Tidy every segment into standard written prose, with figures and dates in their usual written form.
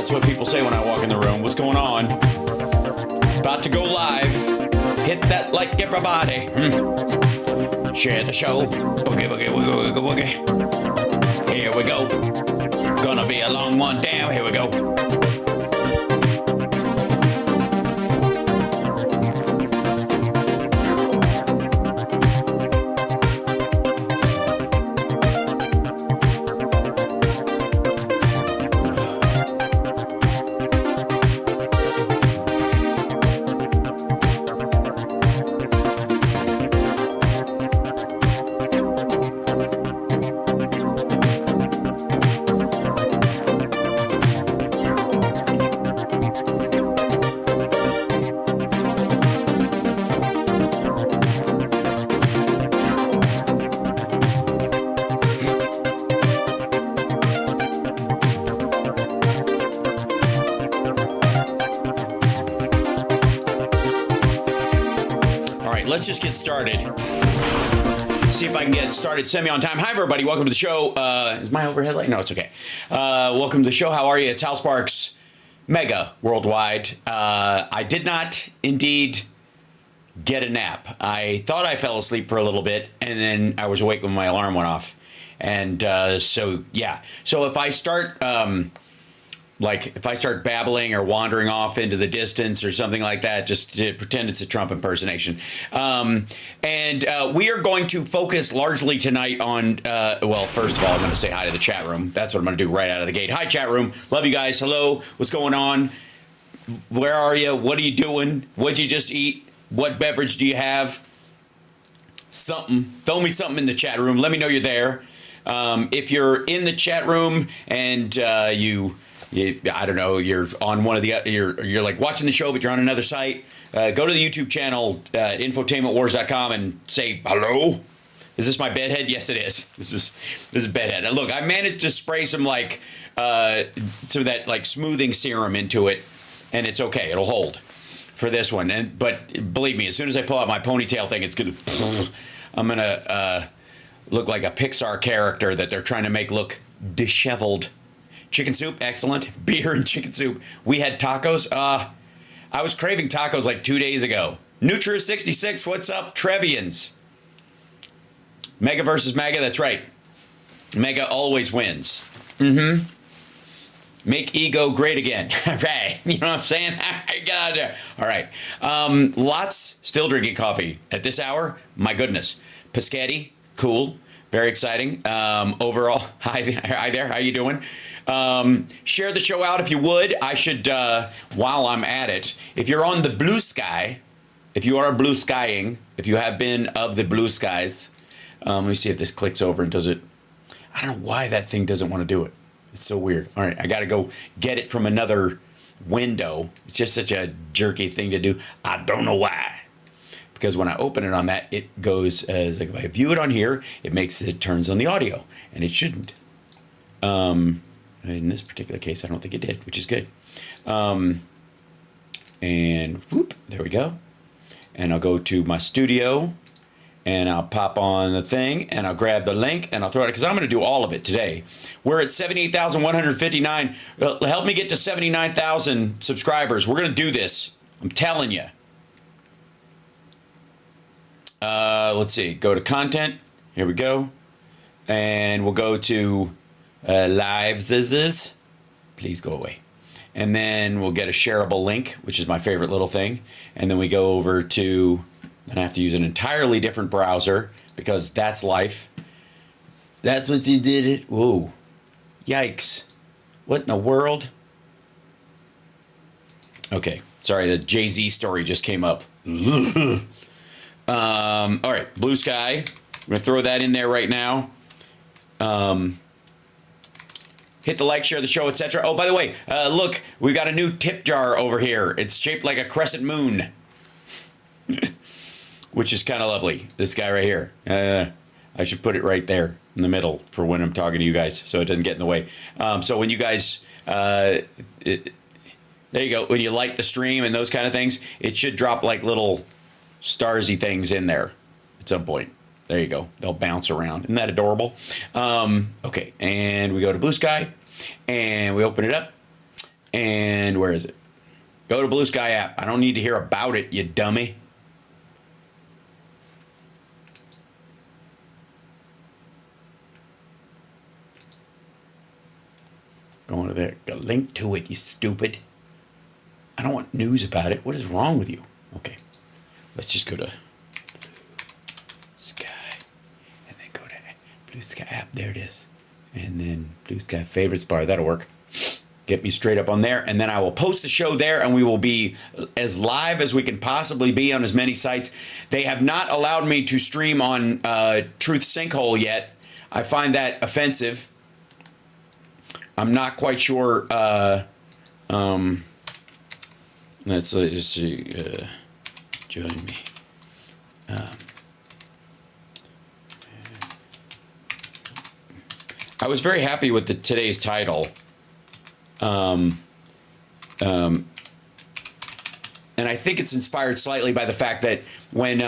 That's what people say when I walk in the room. What's going on? About to go live. Hit that like, everybody. Share the show. Boogie, boogie, boogie, boogie, boogie. Here we go. Gonna be a long one. Damn, here we go. Let's just get started. See if I can get started semi on time. Hi, everybody. Welcome to the show. Is my overhead light? No, it's okay. Welcome to the show. How are you? It's Hal Sparks, Mega Worldwide. I did not indeed get a nap. I thought I fell asleep for a little bit, and then I was awake when my alarm went off. And so, yeah. So if I start... if I start babbling or wandering off into the distance or something like that, just to pretend it's a Trump impersonation. We are going to focus largely tonight on, well, first of all, I'm going to say hi to the chat room. That's what I'm going to do right out of the gate. Hi, chat room. Love you guys. Hello. What's going on? Where are you? What are you doing? What'd you just eat? What beverage do you have? Something. Throw me something in the chat room. Let me know you're there. If you're in the chat room and I don't know, you're on one of the, you're like watching the show, but you're on another site. Go to the YouTube channel, infotainmentwars.com, and say, hello? Is this my bedhead? Yes, it is. This is bedhead. Look, I managed to spray some some of that like smoothing serum into it, and it's okay. It'll hold for this one. But believe me, as soon as I pull out my ponytail thing, it's gonna, I'm gonna look like a Pixar character that they're trying to make look disheveled. Chicken soup, excellent. Beer and chicken soup. We had tacos. I was craving tacos like 2 days ago. Nutra66, what's up? Trevians. Mega versus Mega, that's right. Mega always wins. Make ego great again. Right. You know what I'm saying? Get out of there. All right. Lots still drinking coffee at this hour. My goodness. Pescetti, cool. Very exciting. Overall, hi there. How you doing? Share the show out if you would. I should, while I'm at it, if you're on the blue sky, if you are blue skying, if you have been of the blue skies, let me see if this clicks over and does it. I don't know why that thing doesn't want to do it. It's so weird. All right, I got to go get it from another window. It's just such a jerky thing to do. I don't know why. Because when I open it on that, it goes as like if I view it on here, it turns on the audio, and it shouldn't. In this particular case, I don't think it did, which is good. And whoop, there we go. And I'll go to my studio, and I'll pop on the thing, and I'll grab the link, and I'll throw it, because I'm going to do all of it today. We're at 78,159. Help me get to 79,000 subscribers. We're going to do this. I'm telling you. Let's see, go to content. Here we go. And we'll go to lives. Please go away. And then we'll get a shareable link, which is my favorite little thing. And then we go over to, and I have to use an entirely different browser because that's life. That's what you did it. Whoa. Yikes. What in the world? Okay. Sorry, the Jay-Z story just came up. All right, blue sky. I'm going to throw that in there right now. Hit the like, share the show, etc. Oh, by the way, look, we've got a new tip jar over here. It's shaped like a crescent moon, which is kind of lovely. This guy right here. I should put it right there in the middle for when I'm talking to you guys so it doesn't get in the way. So when you guys... there you go. When you like the stream and those kind of things, it should drop like little starsy things in there at some point. There you go. They'll bounce around. Isn't that adorable? Okay, and we go to Blue Sky, and we open it up. And where is it? Go to Blue Sky app. I don't need to hear about it, you dummy. Going to there. Got a link to it, you stupid. I don't want news about it. What is wrong with you? Okay. Let's just go to Sky. And then go to Blue Sky app. There it is. And then Blue Sky favorites bar. That'll work. Get me straight up on there. And then I will post the show there, and we will be as live as we can possibly be on as many sites. They have not allowed me to stream on Truth Sinkhole yet. I find that offensive. I'm not quite sure. Let's see. Join me. I was very happy with today's title. And I think it's inspired slightly by the fact that when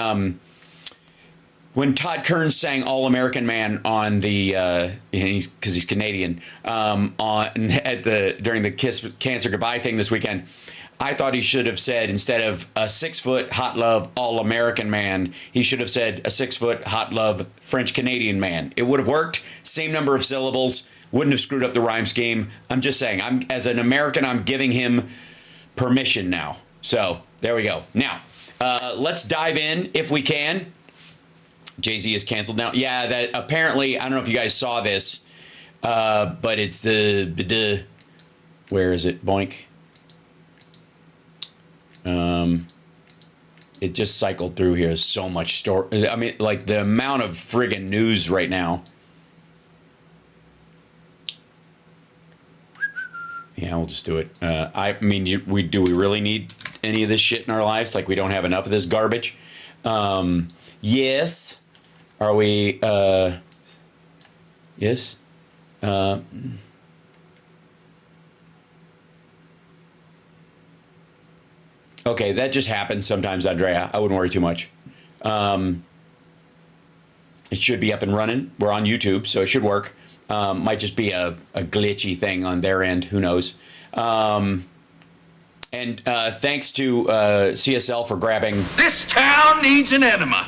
Todd Kearns sang "All American Man" on the because he's Canadian during the Kiss Cancer Goodbye thing this weekend, I thought he should have said, instead of a 6 foot hot love all American man, he should have said a 6 foot hot love French Canadian man. It would have worked. Same number of syllables. Wouldn't have screwed up the rhyme scheme. I'm just saying, as an American, I'm giving him permission now. So there we go. Now, let's dive in if we can. Jay-Z is canceled now. Yeah, that apparently, I don't know if you guys saw this, but it's the where is it? Boink. It just cycled through here. So much story. I mean, like the amount of friggin' news right now. Yeah, we'll just do it. I mean, do we really need any of this shit in our lives? Like, we don't have enough of this garbage. Yes. Are we? Yes. Okay, that just happens sometimes, Andrea. I wouldn't worry too much. It should be up and running. We're on YouTube, so it should work. Might just be a glitchy thing on their end. Who knows? And thanks to CSL for grabbing... This town needs an enema.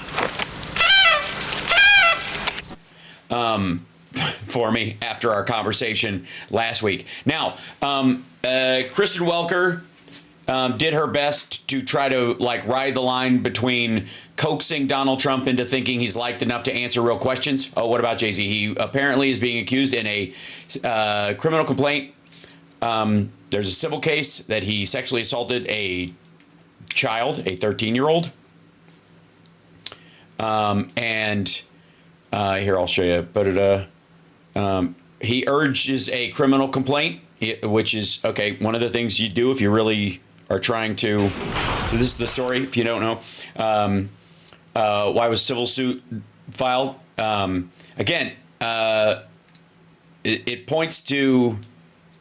For me after our conversation last week. Now, Kristen Welker... did her best to try to ride the line between coaxing Donald Trump into thinking he's liked enough to answer real questions. Oh, what about Jay-Z? He apparently is being accused in a criminal complaint. There's a civil case that he sexually assaulted a child, a 13-year-old. And here, I'll show you. But he urges a criminal complaint, which is, okay, one of the things you do if you really... are trying to, this is the story, if you don't know, why was civil suit filed? Again, it points to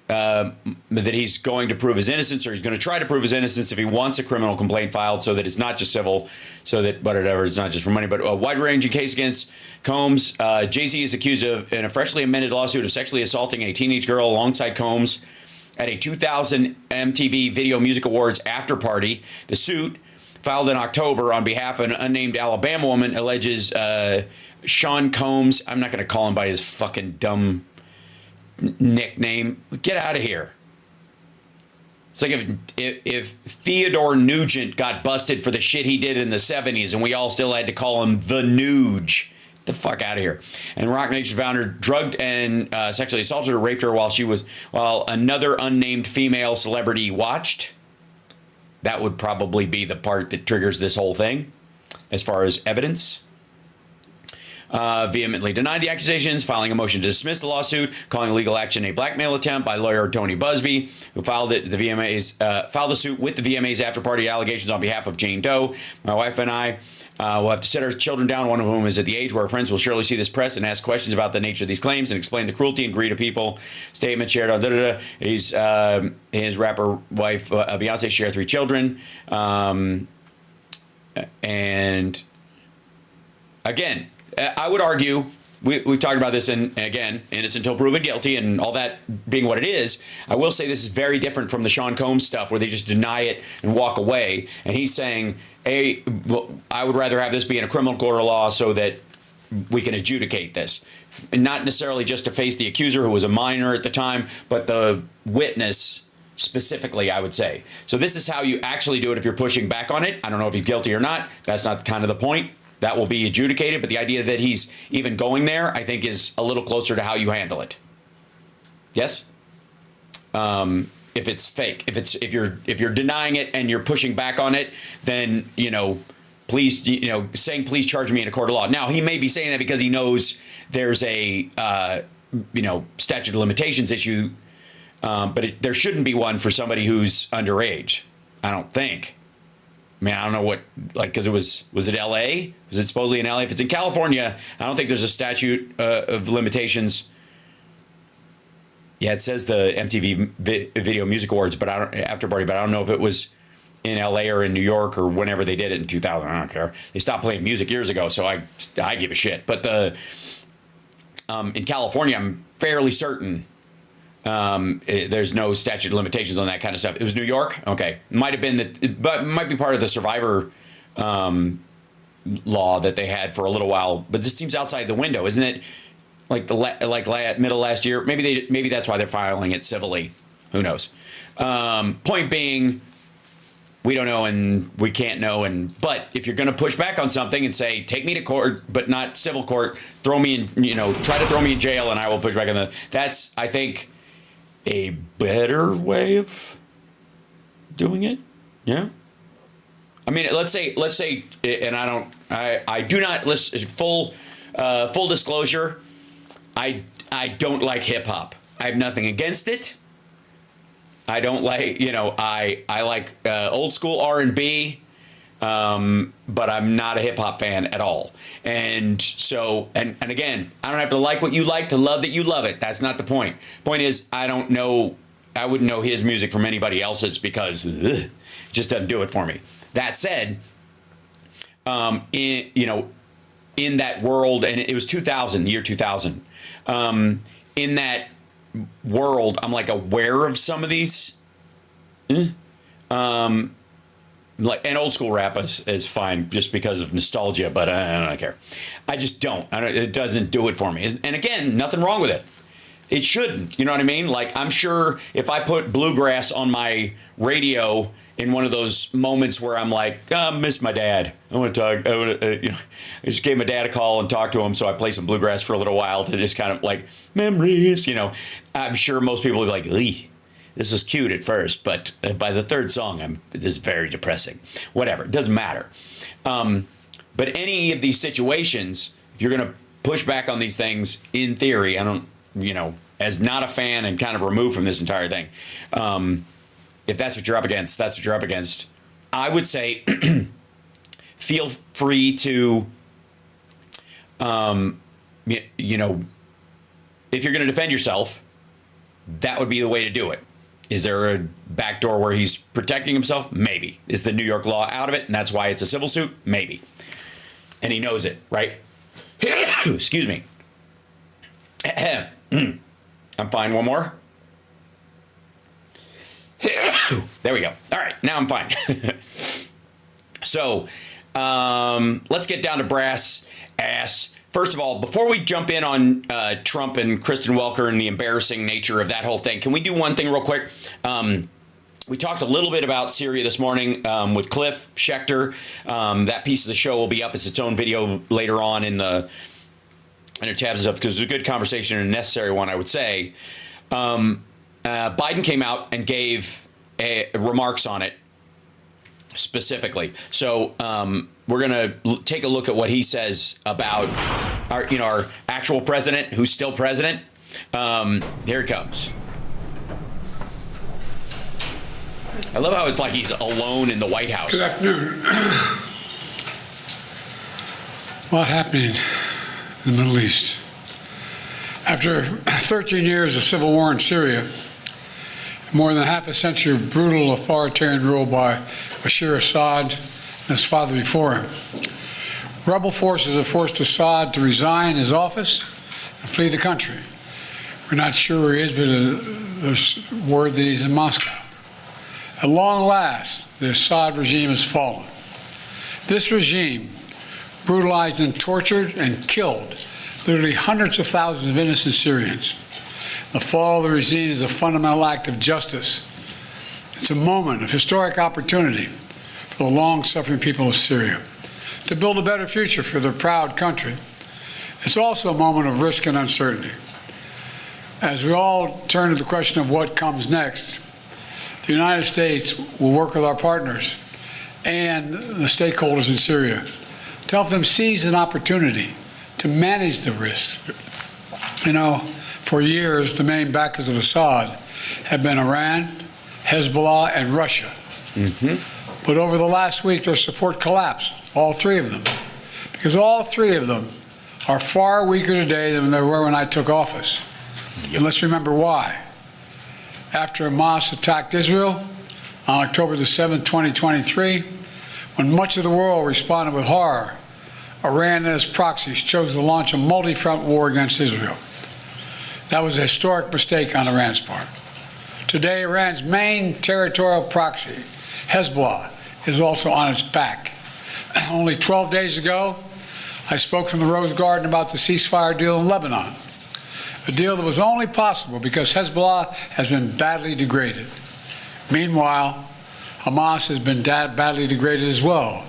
that he's going to prove his innocence, or he's going to try to prove his innocence if he wants a criminal complaint filed, so that it's not just civil, so that whatever, it's not just for money, but a wide-ranging case against Combs. Jay-Z is accused of, in a freshly amended lawsuit, of sexually assaulting a teenage girl alongside Combs at a 2000 MTV Video Music Awards after party. The suit, filed in October on behalf of an unnamed Alabama woman, alleges Sean Combs, I'm not going to call him by his fucking dumb nickname. Get out of here. It's like if Theodore Nugent got busted for the shit he did in the 70s and we all still had to call him the Nuge. The fuck out of here. And Rock Nation founder drugged and sexually assaulted or raped her while another unnamed female celebrity watched. That would probably be the part that triggers this whole thing as far as evidence. Vehemently denied the accusations, filing a motion to dismiss the lawsuit, calling legal action a blackmail attempt by lawyer Tony Busby, who filed the suit with the VMA's after party allegations on behalf of Jane Doe. My wife and I will have to set our children down, one of whom is at the age where our friends will surely see this press and ask questions about the nature of these claims and explain the cruelty and greed of people. Statement shared on his rapper wife Beyonce share 3 children, and again, I would argue we've talked about this, and again, innocent until proven guilty, and all that being what it is. I will say this is very different from the Sean Combs stuff, where they just deny it and walk away. And he's saying, "Hey, well, I would rather have this be in a criminal court of law so that we can adjudicate this, and not necessarily just to face the accuser, who was a minor at the time, but the witness." Specifically, I would say. So this is how you actually do it if you're pushing back on it. I don't know if he's guilty or not. That's not kind of the point. That will be adjudicated. But the idea that he's even going there, I think, is a little closer to how you handle it. Yes? If it's fake, if you're denying it and you're pushing back on it, then, please, saying please charge me in a court of law. Now, he may be saying that because he knows there's a statute of limitations issue. But there shouldn't be one for somebody who's underage. I don't think. I mean, I don't know what, because was it L.A.? Was it supposedly in L.A.? If it's in California, I don't think there's a statute of limitations. Yeah, it says the MTV Video Music Awards, but after party. But I don't know if it was in L.A. or in New York or whenever they did it in 2000. I don't care. They stopped playing music years ago, so I give a shit. But in California, I'm fairly certain. There's no statute of limitations on that kind of stuff. It was New York. Okay. Might have been but it might be part of the survivor, law that they had for a little while, but this seems outside the window, isn't it? Middle last year. Maybe that's why they're filing it civilly. Who knows? Point being, we don't know and we can't know. But if you're going to push back on something and say, take me to court, but not civil court, throw me in, try to throw me in jail and I will push back on that's, I think, a better way of doing it. Yeah. I mean, let's say, and I do not listen, full disclosure. I don't like hip hop. I have nothing against it. I don't like, I like old school R&B, but I'm not a hip hop fan at all. And so, and again, I don't have to like what you like to love that you love it. That's not the point. Point is, I wouldn't know his music from anybody else's because it just doesn't do it for me. That said, in that world, and it was 2000, year 2000, in that world, I'm aware of some of these. And old school rap is fine just because of nostalgia, but I don't care. I just don't. It doesn't do it for me. And again, nothing wrong with it. It shouldn't. You know what I mean? I'm sure if I put bluegrass on my radio in one of those moments where I'm I miss my dad. I want to talk. I just gave my dad a call and talked to him, so I play some bluegrass for a little while to just kind of memories. I'm sure most people will be Lee. This was cute at first, but by the third song, this is very depressing. Whatever, it doesn't matter. But any of these situations, if you're going to push back on these things, in theory, I don't, as not a fan and kind of removed from this entire thing, if that's what you're up against, that's what you're up against. I would say feel free to, if you're going to defend yourself, that would be the way to do it. Is there a backdoor where he's protecting himself? Maybe. Is the New York law out of it, and that's why it's a civil suit? Maybe. And he knows it, right? Excuse me. I'm fine. One more. There we go. All right, now I'm fine. So let's get down to brass ass. First of all, before we jump in on Trump and Kristen Welker and the embarrassing nature of that whole thing, can we do one thing real quick? We talked a little bit about Syria this morning with Cliff Schechter. That piece of the show will be up as its own video later on in the tabs and stuff, because it's a good conversation and a necessary one, I would say. Biden came out and gave remarks on it specifically. So we're going to take a look at what he says about our actual president, who's still president. Here he comes. I love how it's like he's alone in the White House. Good afternoon. What happened in the Middle East? After 13 years of civil war in Syria, more than half a century of brutal authoritarian rule by Bashar Assad and his father before him, rebel forces have forced Assad to resign his office to flee the country. We're not sure where he is, but there's word that he's in Moscow. At long last, the Assad regime has fallen. This regime brutalized and tortured and killed literally hundreds of thousands of innocent Syrians. The fall of the regime is a fundamental act of justice. It's a moment of historic opportunity for the long-suffering people of Syria to build a better future for their proud country. It's also a moment of risk and uncertainty. As we all turn to the question of what comes next, the United States will work with our partners and the stakeholders in Syria to help them seize an opportunity to manage the risks. You know, for years, the main backers of Assad have been Iran, Hezbollah, and Russia. But over the last week, their support collapsed, all three of them, because all three of them are far weaker today than they were when I took office. And let's remember why. After Hamas attacked Israel on October the 7th, 2023, when much of the world responded with horror, Iran and its proxies chose to launch a multi-front war against Israel. That was a historic mistake on Iran's part. Today, Iran's main territorial proxy, Hezbollah, is also on its back. Only 12 days ago, I spoke from the Rose Garden about the ceasefire deal in Lebanon, a deal that was only possible because Hezbollah has been badly degraded. Meanwhile, Hamas has been badly degraded as well.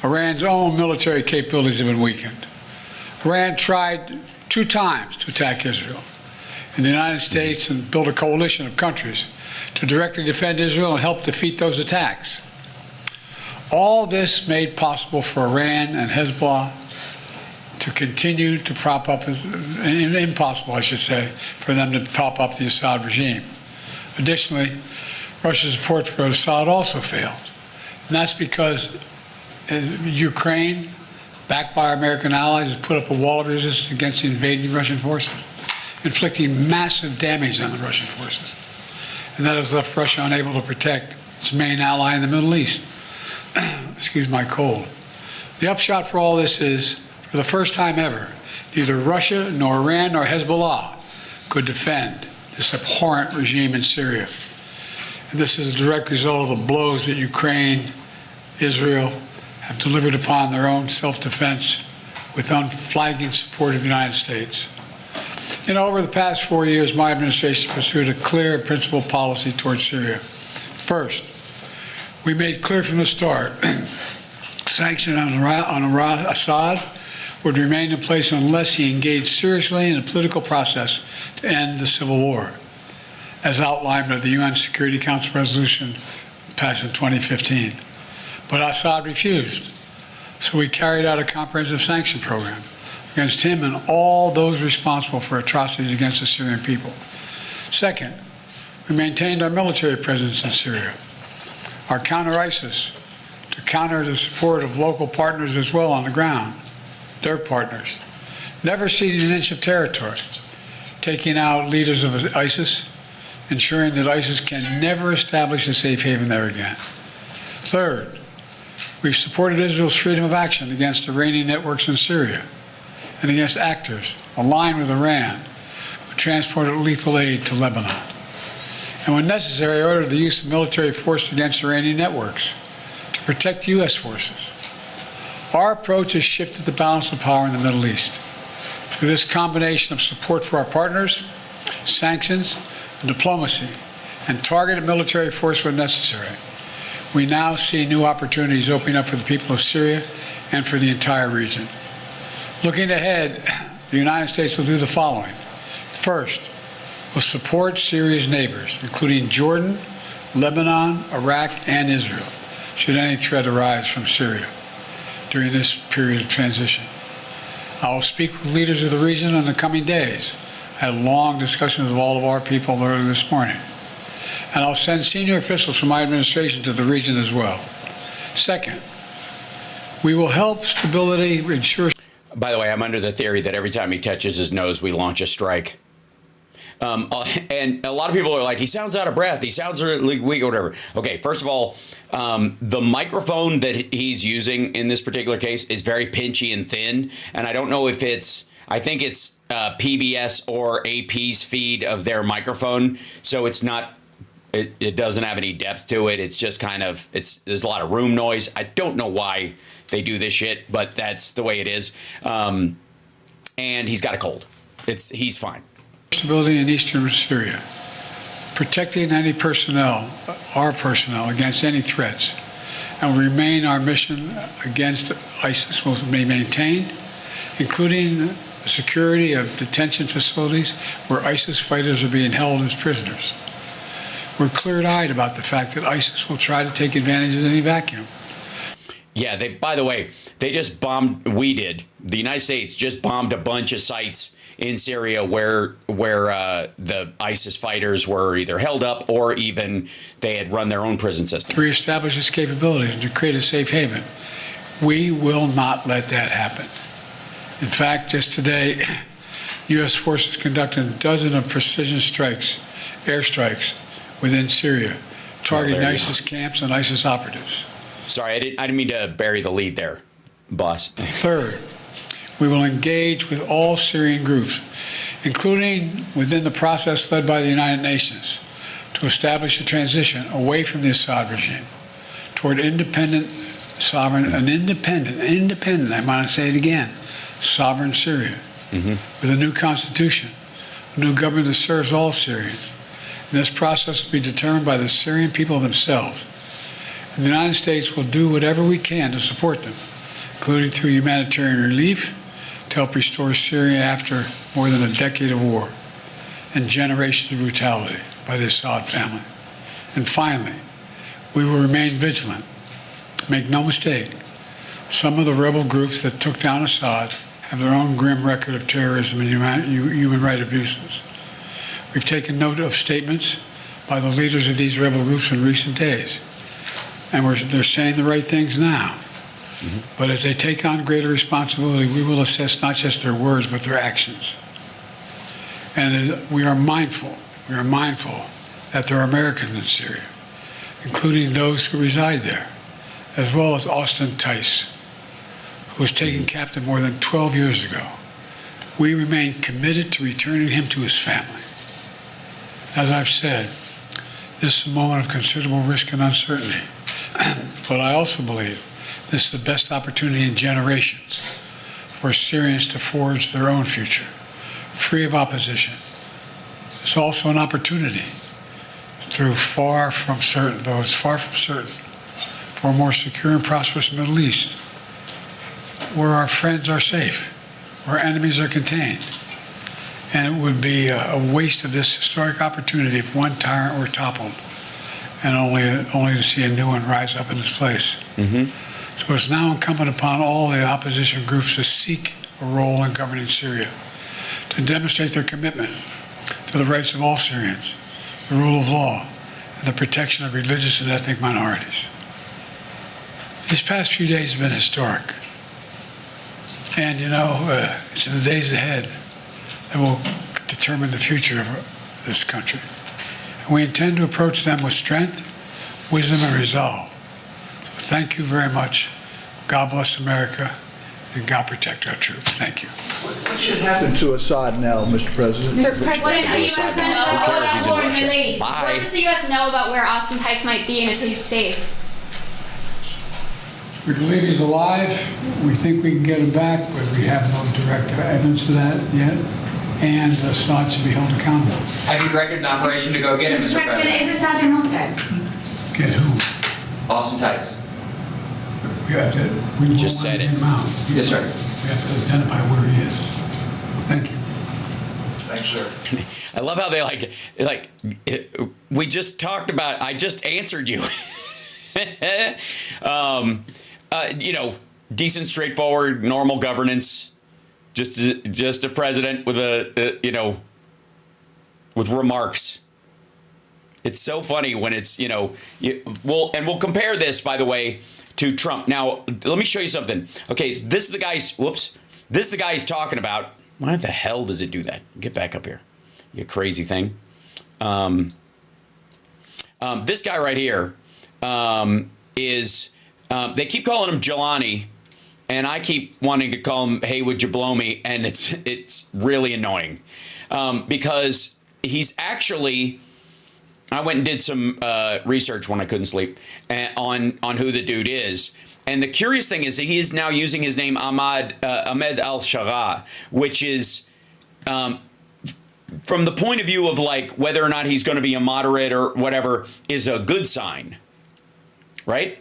Iran's own military capabilities have been weakened. Iran tried 2 times to attack Israel, and the United States and built a coalition of countries to directly defend Israel and help defeat those attacks. All this made possible for Iran and Hezbollah to continue to prop up, impossible, I should say, for them to prop up the Assad regime. Additionally, Russia's support for Assad also failed. And that's because Ukraine, backed by our American allies, has put up a wall of resistance against the invading Russian forces, inflicting massive damage on the Russian forces. And that has left Russia unable to protect its main ally in the Middle East. Excuse my cold. The upshot for all this is, for the first time ever, neither Russia nor Iran nor Hezbollah could defend this abhorrent regime in Syria. And this is a direct result of the blows that Ukraine, Israel, have delivered upon their own self-defense with unflagging support of the United States. You know, over the past 4 years, my administration pursued a clear and principled policy towards Syria. First, we made clear from the start sanctions on Assad would remain in place unless he engaged seriously in a political process to end the civil war, as outlined by the UN Security Council resolution passed in 2015. But Assad refused, so we carried out a comprehensive sanction program against him and all those responsible for atrocities against the Syrian people. Second, we maintained our military presence in Syria, our counter-ISIS, to counter the support of local partners as well on the ground, their partners, never ceding an inch of territory, taking out leaders of ISIS, ensuring that ISIS can never establish a safe haven there again. Third, we've supported Israel's freedom of action against Iranian networks in Syria and against actors aligned with Iran who transported lethal aid to Lebanon. And when necessary, ordered the use of military force against Iranian networks to protect U.S. forces. Our approach has shifted the balance of power in the Middle East. Through this combination of support for our partners, sanctions, and diplomacy, and targeted military force when necessary, we now see new opportunities opening up for the people of Syria and for the entire region. Looking ahead, the United States will do the following. First, we'll support Syria's neighbors, including Jordan, Lebanon, Iraq, and Israel, should any threat arise from Syria during this period of transition. I will speak with leaders of the region in the coming days. I had long discussions with all of our people earlier this morning. And I'll send senior officials from my administration to the region as well. Second, we will help stability ensure. By the way, I'm under the theory that every time he touches his nose, we launch a strike. And a lot of people are like, he sounds out of breath. He sounds really weak or whatever. Okay, first of all, the microphone that he's using in this particular case is very pinchy and thin. And I don't know if it's, I think it's PBS or AP's feed of their microphone, so it's not. It doesn't have any depth to it. It's just kind of there's a lot of room noise. I don't know why they do this shit, but that's the way it is. And he's got a cold. He's fine. Stability in eastern Syria, protecting any personnel, our personnel, against any threats, and will remain our mission against ISIS will be maintained, including the security of detention facilities where ISIS fighters are being held as prisoners. We're clear-eyed about the fact that ISIS will try to take advantage of any vacuum. Yeah, by the way, they just bombed, the United States just bombed a bunch of sites in Syria where the ISIS fighters were either held up or even they had run their own prison system. To reestablish its capabilities and to create a safe haven. We will not let that happen. In fact, just today, U.S. forces conducted a dozen of precision strikes, airstrikes, within Syria, targeting ISIS camps and ISIS operatives. Sorry, I didn't mean to bury the lead there, boss. Third, we will engage with all Syrian groups, including within the process led by the United Nations, to establish a transition away from the Assad regime toward independent, sovereign, I want to say it again, sovereign Syria, with a new constitution, a new government that serves all Syrians. And this process will be determined by the Syrian people themselves. And the United States will do whatever we can to support them, including through humanitarian relief to help restore Syria after more than a decade of war and generations of brutality by the Assad family. And finally, we will remain vigilant. Make no mistake, some of the rebel groups that took down Assad have their own grim record of terrorism and human rights abuses. We've taken note of statements by the leaders of these rebel groups in recent days, and they're saying the right things now. But as they take on greater responsibility, we will assess not just their words, but their actions. And we are mindful that there are Americans in Syria, including those who reside there, as well as Austin Tice, who was taken captive more than 12 years ago. We remain committed to returning him to his family. As I've said, this is a moment of considerable risk and uncertainty. But I also believe this is the best opportunity in generations for Syrians to forge their own future, free of opposition. It's also an opportunity through far from certain, for a more secure and prosperous Middle East, where our friends are safe, where enemies are contained. And it would be a waste of this historic opportunity if one tyrant were toppled and only to see a new one rise up in its place. So it's now incumbent upon all the opposition groups to seek a role in governing Syria, to demonstrate their commitment to the rights of all Syrians, the rule of law, and the protection of religious and ethnic minorities. These past few days have been historic. And it's in the days ahead that will determine the future of this country. And we intend to approach them with strength, wisdom, and resolve. So thank you very much. God bless America, and God protect our troops. Thank you. What should happen to Assad now, Mr. President? Mr. President, what does the U.S. know Who cares? He's in about Russia. Middle East? Bye. What does the U.S. know about where Austin Tice might be and if he's safe? We believe he's alive. We think we can get him back, but we have no direct evidence of that yet. And Assad should be held accountable. Have you directed an operation to go get him, Mr. President? Is Assad your husband? Get who? Austin Tice. We have to. We just said it. Him out. Yes, sir. We have to identify where he is. Thank you. Thanks, sir. I love how they we just talked about, I just answered you. Decent, straightforward, normal governance. Just a president with with remarks. It's so funny when it's, we'll compare this, by the way, to Trump. Now, let me show you something. Okay, so this is the guy's, this is the guy he's talking about. Why the hell does it do that? Get back up here, you crazy thing. This guy right here is, they keep calling him Jelani, and I keep wanting to call him, "Hey, would you blow me?" And it's really annoying because he's actually. I went and did some research when I couldn't sleep on who the dude is. And the curious thing is that he is now using his name Ahmed al-Shara, which is from the point of view of like whether or not he's going to be a moderate or whatever is a good sign, right?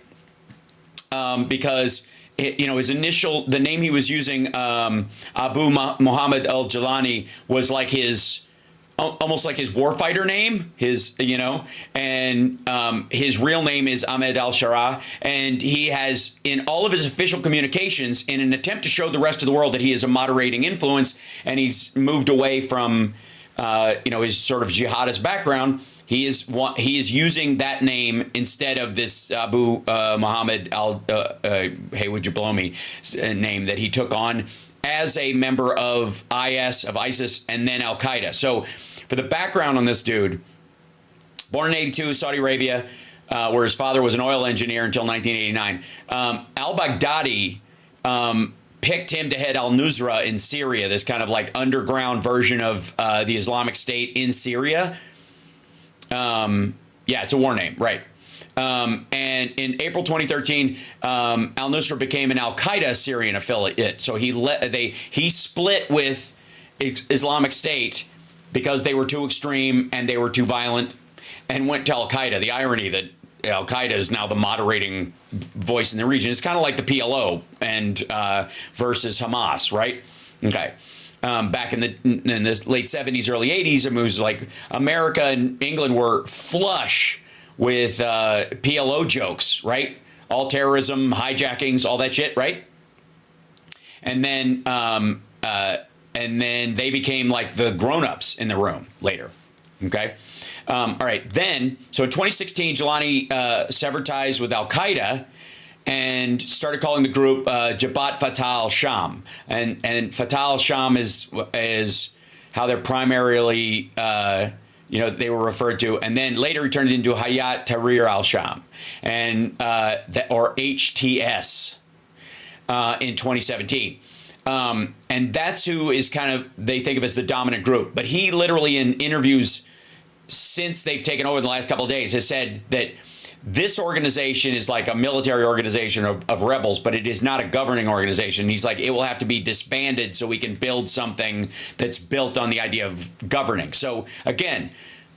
Because his initial, the name he was using, Abu Muhammad al-Jalani, was like his almost like his warfighter name, and his real name is Ahmed al-Shara, and he has, in all of his official communications, in an attempt to show the rest of the world that he is a moderating influence, and he's moved away from, his sort of jihadist background. He is using that name instead of this Abu Muhammad hey, would you blow me name that he took on as a member of ISIS, and then Al-Qaeda. So for the background on this dude, born in 82, Saudi Arabia, where his father was an oil engineer until 1989. Al-Baghdadi picked him to head al-Nusra in Syria, this kind of like underground version of the Islamic State in Syria. It's a war name, right? And in April 2013, al-Nusra became an Al-Qaeda Syrian affiliate. So he split with Islamic State because they were too extreme and they were too violent, and went to Al-Qaeda. The irony that Al-Qaeda is now the moderating voice in the region. It's kind of like the PLO and versus Hamas, right? Okay. Back in the late 70s, early 80s, it was like America and England were flush with PLO jokes, right? All terrorism, hijackings, all that shit, right? And then they became like the grown-ups in the room later. Okay. All right. Then, so in 2016, Jelani severed ties with Al-Qaeda and started calling the group Jabhat Fatah al-Sham. And Fatah al-Sham is how they're primarily they were referred to, and then later he turned it into Hayat Tahrir al-Sham, or HTS in 2017. And that's who is kind of, they think of as the dominant group. But he literally, in interviews since they've taken over in the last couple of days, has said that this organization is like a military organization of rebels, but it is not a governing organization. He's like, it will have to be disbanded so we can build something that's built on the idea of governing. So again,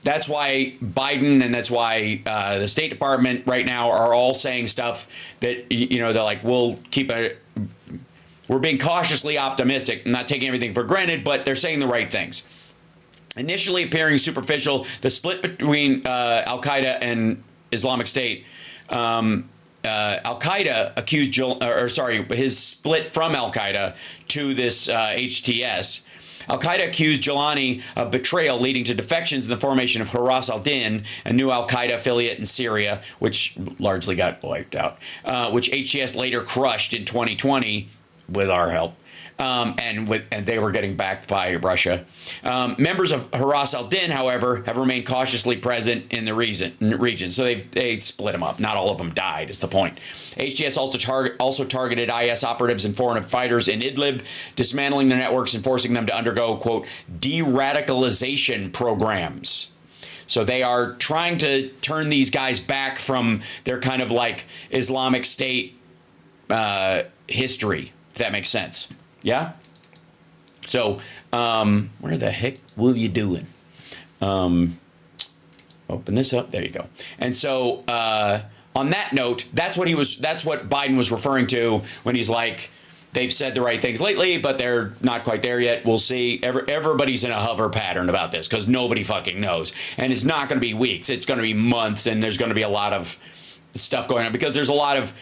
that's why Biden and that's why the State Department right now are all saying stuff that, they're like, we're being cautiously optimistic, not taking everything for granted, but they're saying the right things. Initially appearing superficial, the split between Al-Qaeda and Islamic State, Al-Qaeda accused his split from Al-Qaeda to this HTS. Al-Qaeda accused Jelani of betrayal, leading to defections in the formation of Haras al-Din, a new Al-Qaeda affiliate in Syria, which largely got wiped out, which HTS later crushed in 2020 with our help. And they were getting backed by Russia. Members of Haras al-Din, however, have remained cautiously present in the region. So they split them up. Not all of them died, is the point. HTS also targeted IS operatives and foreign fighters in Idlib, dismantling their networks and forcing them to undergo, quote, de-radicalization programs. So they are trying to turn these guys back from their kind of like Islamic State history, if that makes sense. Yeah. So, where the heck will you doing? Open this up. There you go. And so, on that note, that's what Biden was referring to when he's like, they've said the right things lately, but they're not quite there yet. We'll see. Everybody's in a hover pattern about this because nobody fucking knows. And it's not going to be weeks. It's going to be months, and there's going to be a lot of stuff going on because there's a lot of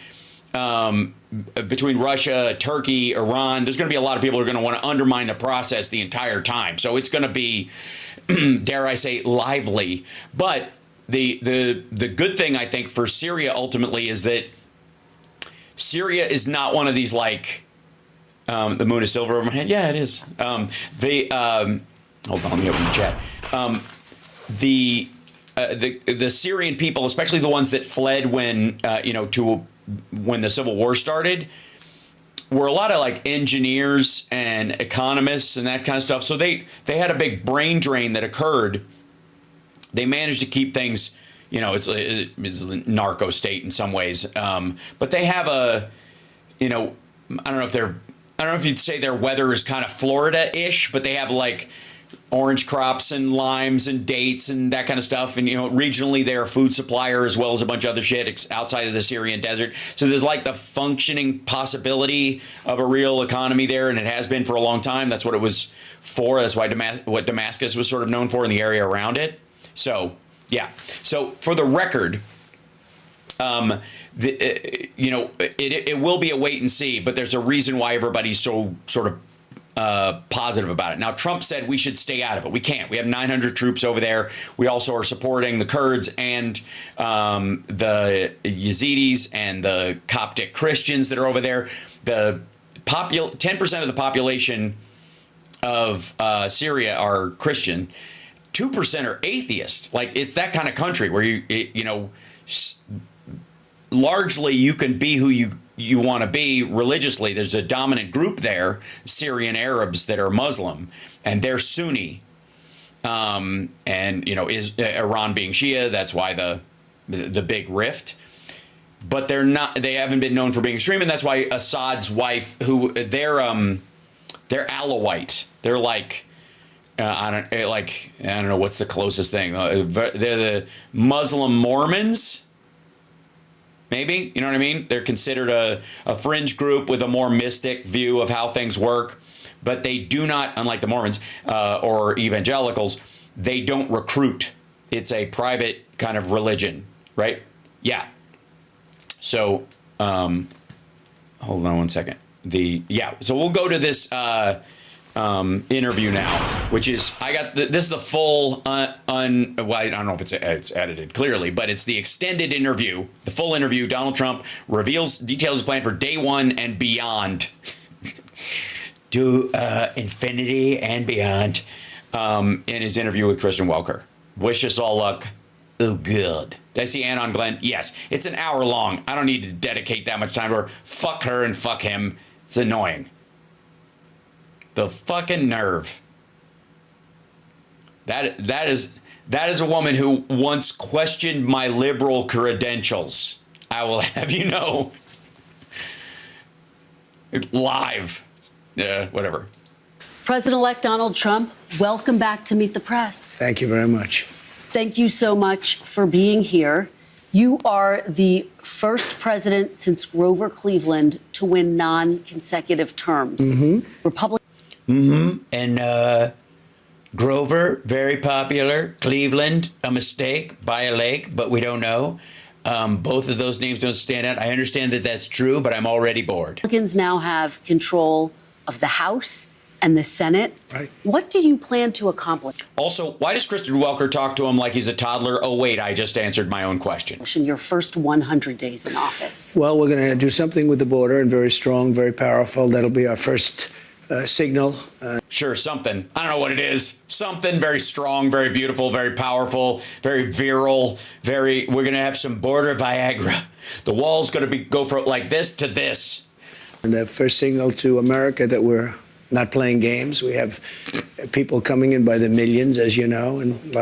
between Russia, Turkey, Iran, there's going to be a lot of people who are going to want to undermine the process the entire time. So it's going to be, dare I say, lively. But the good thing, I think, for Syria ultimately is that Syria is not one of these like the moon is silver over my head. Yeah, it is. Hold on, let me open the chat. The Syrian people, especially the ones that fled when when the Civil War started, were a lot of like engineers and economists and that kind of stuff. So they had a big brain drain that occurred. They managed to keep things, you know, it's a narco state in some ways. But they have a, you know, I don't know if you'd say their weather is kind of Florida-ish, but they have like orange crops and limes and dates and that kind of stuff. And, you know, regionally they're a food supplier as well as a bunch of other shit outside of the Syrian desert. So there's like the functioning possibility of a real economy there. And it has been for a long time. That's what it was for. That's why what Damascus was sort of known for in the area around it. So, yeah. So for the record, you know, it will be a wait and see, but there's a reason why everybody's so sort of positive about it. Now, Trump said we should stay out of it. We can't. We have 900 troops over there. We also are supporting the Kurds and the Yazidis and the Coptic Christians that are over there. The 10% of the population of Syria are Christian. 2% are atheist. Like, it's that kind of country where you know, largely you can be who you want to be religiously. There's a dominant group there, Syrian Arabs that are Muslim, and they're Sunni. And, you know, is Iran being Shia, that's why the big rift. But they haven't been known for being extreme, and that's why Assad's wife, they're Alawite. They're like, I don't know what's the closest thing. They're the Muslim Mormons. Maybe, you know what I mean? They're considered a fringe group with a more mystic view of how things work, but they do not, unlike the Mormons or evangelicals, they don't recruit. It's a private kind of religion, right? Yeah. So, hold on one second. So we'll go to this interview now, which is this is the full well, I don't know if it's edited clearly, but it's the extended interview, the full interview. Donald Trump reveals details of plan for day one and beyond, to infinity and beyond, in his interview with Kristen Welker. Wish us all luck. Oh, good. Did I see Anon Glenn? Yes. It's an hour long. I don't need to dedicate that much time to her. Fuck her and fuck him. It's annoying. The fucking nerve. That is a woman who once questioned my liberal credentials. I will have you know. Live. Yeah, whatever. President-elect Donald Trump, welcome back to Meet the Press. Thank you very much. Thank you so much for being here. You are the first president since Grover Cleveland to win non-consecutive terms. And Grover, very popular. Cleveland, a mistake by a lake, but we don't know. Both of those names don't stand out. I understand that that's true, but I'm already bored. Republicans now have control of the House and the Senate. Right. What do you plan to accomplish? Also, why does Kristen Welker talk to him like he's a toddler? Oh, wait, I just answered my own question. In your first 100 days in office? Well, we're going to do something with the border, and very strong, very powerful. That'll be our first signal. Sure, something. I don't know what it is. Something very strong, very beautiful, very powerful, very virile, we're going to have some border Viagra. The wall's going to go from like this to this. And the first signal to America that we're not playing games. We have people coming in by the millions, as you know, and a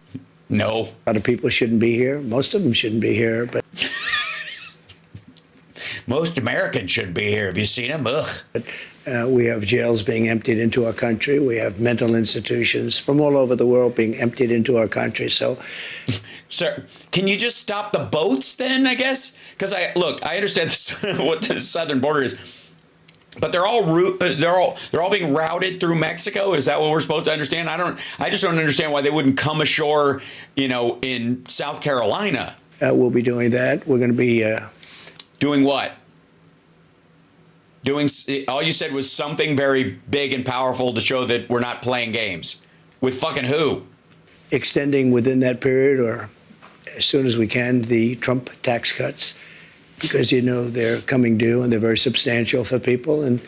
lot of people shouldn't be here. Most of them shouldn't be here, but most Americans shouldn't be here. Have you seen them? Ugh. But, we have jails being emptied into our country. We have mental institutions from all over the world being emptied into our country. So, sir, can you just stop the boats then? I guess because I understand what the southern border is. But they're all being routed through Mexico. Is that what we're supposed to understand? I just don't understand why they wouldn't come ashore, in South Carolina. We'll be doing that. We're going to be doing what? All you said was something very big and powerful to show that we're not playing games. With fucking who? Extending within that period, or as soon as we can, the Trump tax cuts. Because, they're coming due and they're very substantial for people. And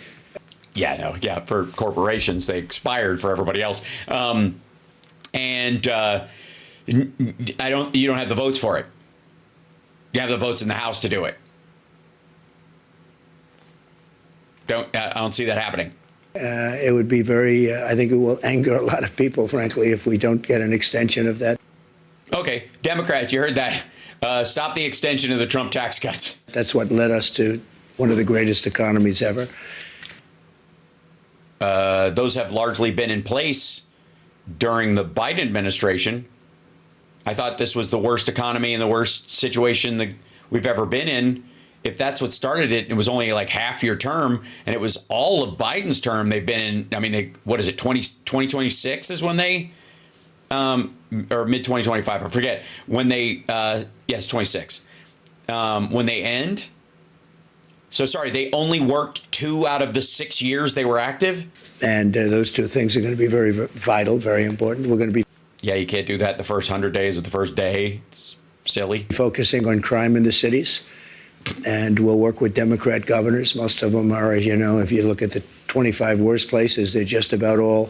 for corporations, they expired for everybody else. You don't have the votes for it. You have the votes in the House to do it. I don't see that happening. It would be very, I think it will anger a lot of people, frankly, if we don't get an extension of that. Okay, Democrats, you heard that. Stop the extension of the Trump tax cuts. That's what led us to one of the greatest economies ever. Those have largely been in place during the Biden administration. I thought this was the worst economy and the worst situation that we've ever been in. If that's what started it, it was only like half your term, and it was all of Biden's term. They've been in, I mean, what is it, 2026 is when they, or mid 2025, I forget, when they, yes, 26, when they end. So sorry, they only worked 2 out of the 6 years they were active? And those two things are going to be very vital, very important. We're going to be Yeah, you can't do that the first 100 days of the first day. It's silly. focusing on crime in the cities. And we'll work with Democrat governors. Most of them are, as you know, if you look at the 25 worst places, they're just about all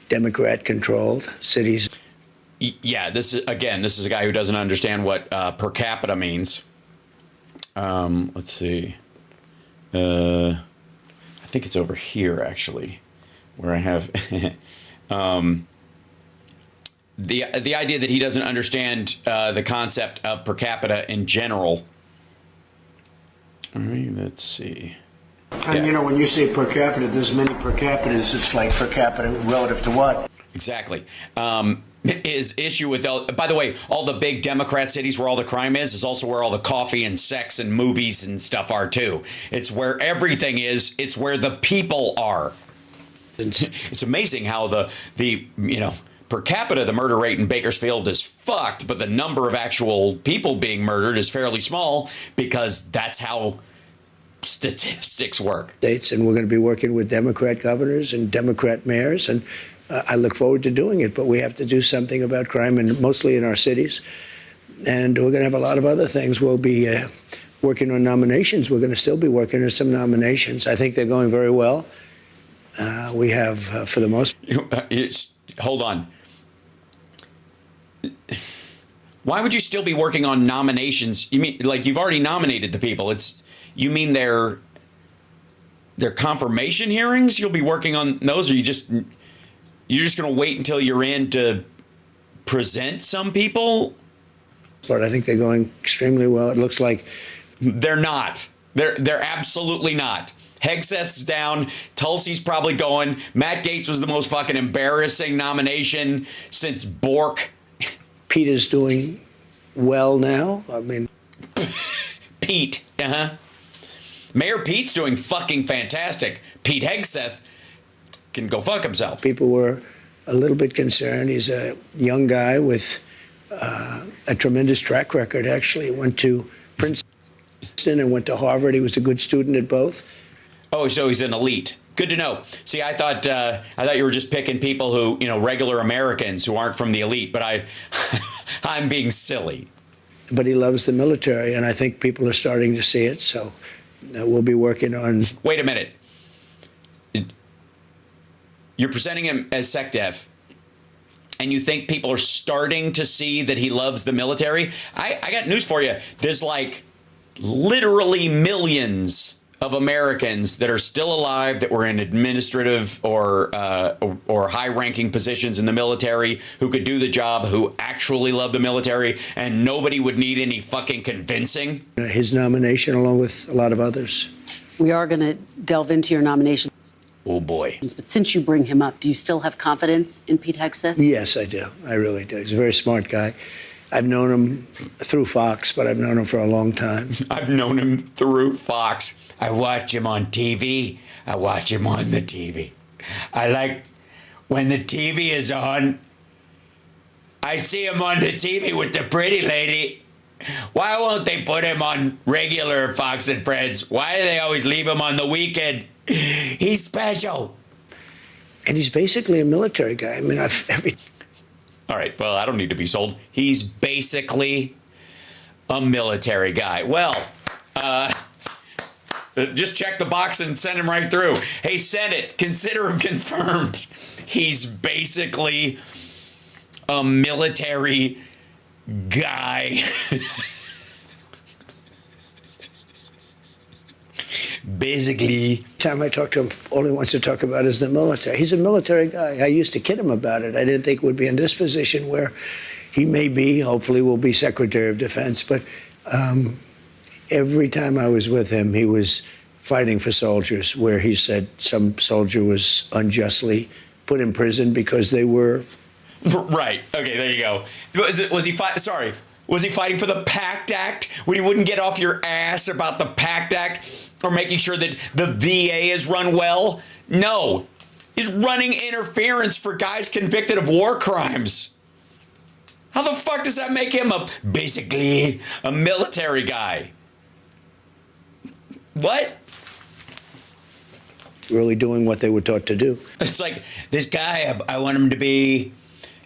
Democrat-controlled cities. Yeah, this is a guy who doesn't understand what per capita means. Let's see. I think it's over here, actually, where I have the idea that he doesn't understand the concept of per capita in general. All right, let's see. And, you know, when you say per capita, there's many per capitas. It's like per capita relative to what? Exactly. His issue with, by the way, all the big Democrat cities where all the crime is also where all the coffee and sex and movies and stuff are, too. It's where everything is. It's where the people are. It's amazing how the per capita, the murder rate in Bakersfield is fucked, but the number of actual people being murdered is fairly small because that's how statistics work. States, and we're going to be working with Democrat governors and Democrat mayors, and I look forward to doing it. But we have to do something about crime, and mostly in our cities. And we're going to have a lot of other things. We'll be working on nominations. We're going to still be working on some nominations. I think they're going very well. We have, for the most. Hold on. Why would you still be working on nominations? You mean like you've already nominated the people? You mean their confirmation hearings? You'll be working on those, or you're just going to wait until you're in to present some people? But I think they're going extremely well. It looks like they're not. They're absolutely not. Hegseth's down. Tulsi's probably going. Matt Gaetz was the most fucking embarrassing nomination since Bork. Pete is doing well now. I mean, Pete, Mayor Pete's doing fucking fantastic. Pete Hegseth can go fuck himself. People were a little bit concerned. He's a young guy with a tremendous track record, actually. He went to Princeton and went to Harvard. He was a good student at both. Oh, so he's an elite. Good to know. See, I thought you were just picking people who, regular Americans who aren't from the elite, but I'm being silly. But he loves the military, and I think people are starting to see it. So we'll be working on. Wait a minute. You're presenting him as SecDef, and you think people are starting to see that he loves the military? I got news for you. There's like literally millions of Americans that are still alive that were in administrative or high-ranking positions in the military who could do the job, who actually love the military, and nobody would need any fucking convincing. His nomination, along with a lot of others. We are going to delve into your nomination. Oh, boy. But since you bring him up, do you still have confidence in Pete Hegseth? Yes, I do. I really do. He's a very smart guy. I've known him through Fox, but I've known him for a long time. I've known him through Fox. I watch him on TV. I watch him on the TV. I like when the TV is on. I see him on the TV with the pretty lady. Why won't they put him on regular Fox and Friends? Why do they always leave him on the weekend? He's special. And he's basically a military guy. I mean, All right, well, I don't need to be sold. He's basically a military guy. Well, just check the box and send him right through. Hey, Senate, consider him confirmed. He's basically a military guy. basically. Time I talk to him, all he wants to talk about is the military. He's a military guy. I used to kid him about it. I didn't think we'd be in this position where he may be, hopefully will be Secretary of Defense. But every time I was with him, he was fighting for soldiers, where he said some soldier was unjustly put in prison because they were... Right. Okay, there you go. Was he fighting for the PACT Act when he wouldn't get off your ass about the PACT Act or making sure that the VA is run well? No. He's running interference for guys convicted of war crimes. How the fuck does that make him basically a military guy? What? Really doing what they were taught to do. It's like, this guy, I want him to be,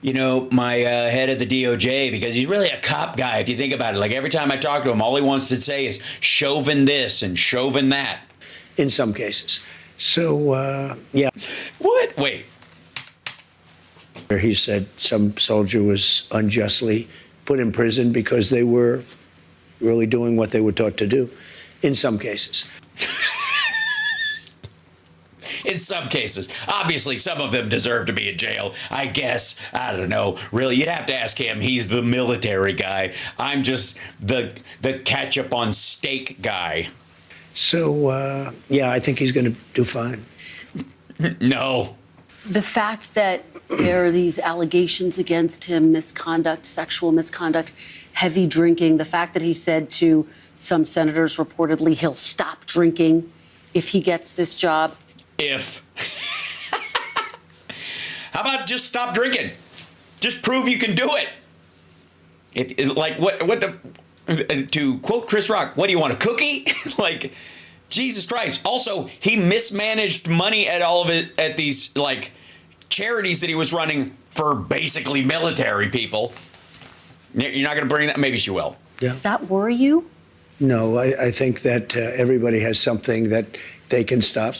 my head of the DOJ, because he's really a cop guy, if you think about it. Like, every time I talk to him, all he wants to say is Chauvin this and Chauvin that. In some cases. So, yeah. What? Wait. He said some soldier was unjustly put in prison because they were really doing what they were taught to do. In some cases. In some cases. Obviously, some of them deserve to be in jail. I guess. I don't know. Really, you'd have to ask him. He's the military guy. I'm just the ketchup on steak guy. So, yeah, I think he's going to do fine. No. The fact that there are these allegations against him, misconduct, sexual misconduct, heavy drinking, the fact that he said to some senators reportedly he'll stop drinking if he gets this job. How about just stop drinking? Just prove you can do it. To quote Chris Rock, what do you want, a cookie? Like, Jesus Christ. Also, he mismanaged money at all of it at these charities that he was running for basically military people. You're not going to bring that? Maybe she will. Yeah. Does that worry you? No, I think that everybody has something that they can stop.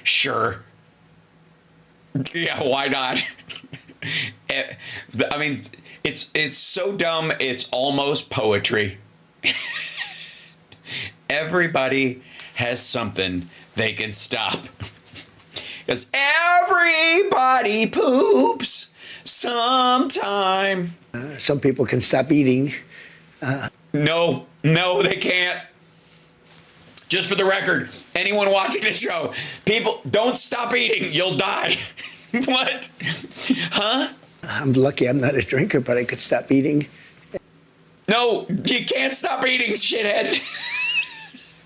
Sure. Yeah, why not? I mean, it's so dumb, it's almost poetry. Everybody has something they can stop. Because everybody poops sometime. Some people can stop eating. No, they can't. Just for the record, anyone watching this show, people, don't stop eating. You'll die. What? Huh? I'm lucky I'm not a drinker, but I could stop eating. No, you can't stop eating, shithead.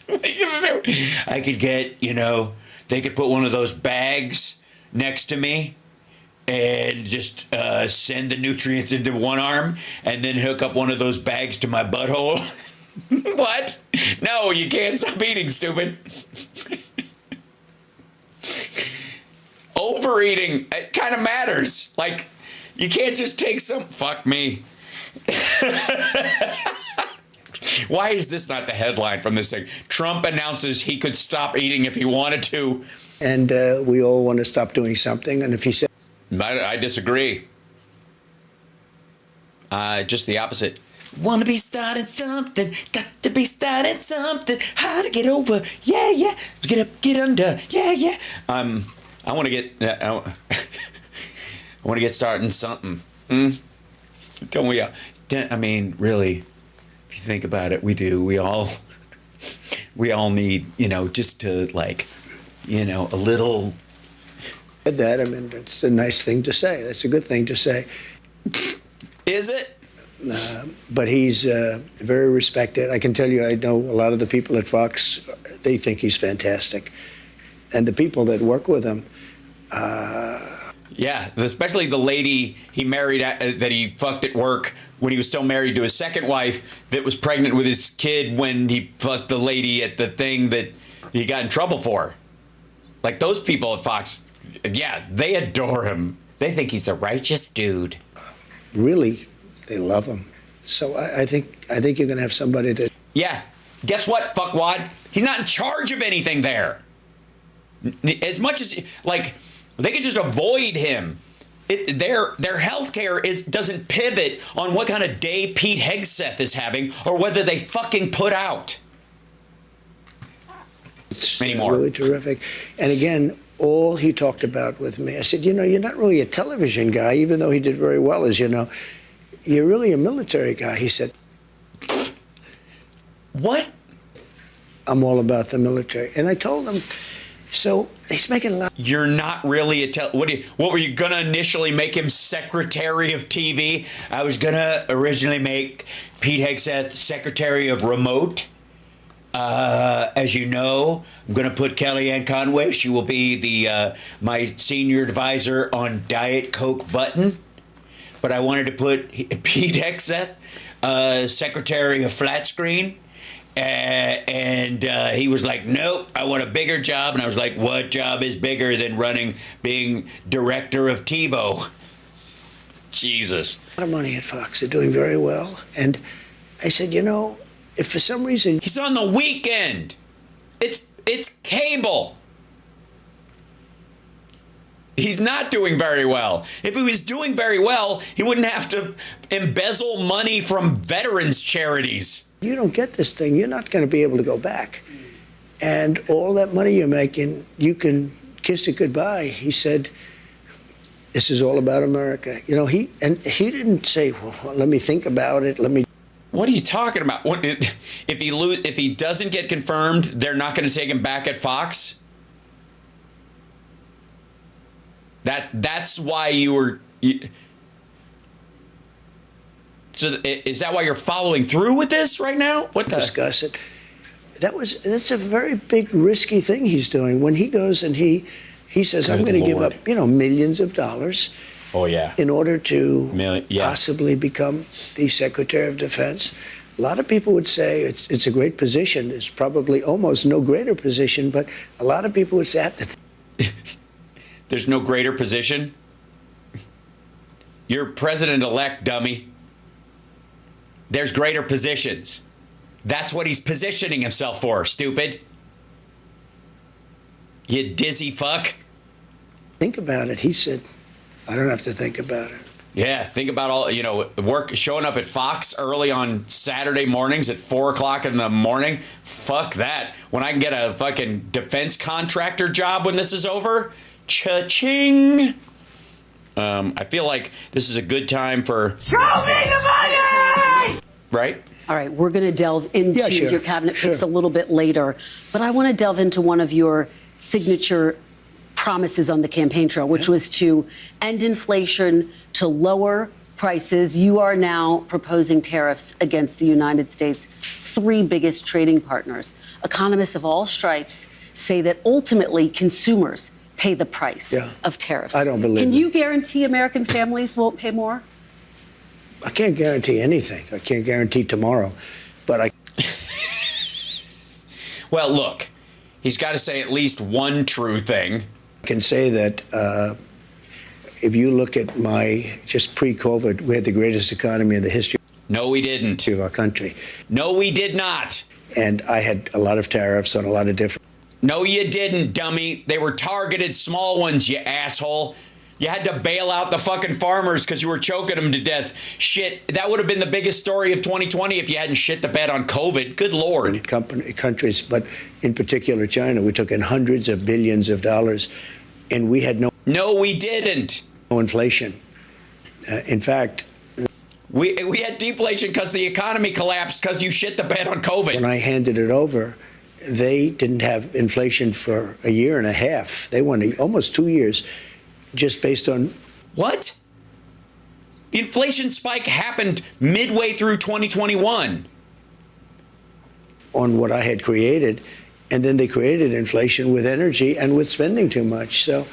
What are you gonna do? I could get, they could put one of those bags next to me and just send the nutrients into one arm and then hook up one of those bags to my butthole. What? No, you can't stop eating, stupid. Overeating, it kind of matters. Like, you can't just take some... Fuck me. Why is this not the headline from this thing? Trump announces he could stop eating if he wanted to. And we all want to stop doing something. And if he said... I disagree. Just the opposite. Want to be starting something, got to be starting something, how to get over, yeah, get up, get under, yeah. I want to get, I want to get starting something. Don't we? I mean, really, if you think about it, we do. We all need, just to a little. That, I mean, it's a nice thing to say. That's a good thing to say. Is it? But he's very respected. I can tell you, I know a lot of the people at Fox, they think he's fantastic. And the people that work with him. Yeah, especially the lady he married that he fucked at work when he was still married to his second wife that was pregnant with his kid when he fucked the lady at the thing that he got in trouble for. Like, those people at Fox, yeah, they adore him. They think he's a righteous dude. Really? They love him. So I think you're going to have somebody that... Yeah. Guess what, fuckwad? He's not in charge of anything there. As much as like they could just avoid him. Their health care doesn't pivot on what kind of day Pete Hegseth is having or whether they fucking put out. It's anymore. Really terrific. And again, all he talked about with me, I said, you're not really a television guy, even though he did very well, as you know. You're really a military guy. He said, what? I'm all about the military. And I told him, so he's making a lot. You're not really what were you gonna initially make him Secretary of TV? I was gonna originally make Pete Hegseth Secretary of Remote. As you know, I'm gonna put Kellyanne Conway. She will be the my senior advisor on Diet Coke button. But I wanted to put Pete Hegseth Secretary of Flat Screen. And he was like, nope, I want a bigger job. And I was like, what job is bigger than being director of TiVo? Jesus. A lot of money at Fox. They're doing very well. And I said, if for some reason... He's on the weekend. It's cable. He's not doing very well. If he was doing very well, he wouldn't have to embezzle money from veterans charities. You don't get this thing, you're not going to be able to go back. And all that money you're making, you can kiss it goodbye. He said, this is all about America. He didn't say, well, let me think about it. What are you talking about? If he doesn't get confirmed, they're not going to take him back at Fox? That's why you were... So is that why you're following through with this right now? What the? Discuss it. That's a very big, risky thing he's doing. When he goes and he says, I'm going to give up, millions of dollars. Oh, yeah. In order to possibly become the Secretary of Defense. A lot of people would say it's a great position. It's probably almost no greater position, but a lot of people would say, there's no greater position? You're president-elect, dummy. There's greater positions. That's what he's positioning himself for, stupid. You dizzy fuck. Think about it. He said, I don't have to think about it. Yeah, think about all, showing up at Fox early on Saturday mornings at 4 o'clock in the morning. Fuck that. When I can get a fucking defense contractor job when this is over, cha-ching. I feel like this is a good time for... Show me the money! Right? All right, we're going to delve into your cabinet picks a little bit later, but I want to delve into one of your signature promises on the campaign trail, which was to end inflation, to lower prices. You are now proposing tariffs against the United States' three biggest trading partners. Economists of all stripes say that ultimately consumers pay the price of tariffs. I don't believe Can it. you guarantee American families won't pay more? I can't guarantee anything. I can't guarantee tomorrow, but I... Well, look, he's got to say at least one true thing. I can say that if you look at just pre-COVID, we had the greatest economy in the history. No, we didn't. Of our country. No, we did not. And I had a lot of tariffs on a lot of different... No, you didn't, dummy. They were targeted small ones, you asshole. You had to bail out the fucking farmers because you were choking them to death. Shit, that would have been the biggest story of 2020 if you hadn't shit the bed on COVID. Good Lord. Countries, but in particular China, we took in hundreds of billions of dollars, and we had no... No, we didn't. No inflation. In fact... We had deflation because the economy collapsed because you shit the bed on COVID. When I handed it over, they didn't have inflation for a year and a half. They went almost 2 years. Just based on... What? The inflation spike happened midway through 2021. On what I had created, and then they created inflation with energy and with spending too much. So...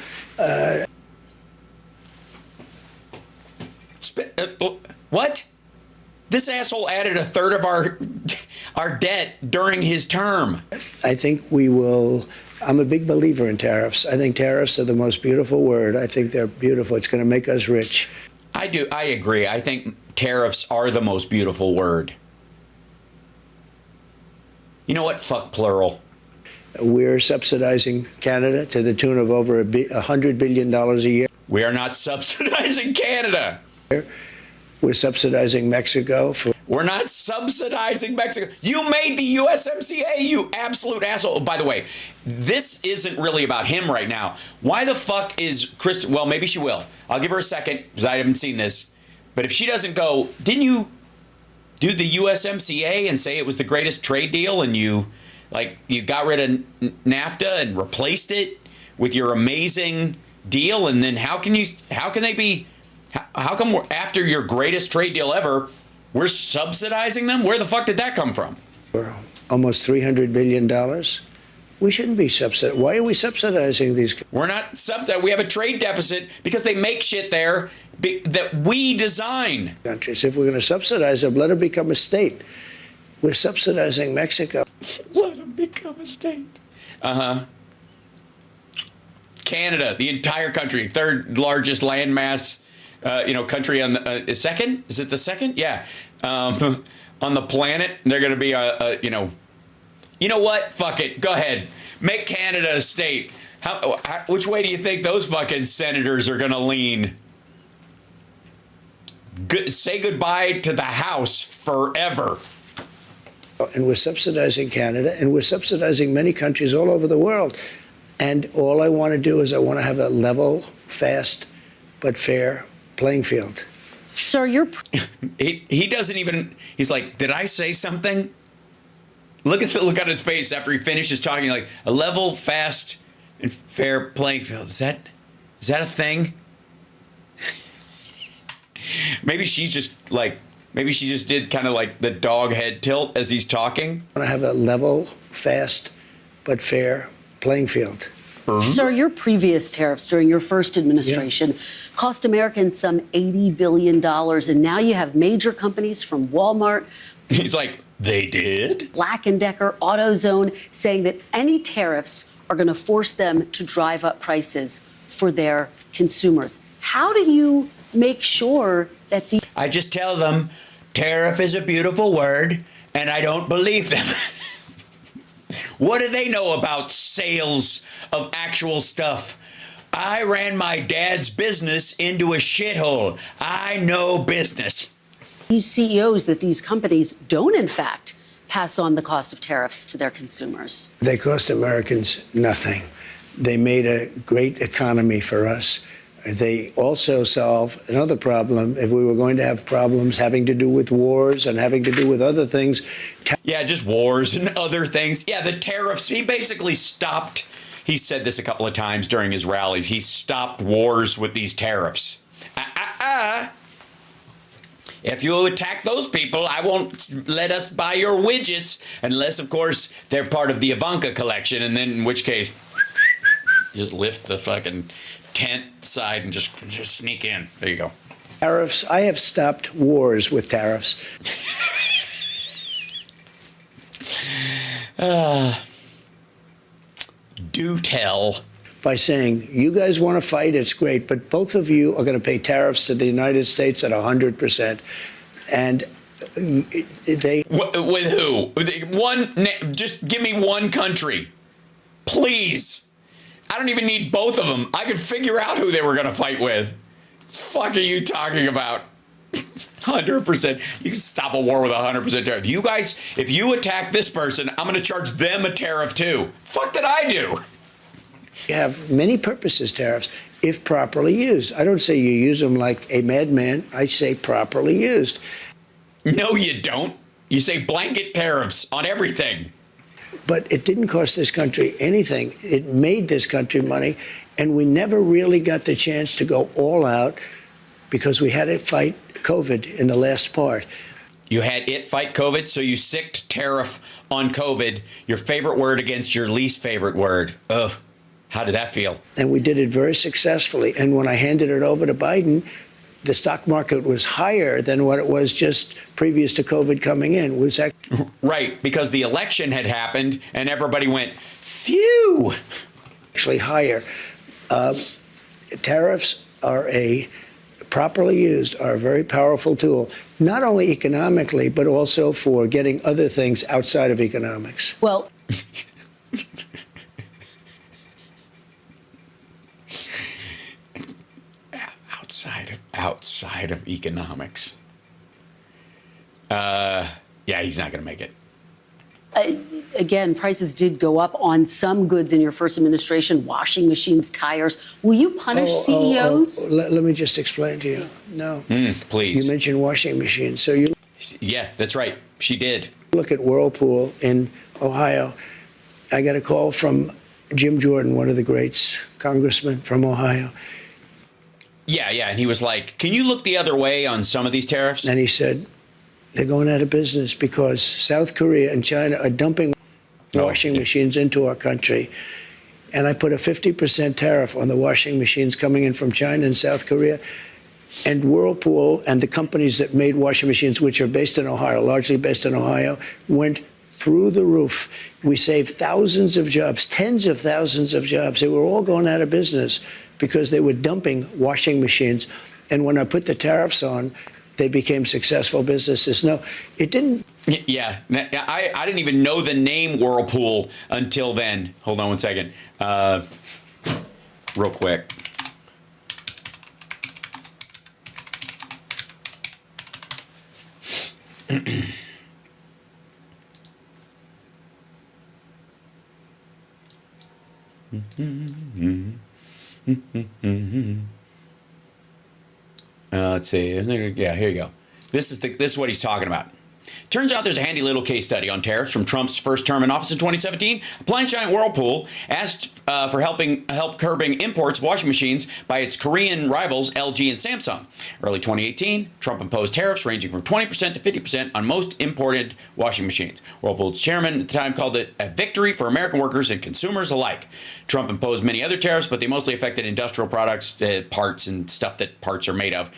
What? This asshole added a third of our debt during his term. I think we will... I'm a big believer in tariffs. I think tariffs are the most beautiful word. I think they're beautiful. It's going to make us rich. I do. I agree. I think tariffs are the most beautiful word. You know what? Fuck plural. We're subsidizing Canada to the tune of over $100 billion a year. We are not subsidizing Canada. We're subsidizing Mexico for. We're not subsidizing Mexico. You made the USMCA, you absolute asshole. Oh, by the way, this isn't really about him right now. Why the fuck is Kristen? Well, maybe she will. I'll give her a second because I haven't seen this. But if she doesn't go, didn't you do the USMCA and say it was the greatest trade deal and you got rid of NAFTA and replaced it with your amazing deal? And then how come after your greatest trade deal ever, we're subsidizing them? Where the fuck did that come from? For almost $300 billion. We shouldn't be subsidizing. Why are we subsidizing these? We're not subsidizing. We have a trade deficit because they make shit there that we design. Countries. If we're going to subsidize them, let them become a state. We're subsidizing Mexico. Let them become a state. Canada, the entire country, third largest landmass, country on the second. Is it the second? Yeah, on the planet. They're going to be You know what? Fuck it. Go ahead. Make Canada a state. Which way do you think those fucking senators are going to lean? Say goodbye to the House forever. And we're subsidizing Canada, and we're subsidizing many countries all over the world. And all I want to do is I want to have a level, fast, but fair playing field. Sir, you're... he doesn't even... He's like, did I say something? Look at the look on his face after he finishes talking. Like, a level, fast, and fair playing field. Is that a thing? Maybe she just did kind of like the dog head tilt as he's talking. I want to have a level, fast, but fair playing field. Sir, your previous tariffs during your first administration cost Americans some $80 billion, and now you have major companies from Walmart. He's like, they did? Black & Decker, AutoZone, saying that any tariffs are going to force them to drive up prices for their consumers. How do you make sure that the... I just tell them, tariff is a beautiful word, and I don't believe them. What do they know about sales of actual stuff? I ran my dad's business into a shithole. I know business. These CEOs, that these companies don't, in fact, pass on the cost of tariffs to their consumers. They cost Americans nothing. They made a great economy for us. They also solve another problem. If we were going to have problems having to do with wars and having to do with other things. Yeah, just wars and other things. Yeah, the tariffs. He basically stopped. He said this a couple of times during his rallies. He stopped wars with these tariffs. If you attack those people, I won't let us buy your widgets unless, of course, they're part of the Ivanka collection. And then in which case, just lift the fucking tent side and just sneak in. There you go. Tariffs. I have stopped wars with tariffs. Do tell. By saying, you guys want to fight, it's great, but both of you are going to pay tariffs to the United States at 100%. And they... With who? Just give me one country. Please. I don't even need both of them. I could figure out who they were going to fight with. Fuck are you talking about? 100%. You can stop a war with 100% tariff. You guys, if you attack this person, I'm going to charge them a tariff too. Fuck did I do? You have many purposes, tariffs, if properly used. I don't say you use them like a madman. I say properly used. No, you don't. You say blanket tariffs on everything. But it didn't cost this country anything. It made this country money, and we never really got the chance to go all out because we had to fight COVID in the last part. You had it fight COVID, so you sicked tariff on COVID, your favorite word against your least favorite word. Ugh. How did that feel? And we did it very successfully. And when I handed it over to Biden, the stock market was higher than what it was just previous to COVID coming in. It was right, because the election had happened and everybody went, phew. Actually higher. Tariffs are properly used, are a very powerful tool, not only economically, but also for getting other things outside of economics. Well... side of economics. Yeah, he's not going to make it. Again, prices did go up on some goods in your first administration, washing machines, tires. Will you punish CEOs? Let me just explain to you. No. Please. You mentioned washing machines. So you Yeah, that's right. She did. look at Whirlpool in Ohio. I got a call from Jim Jordan, one of the greats, congressman from Ohio. Yeah, and he was like, can you look the other way on some of these tariffs? And he said, they're going out of business because South Korea and China are dumping washing machines into our country. And I put a 50% tariff on the washing machines coming in from China and South Korea. And Whirlpool and the companies that made washing machines, which are based in Ohio, largely based in Ohio, went through the roof. We saved thousands of jobs, tens of thousands of jobs. They were all going out of business because they were dumping washing machines. And when I put the tariffs on, they became successful businesses. No, it didn't. Yeah, I didn't even know the name Whirlpool until then. Hold on one second. Real quick. Let's see. Yeah, here you go. This is what he's talking about. Turns out there's a handy little case study on tariffs from Trump's first term in office in 2017. Appliance giant Whirlpool asked for help curbing imports of washing machines by its Korean rivals LG and Samsung. Early 2018, Trump imposed tariffs ranging from 20% to 50% on most imported washing machines. Whirlpool's chairman at the time called it a victory for American workers and consumers alike. Trump imposed many other tariffs, but they mostly affected industrial products, parts, and stuff that parts are made of.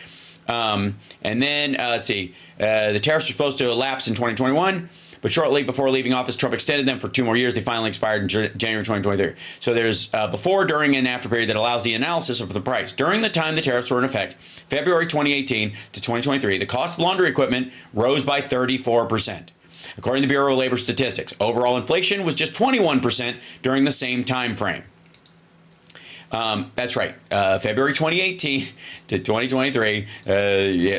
And then, let's see, the tariffs were supposed to lapse in 2021, but shortly before leaving office, Trump extended them for 2 more years. They finally expired in January 2023. So there's before, during, and after period that allows the analysis of the price. During the time the tariffs were in effect, February 2018 to 2023, the cost of laundry equipment rose by 34%. According to the Bureau of Labor Statistics, overall inflation was just 21% during the same time frame. That's right. February 2018 to 2023.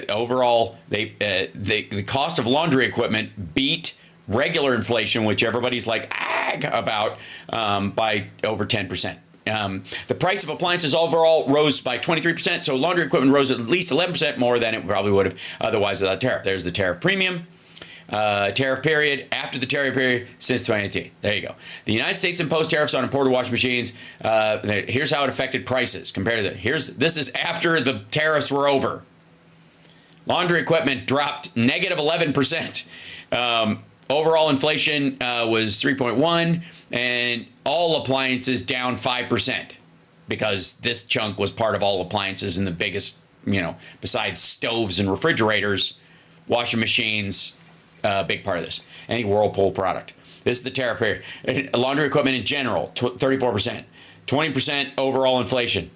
Overall, the cost of laundry equipment beat regular inflation, which everybody's like about, by over 10%. The price of appliances overall rose by 23%. So laundry equipment rose at least 11% more than it probably would have otherwise without tariff. There's the tariff premium. Tariff period, after the tariff period, since 2018. There you go. The United States imposed tariffs on imported washing machines. Here's how it affected prices compared to this is after the tariffs were over. Laundry equipment dropped negative 11%. Overall inflation was 3.1, and all appliances down 5% because this chunk was part of all appliances, and the biggest, besides stoves and refrigerators, washing machines. Big part of this. Any Whirlpool product. This is the tariff period. Laundry equipment in general, 34%. 20% overall inflation.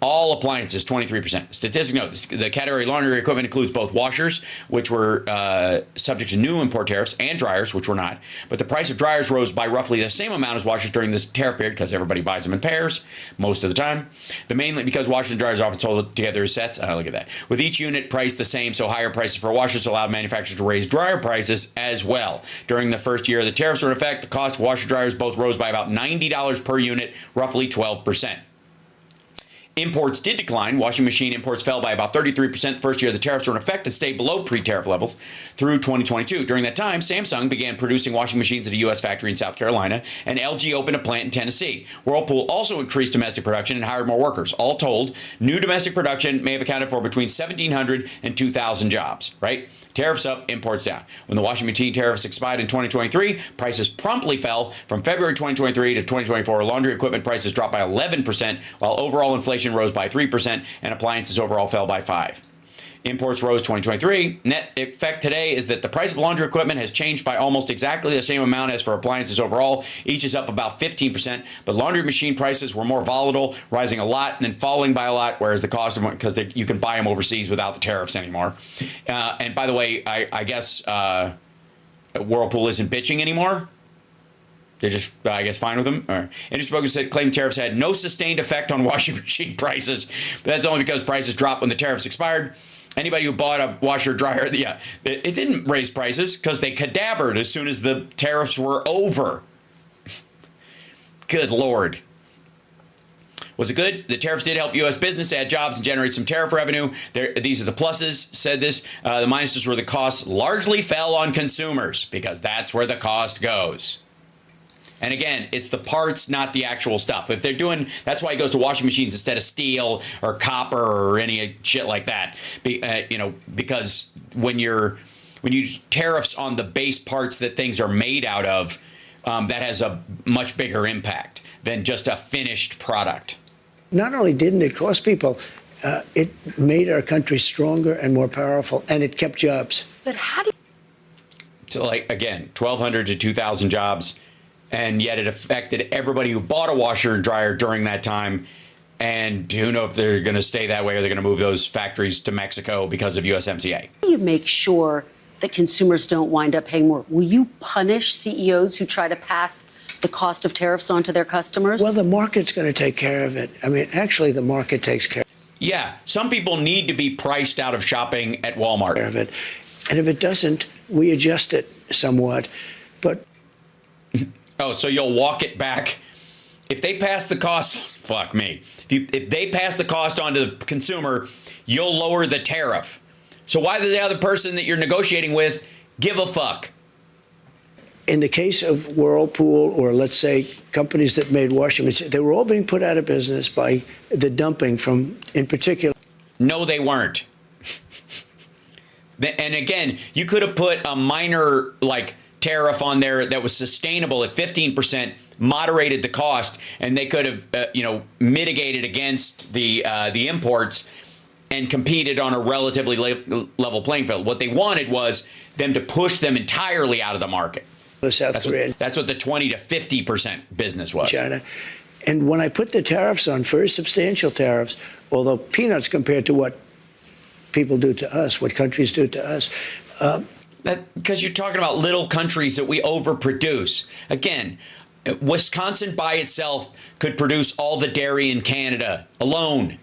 All appliances, 23%. Statistic note, the category laundry equipment includes both washers, which were subject to new import tariffs, and dryers, which were not. But the price of dryers rose by roughly the same amount as washers during this tariff period because everybody buys them in pairs most of the time. Mainly because washers and dryers are often sold together as sets. Look at that. With each unit priced the same, so higher prices for washers allowed manufacturers to raise dryer prices as well. During the first year of the tariffs were in effect, the cost of washer dryers both rose by about $90 per unit, roughly 12%. Imports did decline. Washing machine imports fell by about 33% the first year the tariffs were in effect and stayed below pre-tariff levels through 2022. During that time, Samsung began producing washing machines at a U.S. factory in South Carolina, and LG opened a plant in Tennessee. Whirlpool also increased domestic production and hired more workers. All told, new domestic production may have accounted for between 1,700 and 2,000 jobs, right? Tariffs up, imports down. When the washing machine tariffs expired in 2023, prices promptly fell. From February 2023 to 2024, laundry equipment prices dropped by 11%, while overall inflation rose by 3%, and appliances overall fell by 5%. Imports rose 2023. Net effect today is that the price of laundry equipment has changed by almost exactly the same amount as for appliances overall. Each is up about 15%, but laundry machine prices were more volatile, rising a lot and then falling by a lot, whereas the cost of them, because you can buy them overseas without the tariffs anymore. And by the way, I guess Whirlpool isn't bitching anymore. They're just, I guess, fine with them. Industry brokers said claimed tariffs had no sustained effect on washing machine prices, but that's only because prices dropped when the tariffs expired. Anybody who bought a washer dryer, yeah, it didn't raise prices because they cadavered as soon as the tariffs were over. Good Lord. Was it good? The tariffs did help U.S. business add jobs and generate some tariff revenue. These are the pluses, said this. The minuses were the costs largely fell on consumers because that's where the cost goes. And again, it's the parts, not the actual stuff. If they're doing, that's why it goes to washing machines instead of steel or copper or any shit like that. Because when you tariffs on the base parts that things are made out of, that has a much bigger impact than just a finished product. Not only didn't it cost people, it made our country stronger and more powerful, and it kept jobs. But how do you... So, like, again, 1,200 to 2,000 jobs, and yet it affected everybody who bought a washer and dryer during that time. And who knows if they're going to stay that way or they're going to move those factories to Mexico because of USMCA. How do you make sure that consumers don't wind up paying more? Will you punish CEOs who try to pass the cost of tariffs on to their customers? Well, the market's going to take care of it. I mean, actually, the market takes care Yeah, some people need to be priced out of shopping at Walmart. of it. And if it doesn't, we adjust it somewhat. But Oh, so you'll walk it back. If they pass the cost, fuck me. If they pass the cost on to the consumer, you'll lower the tariff. So why does the other person that you're negotiating with give a fuck? in the case of Whirlpool, or let's say companies that made washing machines, they were all being put out of business by the dumping from, in particular. No, they weren't. And again, you could have put a minor tariff on there that was sustainable at 15%, moderated the cost, and they could have mitigated against the imports and competed on a relatively level playing field. What they wanted was them to push them entirely out of the market. South Korea. That's what the 20 to 50% business was. China. And when I put the tariffs on, very substantial tariffs, although peanuts compared to what people do to us, what countries do to us. Because you're talking about little countries that we overproduce. Again, Wisconsin by itself could produce all the dairy in Canada alone.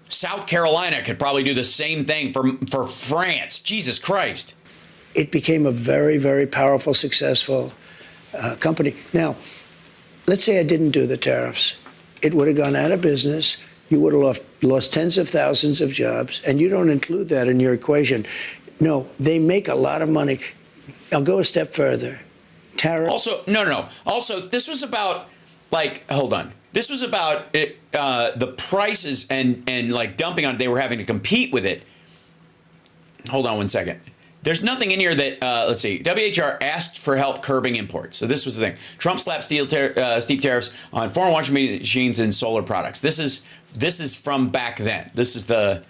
South Carolina could probably do the same thing for France. Jesus Christ. It became a very, very powerful, successful company. Now, let's say I didn't do the tariffs. It would have gone out of business. You would have lost tens of thousands of jobs, and you don't include that in your equation. No, they make a lot of money. I'll go a step further. Tariff. Also, no. Also, this was about, hold on. This was about the prices and dumping on it. They were having to compete with it. Hold on one second. There's nothing in here that, let's see, WHR asked for help curbing imports. So this was the thing. Trump slapped steep tariffs on foreign washing machines and solar products. This is from back then. This is that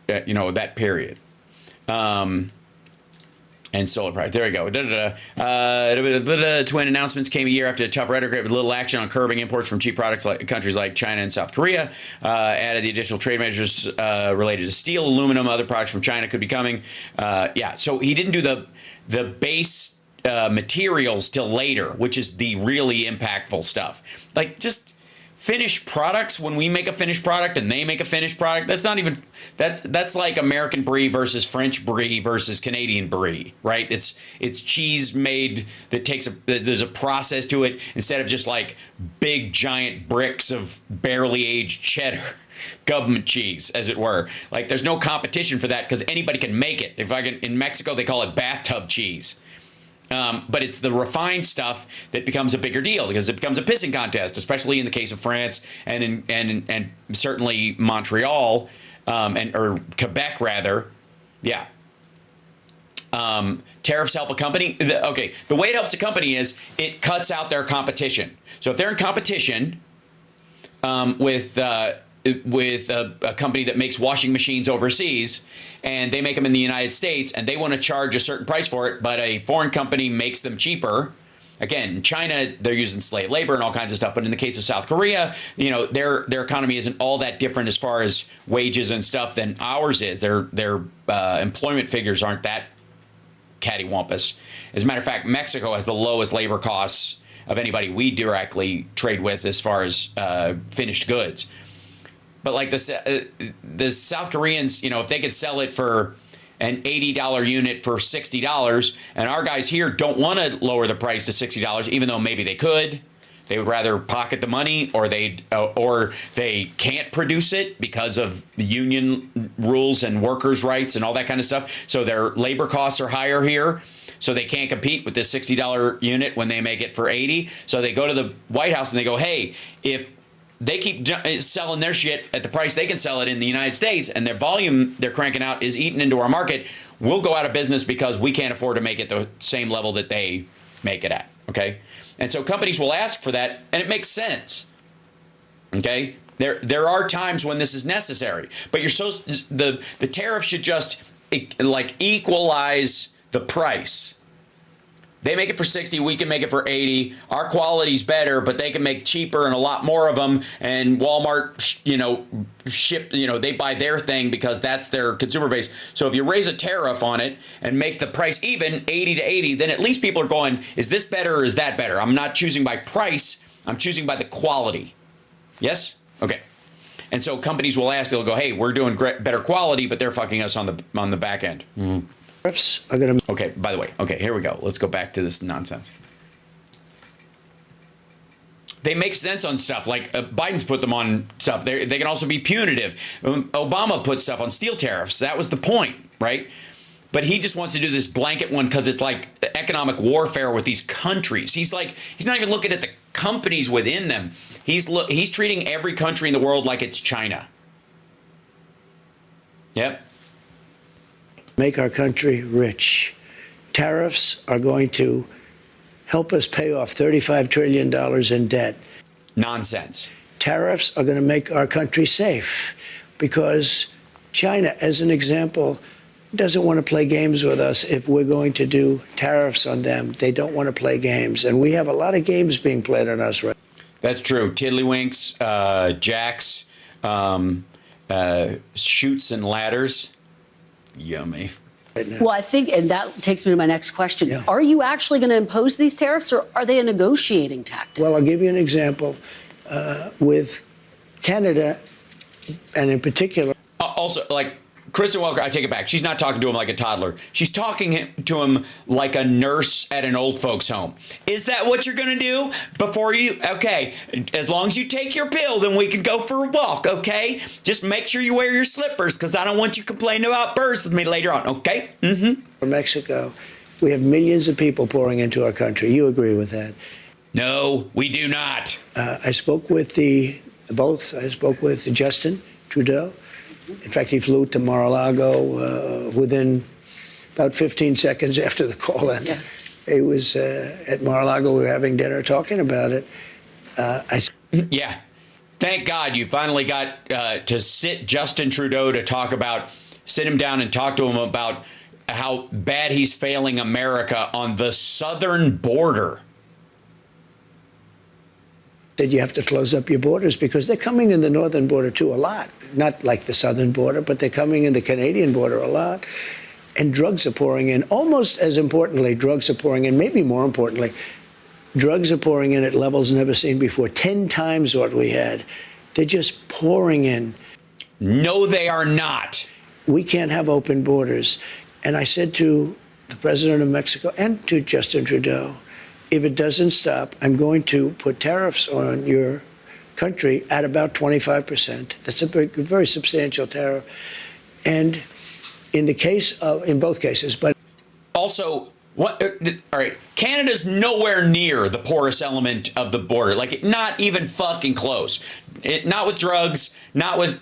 that period. And solar products. There we go. Twin announcements came a year after a tough rhetoric with little action on curbing imports from cheap products like countries like China and South Korea. Added the additional trade measures related to steel, aluminum, other products from China could be coming. So he didn't do the base materials till later, which is the really impactful stuff. Just finished products. When we make a finished product and they make a finished product, that's like American brie versus French brie versus Canadian brie, right? It's cheese made that there's a process to it instead of just big giant bricks of barely aged cheddar, government cheese, as it were. There's no competition for that because anybody can make it. In Mexico, they call it bathtub cheese. But it's the refined stuff that becomes a bigger deal because it becomes a pissing contest, especially in the case of France and certainly Montreal or Quebec rather. Yeah. Tariffs help a company. The way it helps a company is it cuts out their competition. So if they're in competition with a company that makes washing machines overseas and they make them in the United States and they want to charge a certain price for it, but a foreign company makes them cheaper. Again, in China, they're using slave labor and all kinds of stuff. But in the case of South Korea, their economy isn't all that different as far as wages and stuff than ours is. Their employment figures aren't that cattywampus. As a matter of fact, Mexico has the lowest labor costs of anybody we directly trade with as far as finished goods. But like the South Koreans, you know, if they could sell it for an $80 unit for $60, and our guys here don't want to lower the price to $60, even though maybe they could. They would rather pocket the money, or they can't produce it because of the union rules and workers' rights and all that kind of stuff. So their labor costs are higher here, so they can't compete with this $60 unit when they make it for $80. So they go to the White House and they go, hey, if they keep selling their shit at the price they can sell it in the United States, and their volume they're cranking out is eating into our market, we'll go out of business because we can't afford to make it the same level that they make it at. Okay. And so companies will ask for that, and it makes sense. Okay? There are times when this is necessary, but the tariff should just like equalize the price. They make it for 60, we can make it for 80. Our quality's better, but they can make cheaper and a lot more of them. And Walmart, you know, they buy their thing because that's their consumer base. So if you raise a tariff on it and make the price even 80 to 80, then at least people are going, is this better or is that better? I'm not choosing by price, I'm choosing by the quality. Yes? Okay. And so companies will ask, they'll go, hey, we're doing better quality, but they're fucking us on the back end. Mm-hmm. Are going to. Okay, by the way, okay, here we go. Let's go back to this nonsense. They make sense on stuff, like Biden's put them on stuff. They can also be punitive. Obama put stuff on steel tariffs. That was the point, right? But he just wants to do this blanket one because it's like economic warfare with these countries. He's not even looking at the companies within them. He's treating every country in the world like it's China. Yep. Make our country rich. Tariffs are going to help us pay off $35 trillion in debt. Nonsense. Tariffs are going to make our country safe because China, as an example, doesn't want to play games with us if we're going to do tariffs on them. They don't want to play games. And we have a lot of games being played on us right now. That's true. Tiddlywinks, jacks, chutes and ladders. Yummy. Well, I think, and that takes me to my next question. Yeah. Are you actually going to impose these tariffs, or are they a negotiating tactic? Well, I'll give you an example. With Canada, and in particular. Also, like, Kristen Welker, I take it back. She's not talking to him like a toddler. She's talking to him like a nurse at an old folks home. Is that what you're going to do before you? Okay, as long as you take your pill, then we can go for a walk, okay? Just make sure you wear your slippers because I don't want you complaining about birds with me later on, okay? Mm-hmm. For Mexico, we have millions of people pouring into our country. You agree with that? No, we do not. I spoke with I spoke with Justin Trudeau. In fact, he flew to Mar-a-Lago within about 15 seconds after the call. And yeah. He was at Mar-a-Lago. We were having dinner talking about it. Yeah. Thank God you finally got to sit Justin Trudeau to sit him down and talk to him about how bad he's failing America on the southern border. Said you have to close up your borders because they're coming in the northern border too a lot. Not like the southern border, but they're coming in the Canadian border a lot. And drugs are pouring in. Almost as importantly, drugs are pouring in. Maybe more importantly, drugs are pouring in at levels never seen before. 10 times what we had. They're just pouring in. No, they are not. We can't have open borders. And I said to the president of Mexico and to Justin Trudeau, if it doesn't stop, I'm going to put tariffs on your country at about 25%. That's a very substantial tariff. And in both cases, but also, all right, Canada's nowhere near the poorest element of the border. Like, not even fucking close. Not with drugs, not with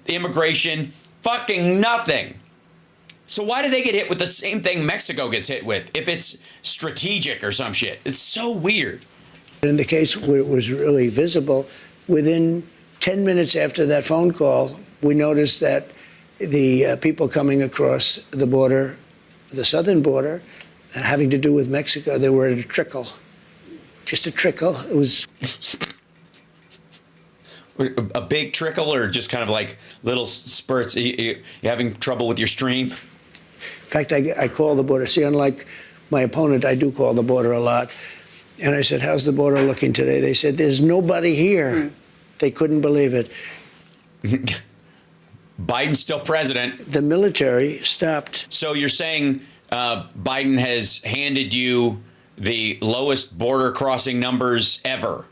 immigration, fucking nothing. So why do they get hit with the same thing Mexico gets hit with if it's strategic or some shit? It's so weird. In the case where it was really visible, within 10 minutes after that phone call, we noticed that the people coming across the border, the southern border, having to do with Mexico, they were at a trickle. Just a trickle. It was a big trickle or just kind of like little spurts? You having trouble with your stream? In fact, I call the border. See, unlike my opponent, I do call the border a lot. And I said, how's the border looking today? They said, there's nobody here. They couldn't believe it. Biden's still president. The military stopped. So you're saying Biden has handed you the lowest border crossing numbers ever?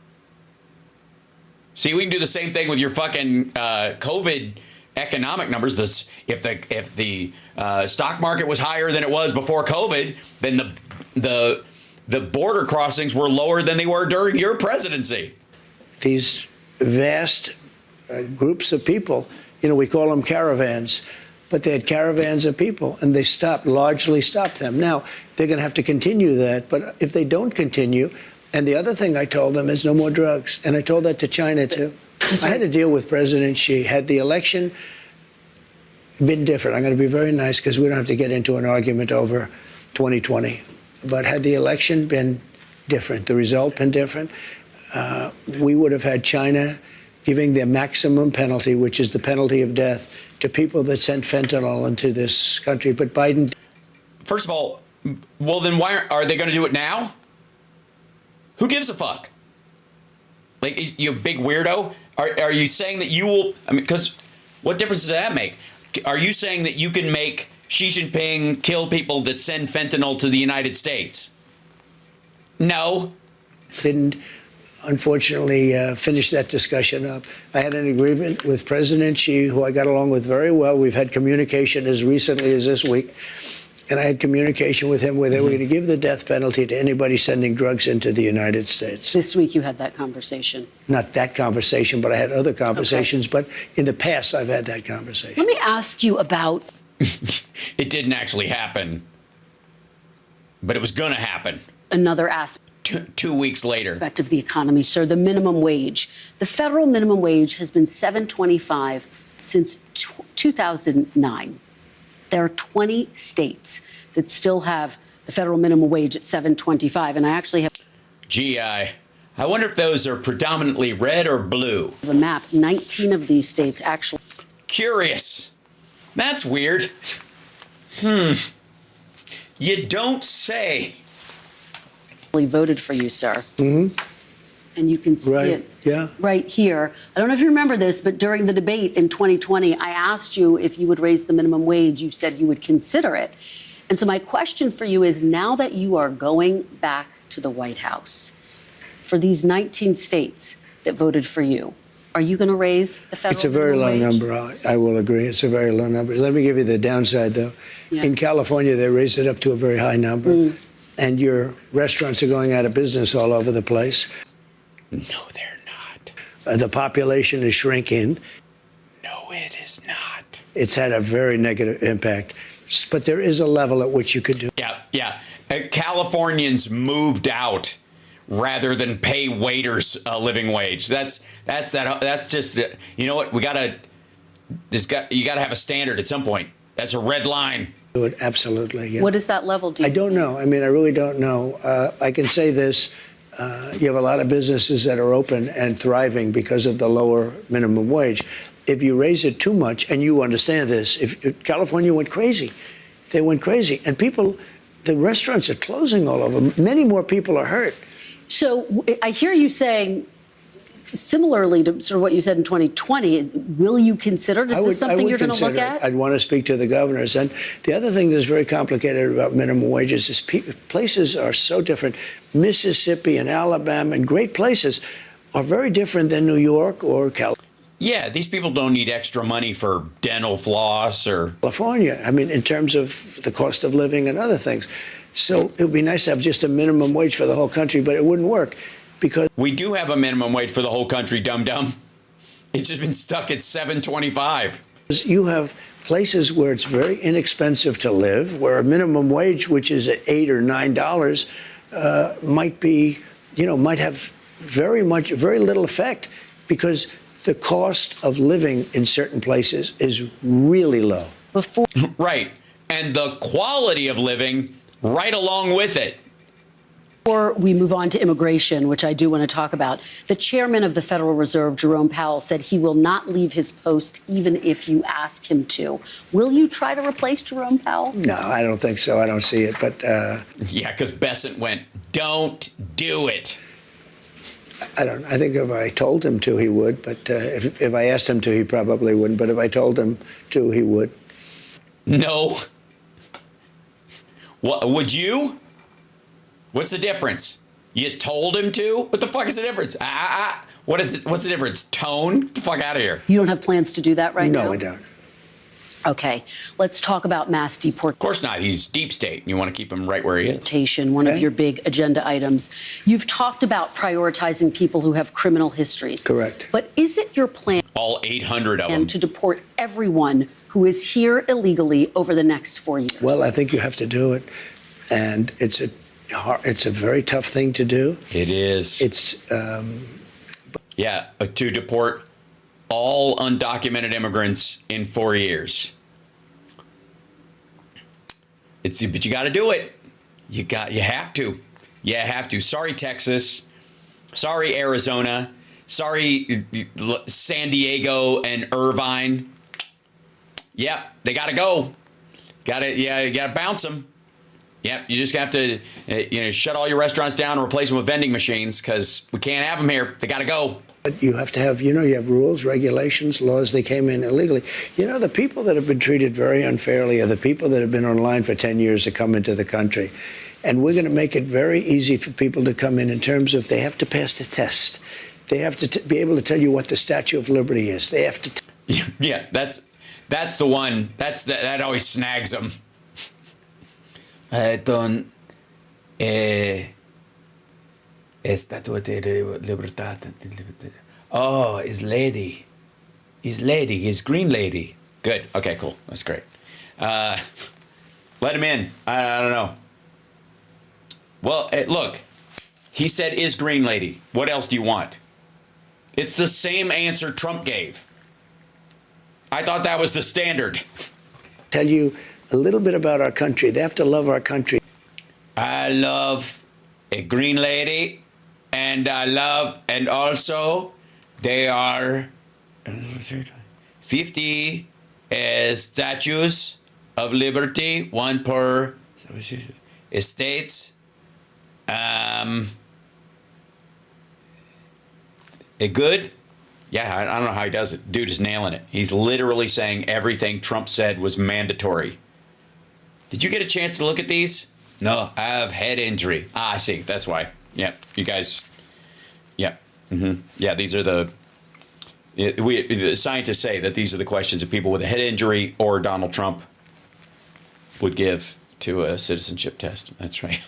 See, we can do the same thing with your fucking COVID economic numbers. If the stock market was higher than it was before COVID, then the border crossings were lower than they were during your presidency. These vast groups of people, we call them caravans, but they had caravans of people, and they largely stopped them. Now, they're going to have to continue that, but if they don't continue, and the other thing I told them is no more drugs, and I told that to China, too. I had to deal with President Xi. Had the election been different, I'm going to be very nice because we don't have to get into an argument over 2020, but had the election been different, the result been different, we would have had China giving the maximum penalty, which is the penalty of death, to people that sent fentanyl into this country. But Biden... First of all, well, then why are they going to do it now? Who gives a fuck? Like, you big weirdo? Are you saying that you will... I mean, because what difference does that make? Are you saying that you can make Xi Jinping kill people that send fentanyl to the United States? No. Didn't, unfortunately, finish that discussion up. I had an agreement with President Xi, who I got along with very well. We've had communication as recently as this week. And I had communication with him where they were going to give the death penalty to anybody sending drugs into the United States. This week you had that conversation. Not that conversation, but I had other conversations. Okay. But in the past, I've had that conversation. Let me ask you about... It didn't actually happen, but it was going to happen. Another aspect. 2 weeks later. Aspect of the economy, sir, the minimum wage. The federal minimum wage has been $7.25 since 2009. There are 20 states that still have the federal minimum wage at $7.25, and I actually have... Gee, I wonder if those are predominantly red or blue. The map, 19 of these states actually... Curious. That's weird. You don't say. ...voted for you, sir. Mm-hmm. And you can see it right here. I don't know if you remember this, but during the debate in 2020, I asked you if you would raise the minimum wage. You said you would consider it. And so my question for you is, now that you are going back to the White House, for these 19 states that voted for you, are you going to raise the federal minimum wage? It's a very low number. I will agree. It's a very low number. Let me give you the downside, though. Yeah. In California, they raised it up to a very high number. And your restaurants are going out of business all over the place. No, they're not. The population is shrinking. No, it is not. It's had a very negative impact. But there is a level at which you could do. Yeah. Californians moved out rather than pay waiters a living wage. That's just, you know what? You gotta have a standard at some point. That's a red line. Do it, absolutely. Yeah. What is that level? Do you I don't know. I mean, I really don't know. I can say this. You have a lot of businesses that are open and thriving because of the lower minimum wage. If you raise it too much, and you understand this, if California went crazy, they went crazy. And the restaurants are closing all over. Many more people are hurt. So I hear you saying, similarly to sort of what you said in 2020, will you consider it? Is this something you're going to look at? I'd want to speak to the governors. And the other thing that's very complicated about minimum wages is places are so different. Mississippi and Alabama and great places are very different than New York or California. Yeah, these people don't need extra money for dental floss or... California, I mean, in terms of the cost of living and other things. So it would be nice to have just a minimum wage for the whole country, but it wouldn't work. Because we do have a minimum wage for the whole country, dum-dum. It's just been stuck at $7.25. You have places where it's very inexpensive to live, where a minimum wage, which is $8 or $9, might have very little effect because the cost of living in certain places is really low. Right. And the quality of living right along with it. Before we move on to immigration, which I do want to talk about, the chairman of the Federal Reserve, Jerome Powell, said he will not leave his post even if you ask him to. Will you try to replace Jerome Powell? No, I don't think so. I don't see it. But yeah, because Bessent went, don't do it. I don't. I think if I told him to, he would. But if I asked him to, he probably wouldn't. But if I told him to, he would. No. What would you? What's the difference? You told him to? What the fuck is the difference? What is it? What's the difference? Tone? Get the fuck out of here. You don't have plans to do that right now? No, I don't. Okay, let's talk about mass deportation. Of course not. He's deep state. You want to keep him right where he is. One of your big agenda items. You've talked about prioritizing people who have criminal histories. Correct. But is it your plan All 800 of them. to deport everyone who is here illegally over the next 4 years? Well, I think you have to do it, and it's a very tough thing to do. It is. It's to deport all undocumented immigrants in 4 years. But you got to do it. You have to. You have to. Sorry, Texas. Sorry, Arizona. Sorry, San Diego and Irvine. Yep, they got to go. You got to bounce them. Yep, you just have to shut all your restaurants down and replace them with vending machines because we can't have them here. They got to go. But you have to have, you have rules, regulations, laws. They came in illegally. The people that have been treated very unfairly are the people that have been online for 10 years to come into the country. And we're going to make it very easy for people to come in terms of they have to pass the test. They have to be able to tell you what the Statue of Liberty is. They have to. Yeah, that's the one. That always snags them. Estatua de Libertad. Oh, his lady. His green lady. Good. Okay, cool. That's great. Let him in. I don't know. Well, look. He said his green lady. What else do you want? It's the same answer Trump gave. I thought that was the standard. Tell you a little bit about our country. They have to love our country. I love a green lady, and also they are 50 statues of liberty, one per estates. Good? Yeah, I don't know how he does it. Dude is nailing it. He's literally saying everything Trump said was mandatory. Did you get a chance to look at these? No, I have head injury. I see. That's why. Yeah, you guys. Yeah. Yeah, these are the scientists say that these are the questions that people with a head injury or Donald Trump would give to a citizenship test. That's right.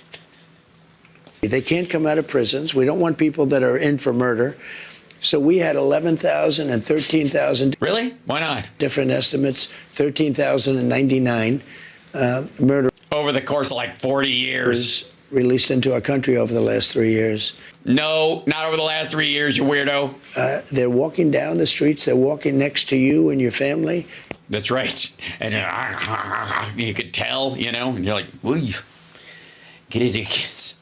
They can't come out of prisons. We don't want people that are in for murder. So we had 11,000 and 13,000. Really? Why not? Different estimates, 13,099 murder. Over the course of like 40 years. Released into our country over the last 3 years. No, not over the last 3 years, you weirdo. They're walking down the streets. They're walking next to you and your family. That's right. And you could tell, and you're like, ooh, get it, kids.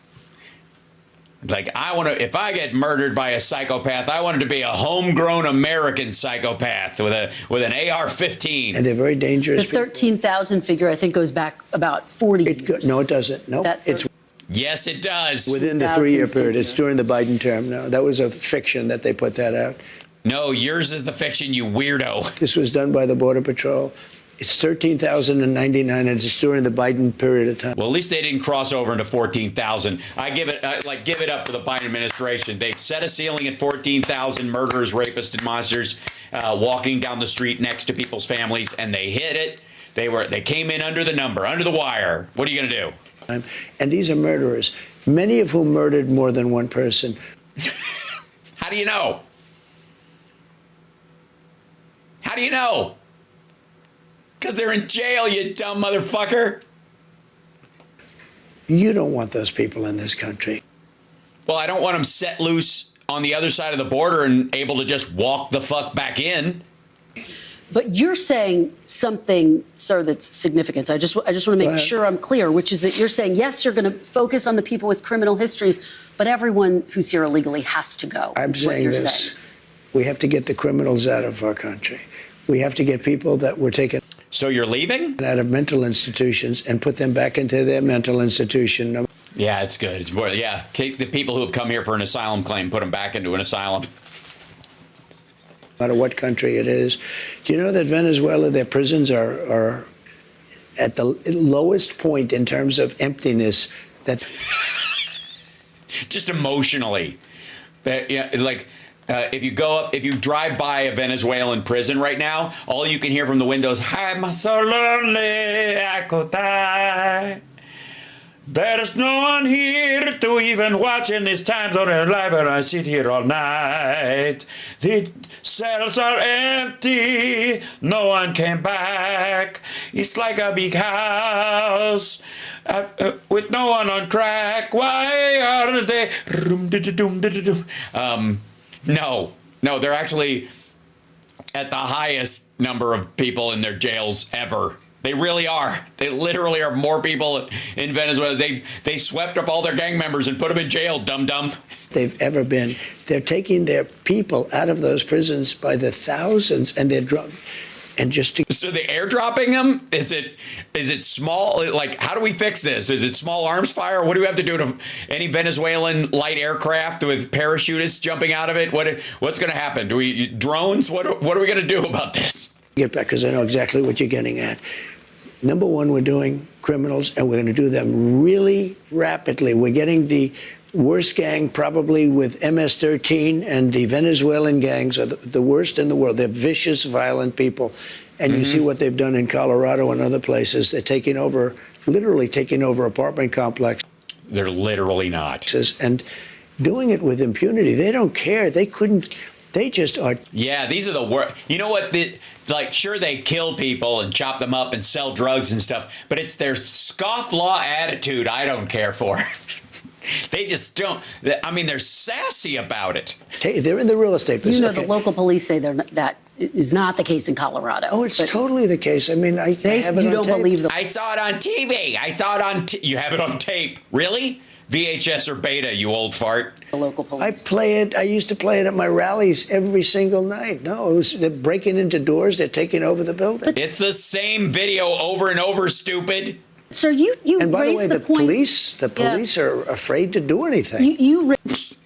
Like, if I get murdered by a psychopath, I want it to be a homegrown American psychopath with an AR-15. And they're very dangerous. The 13,000 figure, I think, goes back about 40 years. No, it doesn't. No, Yes, it does. Within the 3-year period. It's during the Biden term. No, that was a fiction that they put that out. No, yours is the fiction, you weirdo. This was done by the Border Patrol. It's 13,099, and it's during the Biden period of time. Well, at least they didn't cross over into 14,000. I give it up to the Biden administration. They set a ceiling at 14,000 murderers, rapists, and monsters walking down the street next to people's families, and they hit it. They came in under the number, under the wire. What are you going to do? And these are murderers, many of whom murdered more than one person. How do you know? How do you know? Because they're in jail, you dumb motherfucker. You don't want those people in this country. Well, I don't want them set loose on the other side of the border and able to just walk the fuck back in. But you're saying something, sir, that's significant. I just want to make sure I'm clear, which is that you're saying, yes, you're going to focus on the people with criminal histories, but everyone who's here illegally has to go. I'm saying this. We have to get the criminals out of our country. We have to get people that were taken. So you're leaving? Out of mental institutions and put them back into their mental institution. Yeah, it's good. It's more, yeah, the people who have come here for an asylum claim, put them back into an asylum. No matter what country it is. Do you know that Venezuela, their prisons are at the lowest point in terms of emptiness? That just emotionally, yeah, like if you drive by a Venezuelan prison right now, all you can hear from the windows, "I'm so lonely, I could die. There's no one here to even watch in these times of their life, and I sit here all night. The cells are empty, no one came back. It's like a big house with no one on crack. Why are they?" No, they're actually at the highest number of people in their jails ever. They really are. They literally are more people in Venezuela. They swept up all their gang members and put them in jail, dum-dum. They've ever been. They're taking their people out of those prisons by the thousands, and they're drunk. And so they're airdropping them? Is it small? Like, how do we fix this? Is it small arms fire? What do we have to do to any Venezuelan light aircraft with parachutists jumping out of it? What's going to happen? Do we drones? What are we going to do about this? Get back, because I know exactly what you're getting at. Number one, we're doing criminals, and we're going to do them really rapidly. We're getting the worst gang probably with MS-13, and the Venezuelan gangs are the worst in the world. They're vicious, violent people. And you see what they've done in Colorado and other places. They're taking over, literally taking over apartment complexes. They're literally not. And doing it with impunity. They don't care. They couldn't. They just are. Yeah, these are the worst. You know what? Like, sure, they kill people and chop them up and sell drugs and stuff, but it's their scofflaw attitude I don't care for. They just don't. I mean, they're sassy about it. They're in the real estate business. You know, the local police say that is not the case in Colorado. Oh, it's totally the case. I mean, I have it on you don't tape. believe them. I saw it on TV. I saw it on. You have it on tape, really? VHS or beta, you old fart. The local police. I play it. I used to play it at my rallies every single night. No, they're breaking into doors. They're taking over the building. It's the same video over and over, stupid. Sir, you And by the way, raised the point. police are afraid to do anything.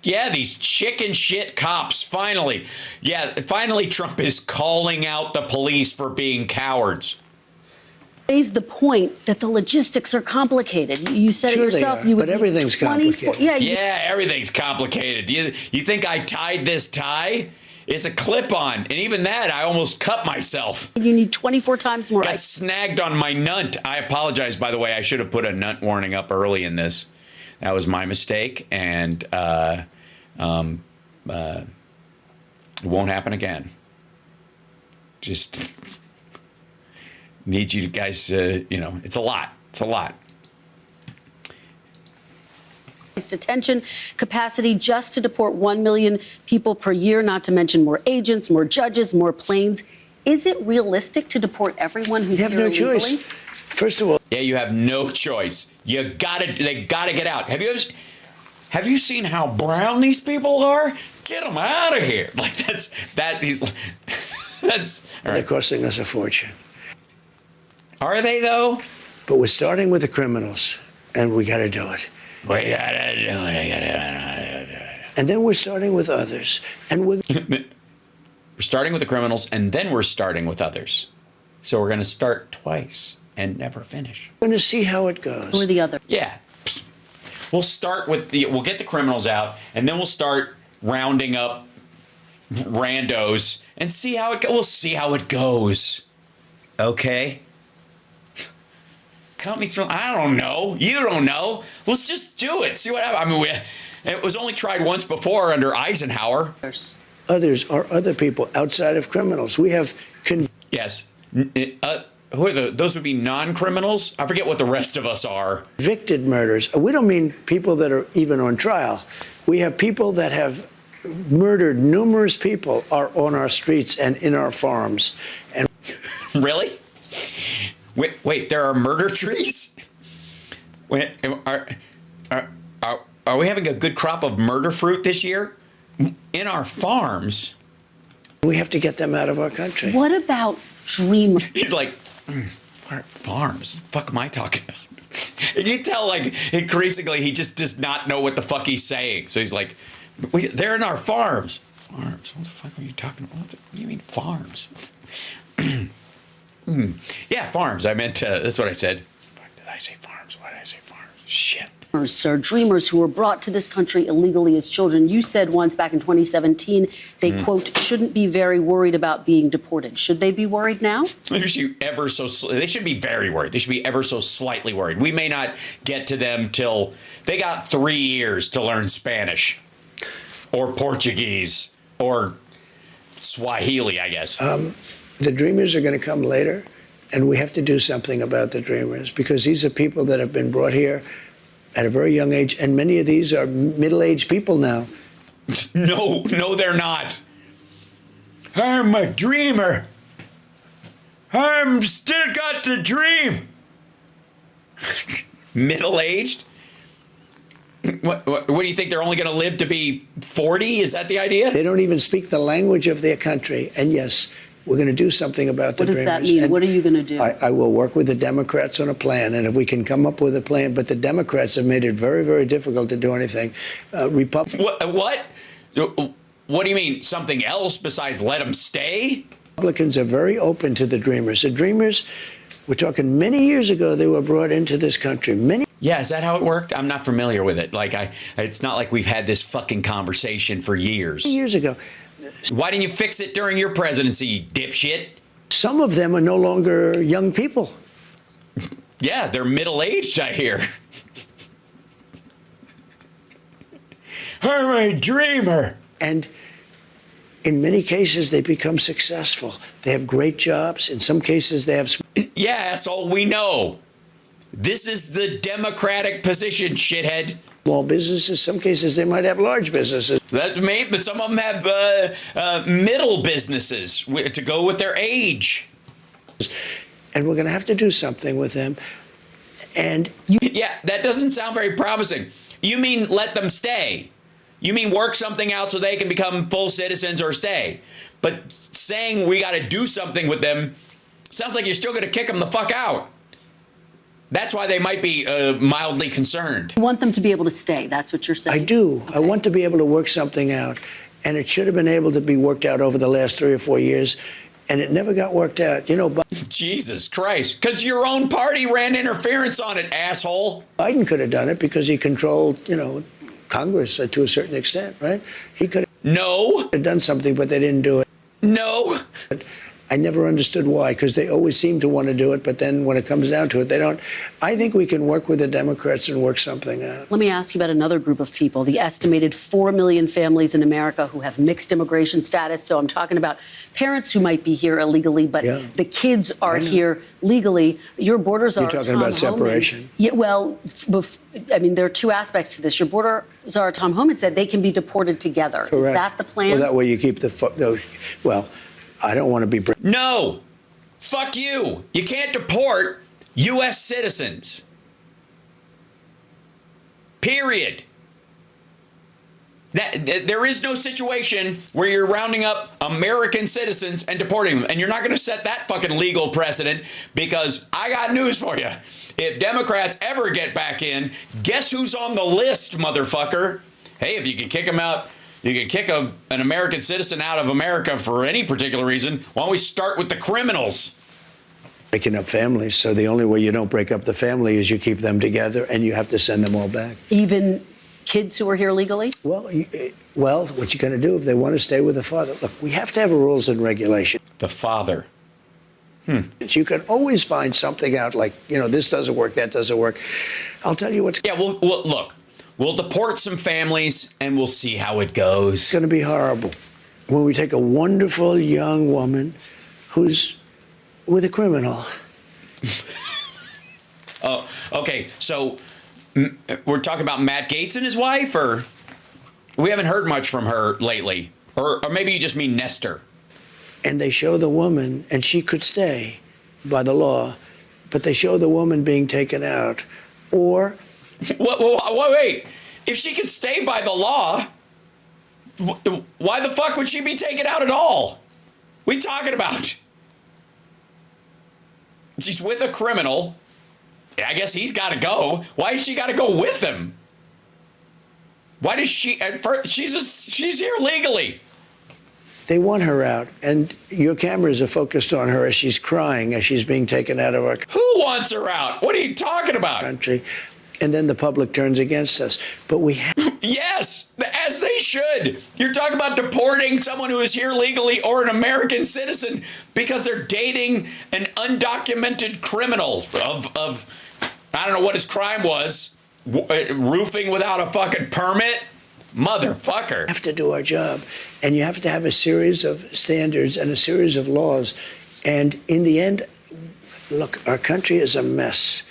Yeah, these chicken shit cops, finally. Yeah, finally Trump is calling out the police for being cowards. Raised the point that the logistics are complicated. You said Sure it they yourself. are, You would but need everything's 24 complicated. Yeah, everything's complicated. You think I tied this tie? It's a clip-on, and even that, I almost cut myself. You need 24 times more. Got snagged on my nunt. I apologize, by the way. I should have put a nunt warning up early in this. That was my mistake, and it won't happen again. Just need you guys, it's a lot. It's a lot. Detention capacity just to deport 1 million people per year, not to mention more agents, more judges, more planes. Is it realistic to deport everyone who's You have here no illegally? choice. First of all, Yeah, you have no choice. They gotta get out. Have you seen how brown these people are? Get them out of here. Like that's all they're right. costing us a fortune. Are they though? But we're starting with the criminals, and we got to do it. We gotta do it. And then we're starting with others, and we're We're starting with the criminals, and then we're starting with others. So we're gonna start twice and never finish. going to see how it goes. Or the other. Yeah. We'll start with we'll get the criminals out, and then we'll start rounding up randos and see how we'll see how it goes. Okay? Companies from, I don't know. You don't know. Let's just do it. See what happens. I mean, it was only tried once before under Eisenhower. Others are other people outside of criminals. We have Yes. Who are those would be non-criminals? I forget what the rest of us are. convicted murders. We don't mean people that are even on trial. We have people that have murdered numerous people are on our streets and in our farms. And Really? Wait, there are murder trees? Wait, are we having a good crop of murder fruit this year? In our farms? we have to get them out of our country. What about dream? He's like, farms? The fuck am I talking about? You tell, like, increasingly he just does not know what the fuck he's saying. So he's like, they're in our farms. Farms? What the fuck are you talking about? What do you mean farms? Yeah, farms. I meant, that's what I said. Did I say farms? Why did I say farms? Shit. Sir, dreamers who were brought to this country illegally as children. You said once back in 2017, they, quote, shouldn't be very worried about being deported. Should they be worried now? They should be very worried. They should be ever so slightly worried. We may not get to them till they got 3 years to learn Spanish or Portuguese or Swahili, I guess. The dreamers are going to come later, and we have to do something about the dreamers because these are people that have been brought here at a very young age, and many of these are middle-aged people now. No, they're not. I'm a dreamer. I'm still got the dream. Middle-aged? What do you think? They're only going to live to be 40? Is that the idea? They don't even speak the language of their country. And yes, we're going to do something about the dreamers. What does that mean? And what are you going to do? I will work with the Democrats on a plan, and if we can come up with a plan, but the Democrats have made it very, very difficult to do anything. What? What do you mean? Something else besides let them stay? Republicans are very open to the dreamers. The dreamers, we're talking many years ago, they were brought into this country. Yeah, is that how it worked? I'm not familiar with it. Like, it's not like we've had this fucking conversation for years. Years ago. Why didn't you fix it during your presidency, you dipshit? Some of them are no longer young people. Yeah, they're middle-aged, I hear. I'm a dreamer. And in many cases, they become successful. They have great jobs. In some cases, they have... Yeah, asshole, we know. This is the Democratic position, shithead. Small businesses. Some cases, they might have large businesses. That may, but some of them have middle businesses to go with their age. And we're going to have to do something with them. And yeah, that doesn't sound very promising. You mean let them stay? You mean work something out so they can become full citizens or stay? But saying we got to do something with them sounds like you're still going to kick them the fuck out. That's why they might be mildly concerned. You want them to be able to stay. That's what you're saying. I do. Okay. I want to be able to work something out. And it should have been able to be worked out over the last 3 or 4 years. And it never got worked out. You know, Jesus Christ. Because your own party ran interference on it, asshole. Biden could have done it because he controlled, Congress to a certain extent, right? He could have done something, but they didn't do it. No. I never understood why, because they always seem to want to do it, but then when it comes down to it, they don't. I think we can work with the Democrats and work something out. Let me ask you about another group of people, the estimated 4 million families in America who have mixed immigration status. So I'm talking about parents who might be here illegally, but the kids are here legally. Your borders are You're talking about separation. Yeah, well, I mean, there are two aspects to this. Your borders are, Tom Homan said, they can be deported together. Correct. Is that the plan? Well, that way you keep well, I don't want to be... No. Fuck you. You can't deport U.S. citizens. Period. There is no situation where you're rounding up American citizens and deporting them. And you're not going to set that fucking legal precedent, because I got news for you. If Democrats ever get back in, guess who's on the list, motherfucker? Hey, if you can kick them out... You can kick an American citizen out of America for any particular reason. Why don't we start with the criminals? Breaking up families. So the only way you don't break up the family is you keep them together, and you have to send them all back. Even kids who are here legally? Well, what you're going to do if they want to stay with the father? Look, we have to have rules and regulations. The father. You can always find something out like, this doesn't work, that doesn't work. I'll tell you what's... Yeah, well, look. We'll deport some families, and we'll see how it goes. It's going to be horrible when we take a wonderful young woman who's with a criminal. Oh, okay. So we're talking about Matt Gaetz and his wife, or we haven't heard much from her lately, or maybe you just mean Nestor. And they show the woman, and she could stay by the law, but they show the woman being taken out, or... Wait. If she could stay by the law, why the fuck would she be taken out at all? What are you talking about? She's with a criminal I guess he's got to go. Why has she got to go with him? Why does she? At first, she's here legally. They want her out, and your cameras are focused on her as she's crying, as she's being taken out of our Who wants her out? What are you talking about? country. And then the public turns against us. But we have Yes, as they should. You're talking about deporting someone who is here legally or an American citizen because they're dating an undocumented criminal of I don't know what his crime was, roofing without a fucking permit. Motherfucker. to do our job. And you have to have a series of standards and a series of laws. And in the end, look, our country is a mess.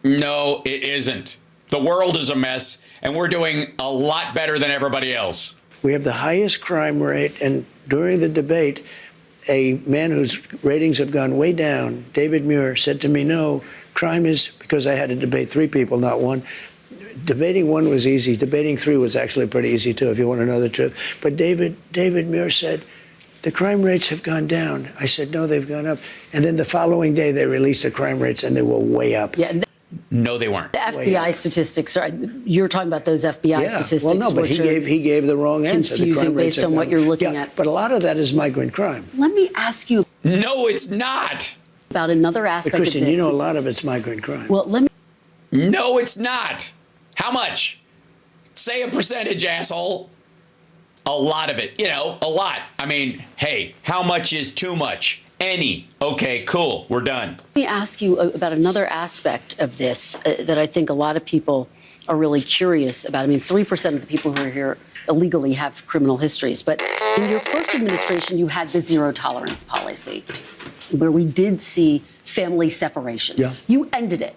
No, it isn't. The world is a mess, and we're doing a lot better than everybody else. We have the highest crime rate. And during the debate, a man whose ratings have gone way down, David Muir, said to me, no, crime is, because I had to debate 3 people, not one. Debating 1 was easy. Debating 3 was actually pretty easy, too, if you want to know the truth. But David Muir said, the crime rates have gone down. I said, no, they've gone up. And then the following day, they released the crime rates, and they were way up. Yeah, No, they weren't. the FBI statistics are. You're talking about those FBI statistics. Well, no, but which he gave the wrong answer. The confusing crime rates based have on what gone you're up. looking Yeah, at. But a lot of that is migrant crime. Let me ask you No, it's not. about another But aspect Christian, of this. you know a lot of it's migrant crime. Well, let me. No, it's not. How much? Say a percentage, asshole. A lot of it. A lot. I mean, hey, how much is too much? Any. Okay, cool. We're done. Let me ask you about another aspect of this that I think a lot of people are really curious about. I mean, 3% of the people who are here illegally have criminal histories. But in your first administration, you had the zero tolerance policy, where we did see family separations. Yeah. You ended it.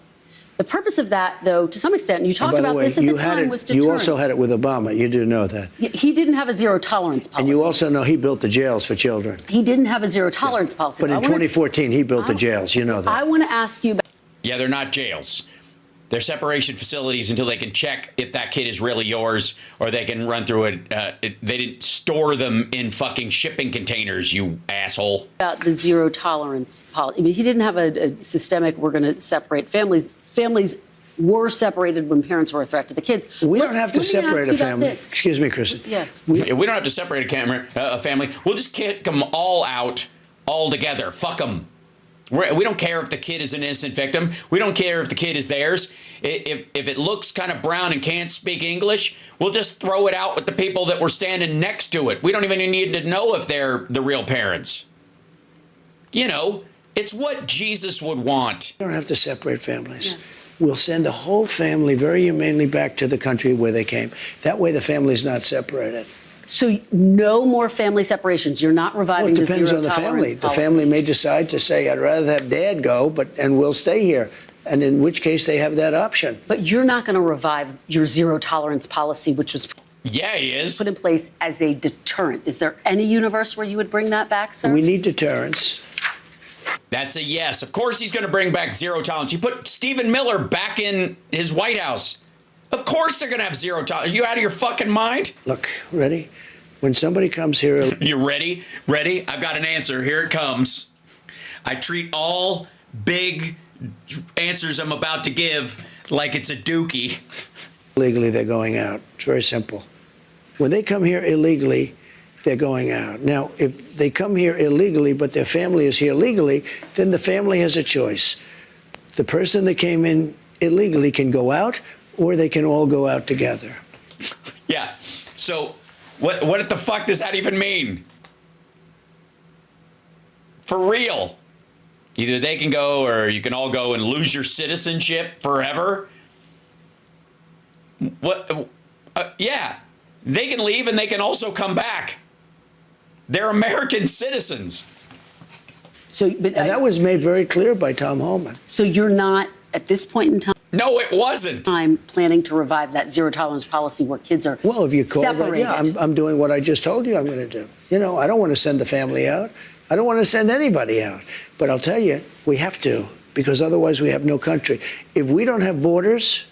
The purpose of that, though, to some extent, and you And talked by the about way, this at you the had time, it. was deterrent. You also had it with Obama. You do know that. He didn't have a zero tolerance policy. And you also know he built the jails for children. He didn't have a zero tolerance policy. But in 2014, he built the jails. You know that. I want to ask you about. Yeah, they're not jails. They're separation facilities until they can check if that kid is really yours, or they can run through it. They didn't store them in fucking shipping containers, you asshole. About the zero tolerance policy. I mean, he didn't have a systemic, we're going to separate families. Families were separated when parents were a threat to the kids. We don't have to Let me separate ask a you about family. this. Excuse me, Kristen. Yeah. We don't have to separate a family. We'll just kick them all out all together. Fuck them. We don't care if the kid is an innocent victim. We don't care if the kid is theirs. If it looks kind of brown and can't speak English, we'll just throw it out with the people that were standing next to it. We don't even need to know if they're the real parents. It's what Jesus would want. We don't have to separate families. Yeah. We'll send the whole family very humanely back to the country where they came. That way the family's not separated. So no more family separations. You're not reviving the zero tolerance Well, it depends on the family. policy. The family may decide to say, I'd rather have dad go, and we'll stay here. And in which case they have that option. But you're not going to revive your zero tolerance policy, which was Yeah, he is. put in place as a deterrent. Is there any universe where you would bring that back, sir? We need deterrence. That's a yes. Of course he's going to bring back zero tolerance. He put Stephen Miller back in his White House. Of course they're going to have zero tolerance. Are you out of your fucking mind? Look, ready? When somebody comes here... You ready? Ready? I've got an answer. Here it comes. I treat all big answers I'm about to give like it's a dookie. Illegally, they're going out. It's very simple. When they come here illegally, they're going out. Now, if they come here illegally, but their family is here legally, then the family has a choice. The person that came in illegally can go out, or they can all go out together. Yeah. So what the fuck does that even mean? For real. Either they can go or you can all go and lose your citizenship forever. What? Yeah. They can leave and they can also come back. They're American citizens. So, And that was made very clear by Tom Homan. So you're not, at this point in time, No, it wasn't. planning to revive that zero tolerance policy where kids are Well, if you call separated. that, yeah, I'm doing what I just told you I'm going to do. I don't want to send the family out. I don't want to send anybody out. But I'll tell you, we have to, because otherwise we have no country. If we don't have borders...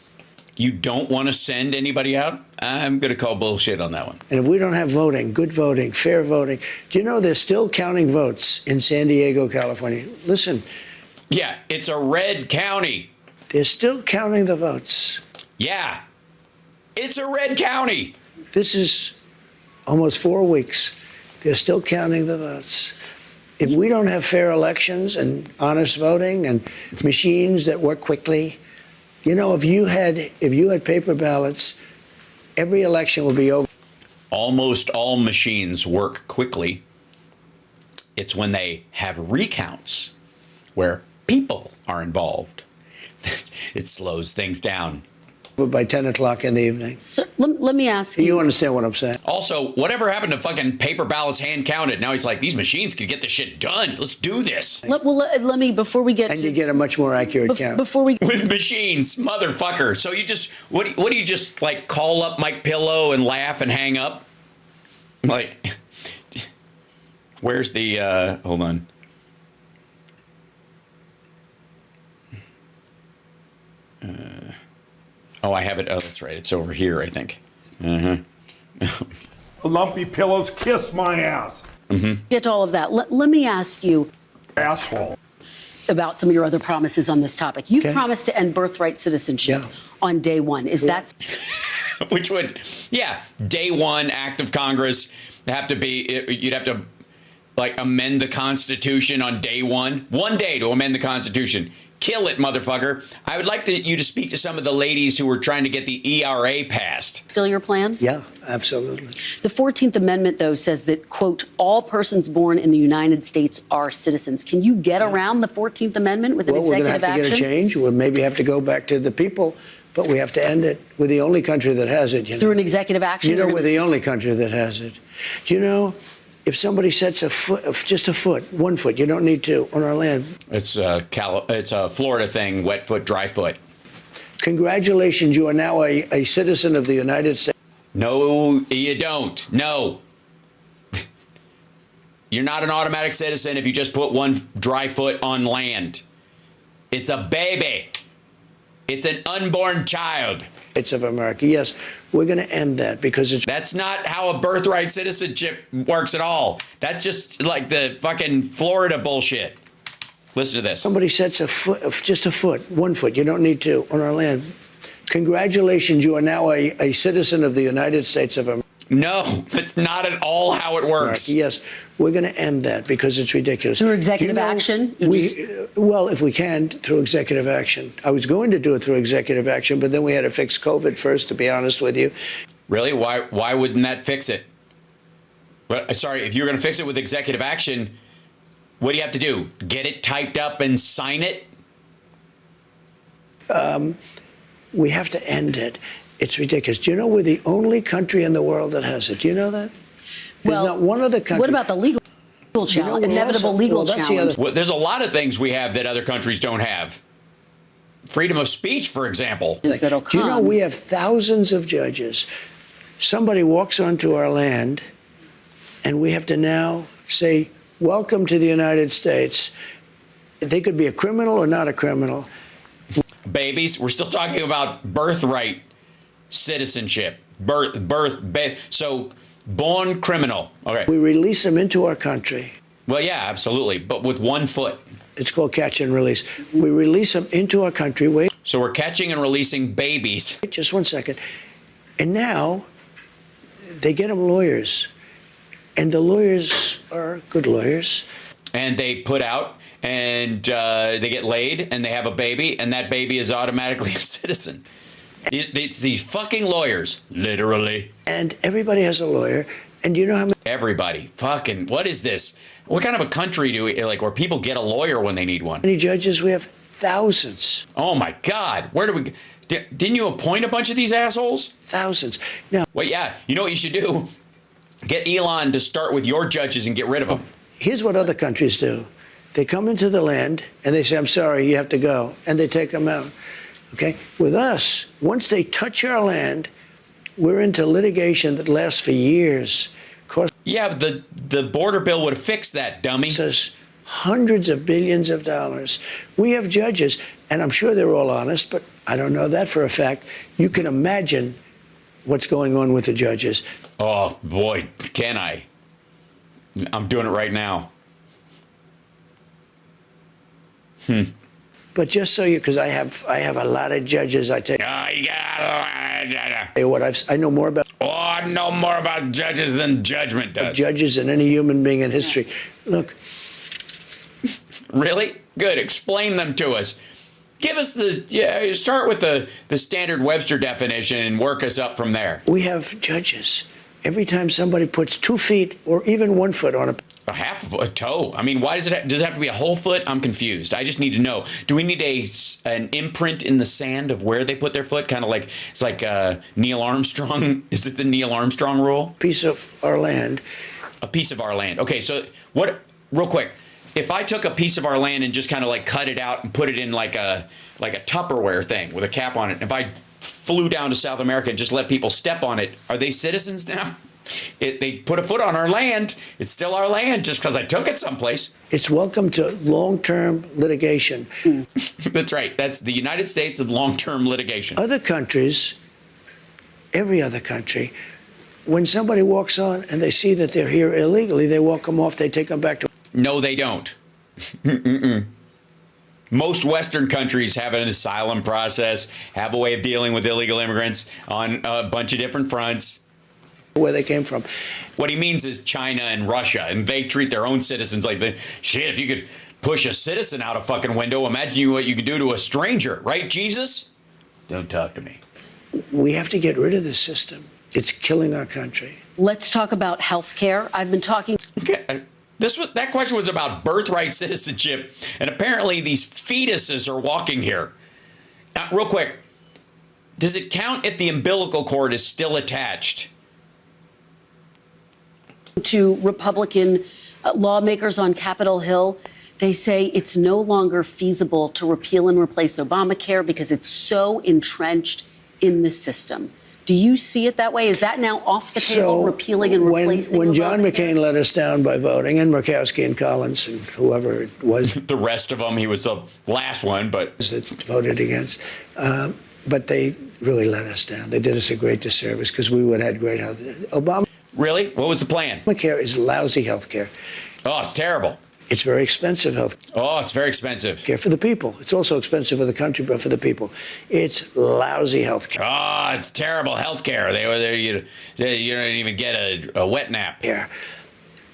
You don't want to send anybody out? I'm going to call bullshit on that one. And if we don't have voting, good voting, fair voting... Do you know they're still counting votes in San Diego, California? Listen. Yeah, it's a red county. They're still counting the votes. Yeah. It's a red county. This is almost 4 weeks. They're still counting the votes. If we don't have fair elections and honest voting and machines that work quickly, if you had paper ballots, every election would be over. Almost all machines work quickly. It's when they have recounts where people are involved. It slows things down. By 10 o'clock in the evening. Sir, let me ask you. You understand what I'm saying? Also, whatever happened to fucking paper ballots hand counted? Now he's like, these machines can get this shit done. Let's do this. Let me, before we get And to. you get a much more accurate count. Before we. With machines, motherfucker. So you just, what do you just like call up Mike Pillow and laugh and hang up? Like, where's the, hold on. Oh, I have it. Oh, that's right. It's over here, I think. Lumpy pillows, kiss my ass. Get to all of that. Let me ask you Asshole. about some of your other promises on this topic. You've Okay. promised to end birthright citizenship on day one. Is that Which would, yeah, day one act of Congress have to be, you'd have to like amend the Constitution on day one. 1 day to amend the Constitution. Kill it, motherfucker. I would like you to speak to some of the ladies who were trying to get the ERA passed. still your plan? Yeah, absolutely. The 14th Amendment, though, says that, quote, all persons born in the United States are citizens. Can you get around the 14th Amendment with an Well, we're going to executive have to action? get a change. We'll maybe have to go back to the people, but we have to end it. We're the only country that has it. Through an executive action? You know, you're we're gonna the only country that has it. Do you know, if somebody sets a foot, just a foot, 1 foot, you don't need to, on our land. It's a Florida thing, wet foot, dry foot. Congratulations, you are now a citizen of the United States. No, you don't. No. You're not an automatic citizen if you just put one dry foot on land. It's a baby. It's an unborn child. States of America. Yes, we're going to end that because it's. That's not how a birthright citizenship works at all. That's just like the fucking Florida bullshit. Listen to this. Somebody sets a foot, just a foot, 1 foot, you don't need to, on our land. Congratulations, you are now a citizen of the United States of America. No, that's not at all how it works. Yes, we're going to end that because it's ridiculous. Through executive Do you know, action? Well, if we can, through executive action. I was going to do it through executive action, but then we had to fix COVID first, to be honest with you. Really? Why wouldn't that fix it? But, sorry, if you're going to fix it with executive action, what do you have to do? Get it typed up and sign it? We have to end it. It's ridiculous. Do you know we're the only country in the world that has it? Do you know that? There's not one other country. What about the legal challenge, inevitable legal that's challenge? Well, there's a lot of things we have that other countries don't have. Freedom of speech, for example. That'll Do you know come. we have thousands of judges? Somebody walks onto our land, and we have to now say, welcome to the United States. They could be a criminal or not a criminal. Babies, we're still talking about birthright citizenship. So born criminal. Okay. We release them into our country. Well, yeah, absolutely. But with 1 foot. It's called catch and release. We release them into our country. Wait So we're catching and releasing babies. just 1 second. And now they get them lawyers. And the lawyers are good lawyers. And they put out and they get laid and they have a baby and that baby is automatically a citizen. It's these fucking lawyers, literally. And everybody has a lawyer. And you know how many? Everybody. Fucking, what is this? What kind of a country do we, like, where people get a lawyer when they need one? Many judges? We have thousands. Oh my God. Where do we, didn't you appoint a bunch of these assholes? Thousands. Now, Well, yeah, you know what you should do? Get Elon to start with your judges and get rid of them. here's what other countries do. They come into the land and they say, I'm sorry, you have to go. And they take them out. Okay? With us, once they touch our land, we're into litigation that lasts for years. Costs Yeah, but the border bill would have fixed that, dummy. us hundreds of billions of dollars. We have judges, and I'm sure they're all honest, but I don't know that for a fact. You can imagine what's going on with the judges. Oh, boy, can I. I'm doing it right now. But just so you, because I have a lot of judges. I tell you what, I know more about. Oh, I know more about judges than judgment does. Judges than any human being in history. Look. Really? Good. Explain them to us. Give us start with the standard Webster definition and work us up from there. We have judges. Every time somebody puts 2 feet or even 1 foot on a half of a toe. I mean, why does it have to be a whole foot? I'm confused. I just need to know. Do we need an imprint in the sand of where they put their foot? Kind of like it's like Neil Armstrong. Is it the Neil Armstrong rule? Piece of our land. A piece of our land. Okay, so what? Real quick, if I took a piece of our land and just kind of like cut it out and put it in like a Tupperware thing with a cap on it, if I flew down to South America and just let people step on it, are they citizens now? They put a foot on our land. It's still our land just because I took it someplace. It's welcome to long-term litigation. That's right. That's the United States of long-term litigation. Other countries, every other country, when somebody walks on and they see that they're here illegally, they walk them off, they take them back to... No, they don't. Most Western countries have an asylum process, have a way of dealing with illegal immigrants on a bunch of different fronts. Where they came from. What he means is China and Russia, and they treat their own citizens like the shit. If you could push a citizen out a fucking window, imagine what you could do to a stranger, right, Jesus? Don't talk to me. We have to get rid of this system. It's killing our country. Let's talk about health care. I've been talking. Okay. That question was about birthright citizenship, and apparently these fetuses are walking here. Now, real quick, does it count if the umbilical cord is still attached? To Republican lawmakers on Capitol Hill, they say it's no longer feasible to repeal and replace Obamacare because it's so entrenched in the system. Do you see it that way? Is that now off the table, repealing and replacing? When John McCain let us down by voting, and Murkowski and Collins and whoever it was. The rest of them, he was the last one, but. That voted against. But they really let us down. They did us a great disservice because we would have had great health. Obama. Really? What was the plan? Obamacare is lousy health care. Oh, it's terrible. It's very expensive health care. Oh, it's very expensive. Care for the people. It's also expensive for the country, but for the people. It's lousy health care. Oh, it's terrible health care. You don't even get a wet nap. Yeah.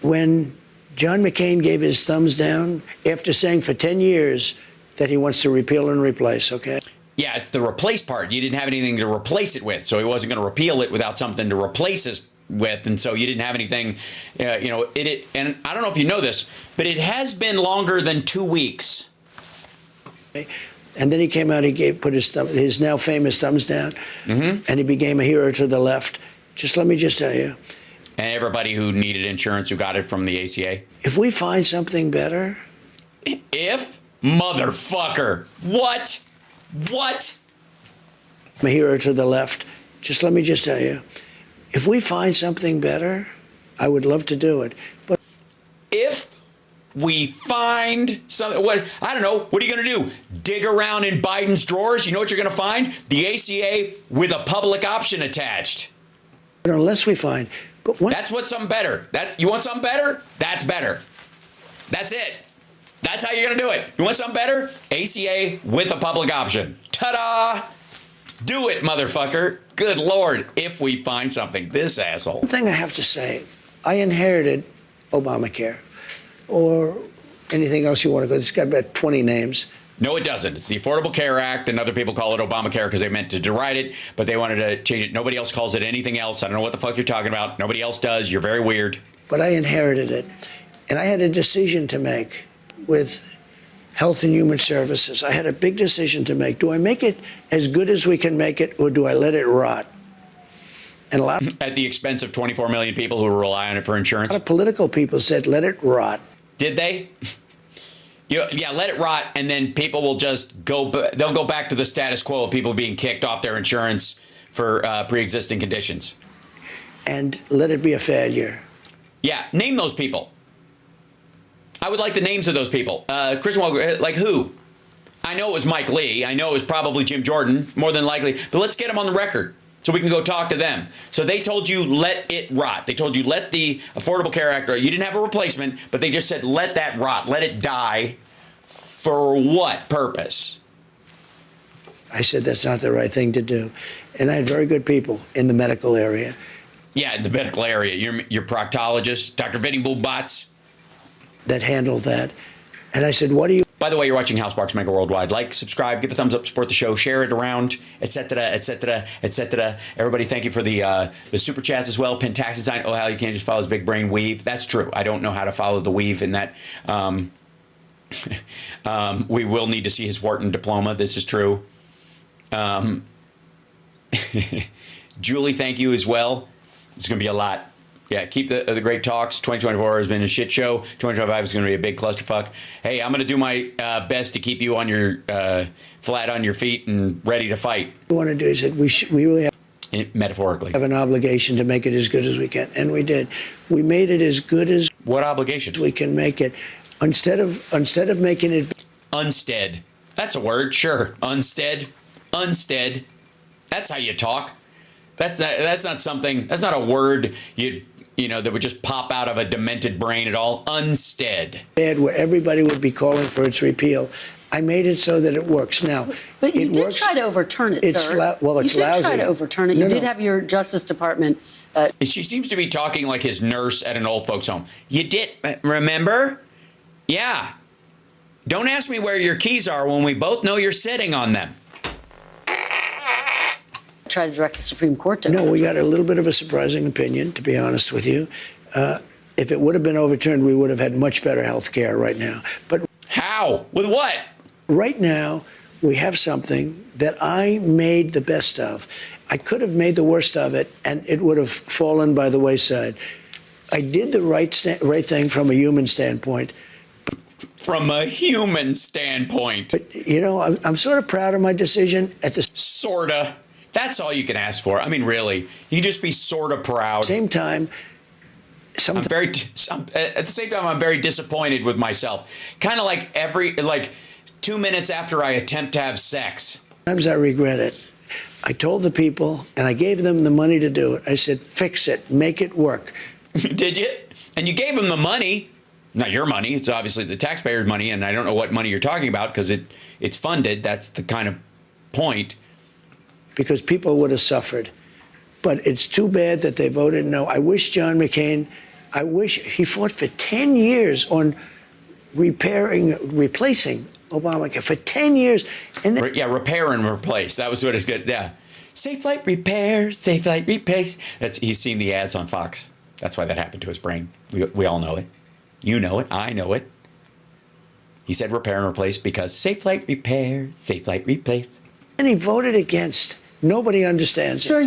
When John McCain gave his thumbs down after saying for 10 years that he wants to repeal and replace, okay? Yeah, it's the replace part. You didn't have anything to replace it with, so he wasn't going to repeal it without something to replace it with, and so you didn't have anything, and I don't know if you know this, but it has been longer than 2 weeks. Okay. And then he came out, put his now famous thumbs down, and he became a hero to the left. Let me tell you. And everybody who needed insurance who got it from the ACA. If we find something better. If? Motherfucker. What? I'm a hero to the left. Let me tell you. If we find something better, I would love to do it. But if we find something, I don't know, what are you going to do? Dig around in Biden's drawers? You know what you're going to find? The ACA with a public option attached. But unless we find... That's what's something better. You want something better? That's better. That's it. That's how you're going to do it. You want something better? ACA with a public option. Ta-da! Do it, motherfucker. Good Lord, if we find something. This asshole. One thing I have to say, I inherited Obamacare or anything else you want to go. It's got about 20 names. No, it doesn't. It's the Affordable Care Act, and other people call it Obamacare because they meant to deride it, but they wanted to change it. Nobody else calls it anything else. I don't know what the fuck you're talking about. Nobody else does. You're very weird. But I inherited it, and I had a decision to make with Health and Human Services. I had a big decision to make. Do I make it as good as we can make it, or do I let it rot? And a lot at the expense of 24 million people who rely on it for insurance. A lot of political people said, let it rot. Did they? Yeah, let it rot, and then people will just go. They'll go back to the status quo of people being kicked off their insurance for pre-existing conditions. And let it be a failure. Yeah, name those people. I would like the names of those people. Christian Walker, like who? I know it was Mike Lee. I know it was probably Jim Jordan, more than likely. But let's get them on the record so we can go talk to them. So they told you let it rot. They told you let the Affordable Care Act rot. You didn't have a replacement, but they just said let that rot. Let it die For what purpose? I said that's not the right thing to do. And I had very good people in the medical area. Yeah, in the medical area. Your proctologist, Dr. Vinny Boombots. That handled that. And I said, what do you... By the way, you're watching Housebox Mega Worldwide. Like, subscribe, give a thumbs up, support the show, share it around, etc., etc., etc. Everybody, thank you for the super chats as well. Pentax design. Oh, hell, you can't just follow his big brain weave. That's true. I don't know how to follow the weave in that. We will need to see his Wharton diploma. This is true. Julie, thank you as well. It's going to be a lot. Yeah, keep the great talks. 2024 has been a shit show. 2025 is going to be a big clusterfuck. Hey, I'm going to do my best to keep you on your flat on your feet and ready to fight. What we want to do is that we really metaphorically have an obligation to make it as good as we can, and we did. We made it as good as what obligation we can make it. Instead of making it unstead. That's a word, sure. Unstead. That's how you talk. That's not something. That's not a word you know that would just pop out of a demented brain at all. Unstead. Where everybody would be calling for its repeal. I made it so that it works now. But you did try to overturn it, it's sir. It's you did lousy. try to overturn it. You did have your Justice Department. She seems to be talking like his nurse at an old folks home. You did, remember? Yeah. Don't ask me where your keys are when we both know you're sitting on them. Try to direct the Supreme Court to. No, we got a little bit of a surprising opinion, to be honest with you. If it would have been overturned, we would have had much better health care right now. But how? With what? Right now, we have something that I made the best of. I could have made the worst of it, and it would have fallen by the wayside. I did the right thing from a human standpoint. From a human standpoint. But, you know, I'm sort of proud of my decision at the... Sorta. That's all you can ask for. I mean, really. You just be sort of proud. Same time, at the same time, I'm very disappointed with myself. Kind of like 2 minutes after I attempt to have sex. Sometimes I regret it. I told the people, and I gave them the money to do it. I said, fix it, make it work. Did you? And you gave them the money. Not your money. It's obviously the taxpayers' money, and I don't know what money you're talking about because it's funded. That's the kind of point. Because people would have suffered. But it's too bad that they voted no. I wish John McCain, he fought for 10 years on replacing Obamacare for 10 years. And then, yeah, repair and replace. That was what it's good. Yeah. Safe flight repair, safe flight replace. He's seen the ads on Fox. That's why that happened to his brain. We all know it. You know it. I know it. He said repair and replace because safe flight repair, safe flight replace. And he voted against. Nobody understands it. Sir,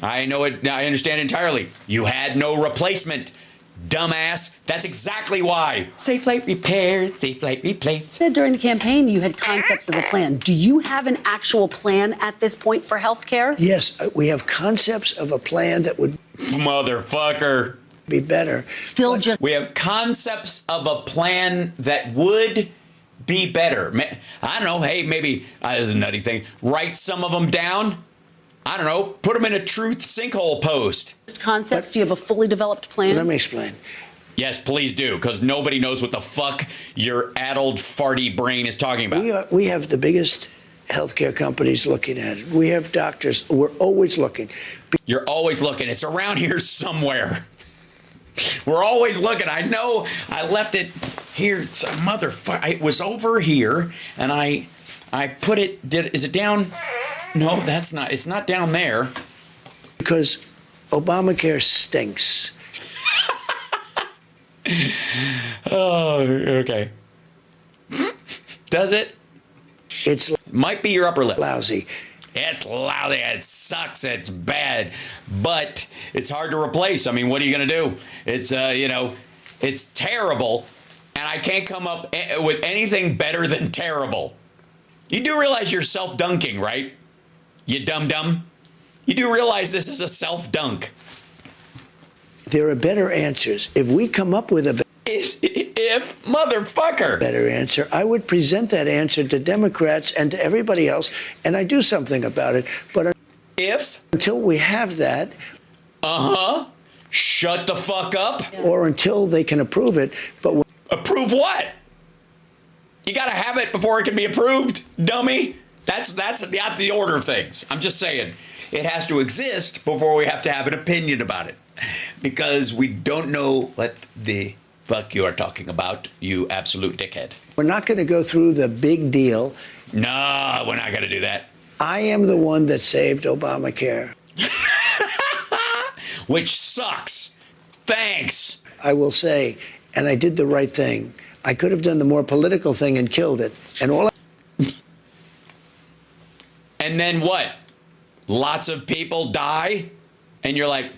I know it. I understand entirely. You had no replacement, dumbass. That's exactly why. Safe flight repair, safe flight replace. said during the campaign you had concepts of a plan. Do you have an actual plan at this point for health care? Yes, we have concepts of a plan that would... Motherfucker. ...be better. We have concepts of a plan that would be better. I don't know. Hey, maybe this is a nutty thing. Write some of them down. I don't know. Put them in a truth sinkhole post. Concepts. Do you have a fully developed plan? Let me explain. Yes, please do, because nobody knows what the fuck your addled, farty brain is talking about. We have the biggest healthcare companies looking at it. We have doctors. We're always looking. You're always looking. It's around here somewhere. We're always looking. I know I left it here. It's a motherfucker. It was over here, and I put it. Is it down? No, that's not. It's not down there. Because Obamacare stinks. Oh, okay. Does it? Might be your upper lip. Lousy. It's lousy. It sucks. It's bad. But it's hard to replace. I mean, what are you going to do? It's, it's terrible. And I can't come up with anything better than terrible. You do realize you're self-dunking, right? You dum-dum. You do realize this is a self-dunk. There are better answers. If we come up with a motherfucker better answer, I would present that answer to Democrats and to everybody else, and I do something about it. But until we have that, shut the fuck up, or until they can approve it. But approve what? You got to have it before it can be approved, dummy. That's not the order of things. I'm just saying it has to exist before we have to have an opinion about it, because we don't know what the fuck you are talking about, you absolute dickhead. We're not going to go through the big deal. No, we're not going to do that. I am the one that saved Obamacare. Which sucks. Thanks. I will say, and I did the right thing. I could have done the more political thing and killed it. And all And then what? Lots of people die? And you're like,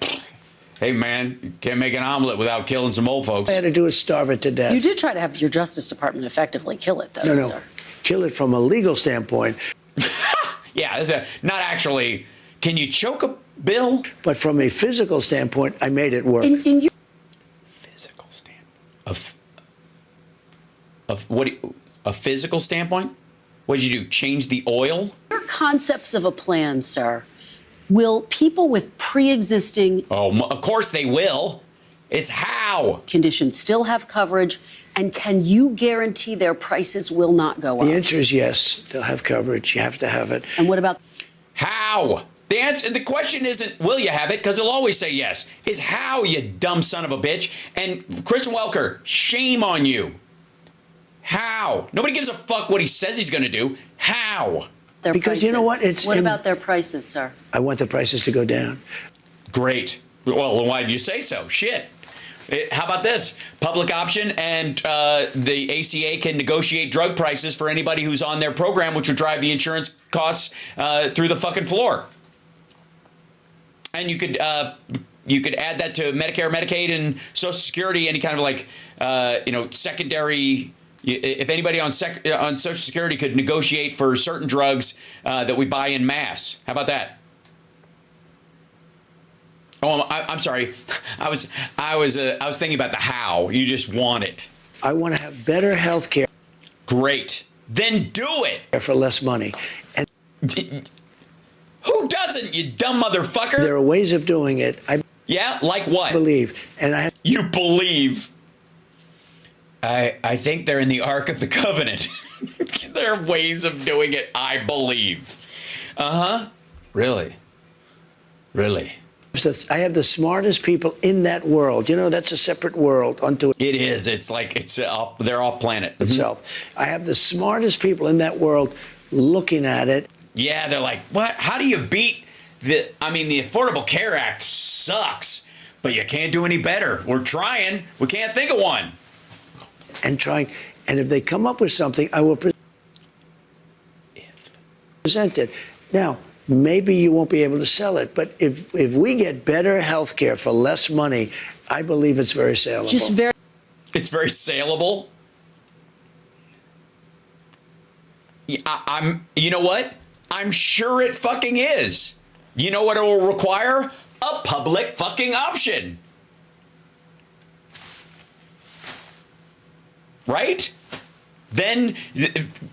hey, man, you can't make an omelet without killing some old folks. I had to do is starve it to death. You did try to have your Justice Department effectively kill it, though, No. sir. Kill it from a legal standpoint. Yeah, not actually. Can you choke a bill? But from a physical standpoint, I made it work. In your Physical standpoint. A physical standpoint? What did you do? Change the oil? concepts of a plan, sir, will people with pre-existing Of course they will. It's how. conditions still have coverage? And can you guarantee their prices will not go up? The answer is yes. They'll have coverage. You have to have it. And what about How? The question isn't will you have it, because he'll always say yes. It's how, you dumb son of a bitch. And Kristen Welker, shame on you. How? Nobody gives a fuck what he says he's going to do. How? their Because prices? you know what? What about their prices, sir? I want the prices to go down. Great. Well, then why did you say so? Shit. How about this? Public option, and the ACA can negotiate drug prices for anybody who's on their program, which would drive the insurance costs through the fucking floor. And you could add that to Medicare, Medicaid, and Social Security, any kind of like secondary. If anybody on Social Security could negotiate for certain drugs that we buy in mass, how about that? Oh, I'm sorry. I was thinking about the how. You just want it. I want to have better health care Great. Then do it. for less money. And Who doesn't, you dumb motherfucker? there are ways of doing it. I Yeah, like what? believe. And I have You believe. I think they're in the Ark of the Covenant. There are ways of doing it, I believe. Uh-huh. Really? I have the smartest people in that world. You know, that's a separate world unto It is. It's like they're off planet. itself. I have the smartest people in that world looking at it. Yeah, they're like, what? How do you beat the Affordable Care Act sucks, but you can't do any better. We're trying. We can't think of one. And trying, and if they come up with something, I will present it. Now, maybe you won't be able to sell it, but if we get better health care for less money, I believe it's very saleable. It's very saleable. You know what? I'm sure it fucking is. You know what it will require? A public fucking option. Right? Then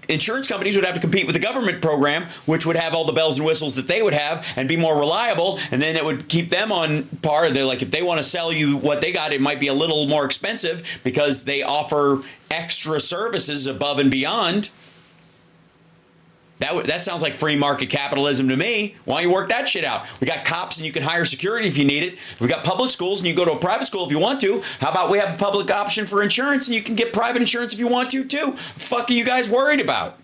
insurance companies would have to compete with the government program, which would have all the bells and whistles that they would have and be more reliable. And then it would keep them on par. They're like, if they want to sell you what they got, it might be a little more expensive because they offer extra services above and beyond. That sounds like free market capitalism to me. Why don't you work that shit out? We got cops and you can hire security if you need it. We got public schools and you go to a private school if you want to. How about we have a public option for insurance and you can get private insurance if you want to too? Fuck are you guys worried about?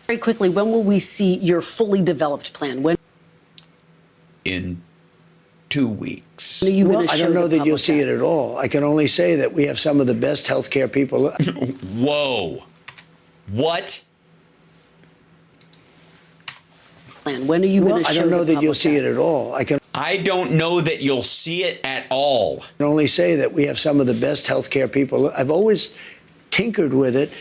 Very quickly, when will we see your fully developed plan? When In 2 weeks. are you going Well, to I show don't know the that you'll public see it at all. I can only say that we have some of the best healthcare people. Whoa. What? plan? When are you going Well, to I show don't know the that you'll public see it at all. I can I don't know that you'll see it at all. only say that we have some of the best healthcare people. I've always tinkered with it.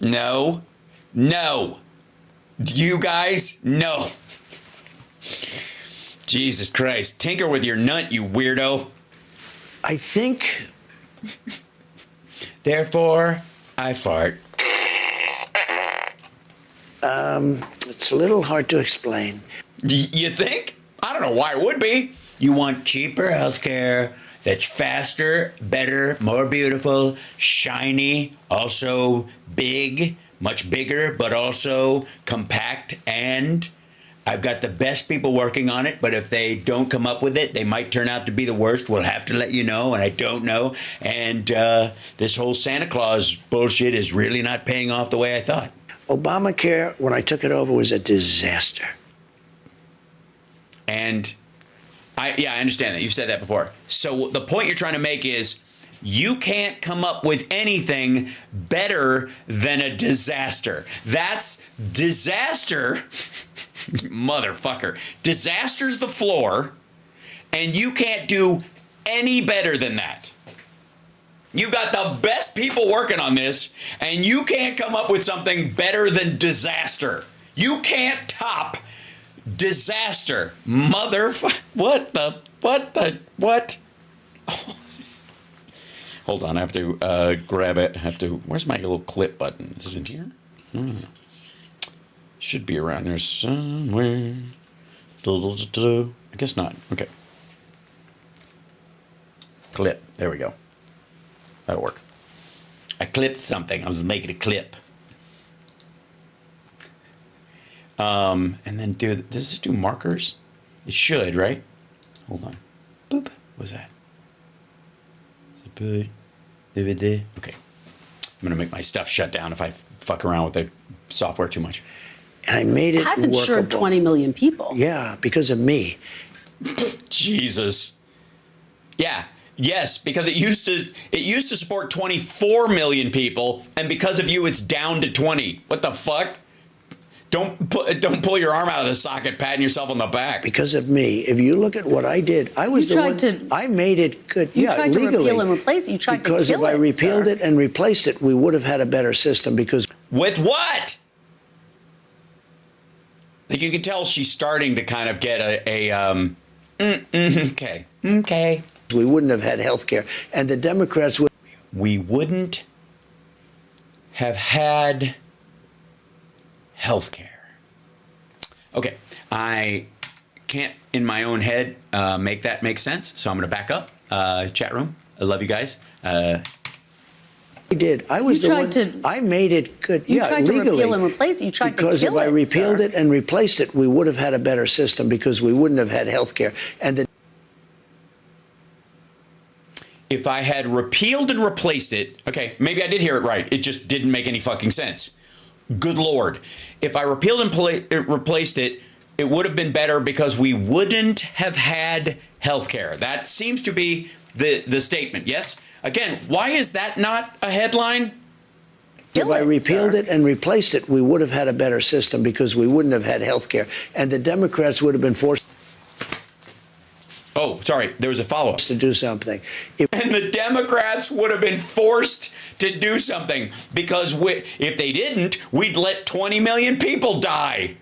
No. You guys, no. Jesus Christ. Tinker with your nut, you weirdo. I think Therefore, I fart. it's a little hard to explain. You think? I don't know why it would be. You want cheaper healthcare that's faster, better, more beautiful, shiny, also big, much bigger, but also compact. And I've got the best people working on it, but if they don't come up with it, they might turn out to be the worst. We'll have to let you know, and I don't know. And this whole Santa Claus bullshit is really not paying off the way I thought. Obamacare, when I took it over, was a disaster. And I understand that. You've said that before. So the point you're trying to make is you can't come up with anything better than a disaster. That's disaster, motherfucker. Disaster's the floor, and you can't do any better than that. You got the best people working on this, and you can't come up with something better than disaster. You can't top disaster. What? Hold on, I have to grab it. Where's my little clip button? Is it in here? Should be around there somewhere. I guess not. Okay. Clip. There we go. That'll work. I clipped something. I was making a clip. And then does this do markers? It should, right? Hold on. Boop. What's that? Okay. I'm going to make my stuff shut down if I fuck around with the software too much. And I made it Has insured workable. 20 million people. Yeah, because of me. Jesus. Yeah. Yes, because it used to support 24 million people, and because of you, it's down to 20. What the fuck? Don't pull your arm out of the socket, patting yourself on the back. Because of me. If you look at what I did, I was the one. I made it good. You tried to legally. repeal and replace it. You tried to kill it, because if I repealed sir. it and replaced it, we would have had a better system. Because with what? Like you can tell she's starting to kind of get okay. We wouldn't have had health care, and the Democrats would. We wouldn't have had health care. Okay, I can't in my own head make that make sense, so I'm going to back up. Chat room, I love you guys. I did. I was the one. I made it good. You tried legally. to repeal and replace it. You tried to kill it, Because if I repealed sir. it and replaced it, we would have had a better system because we wouldn't have had health care. And the If I had repealed and replaced it, okay, maybe I did hear it right. It just didn't make any fucking sense. Good Lord. If I repealed and replaced it, it would have been better because we wouldn't have had health care. That seems to be the statement, yes? Again, why is that not a headline? If I repealed it and replaced it, we would have had a better system because we wouldn't have had health care. And the Democrats would have been forced. Oh, sorry, there was a follow-up. To do something. And the Democrats would have been forced to do something because if they didn't, we'd let 20 million people die.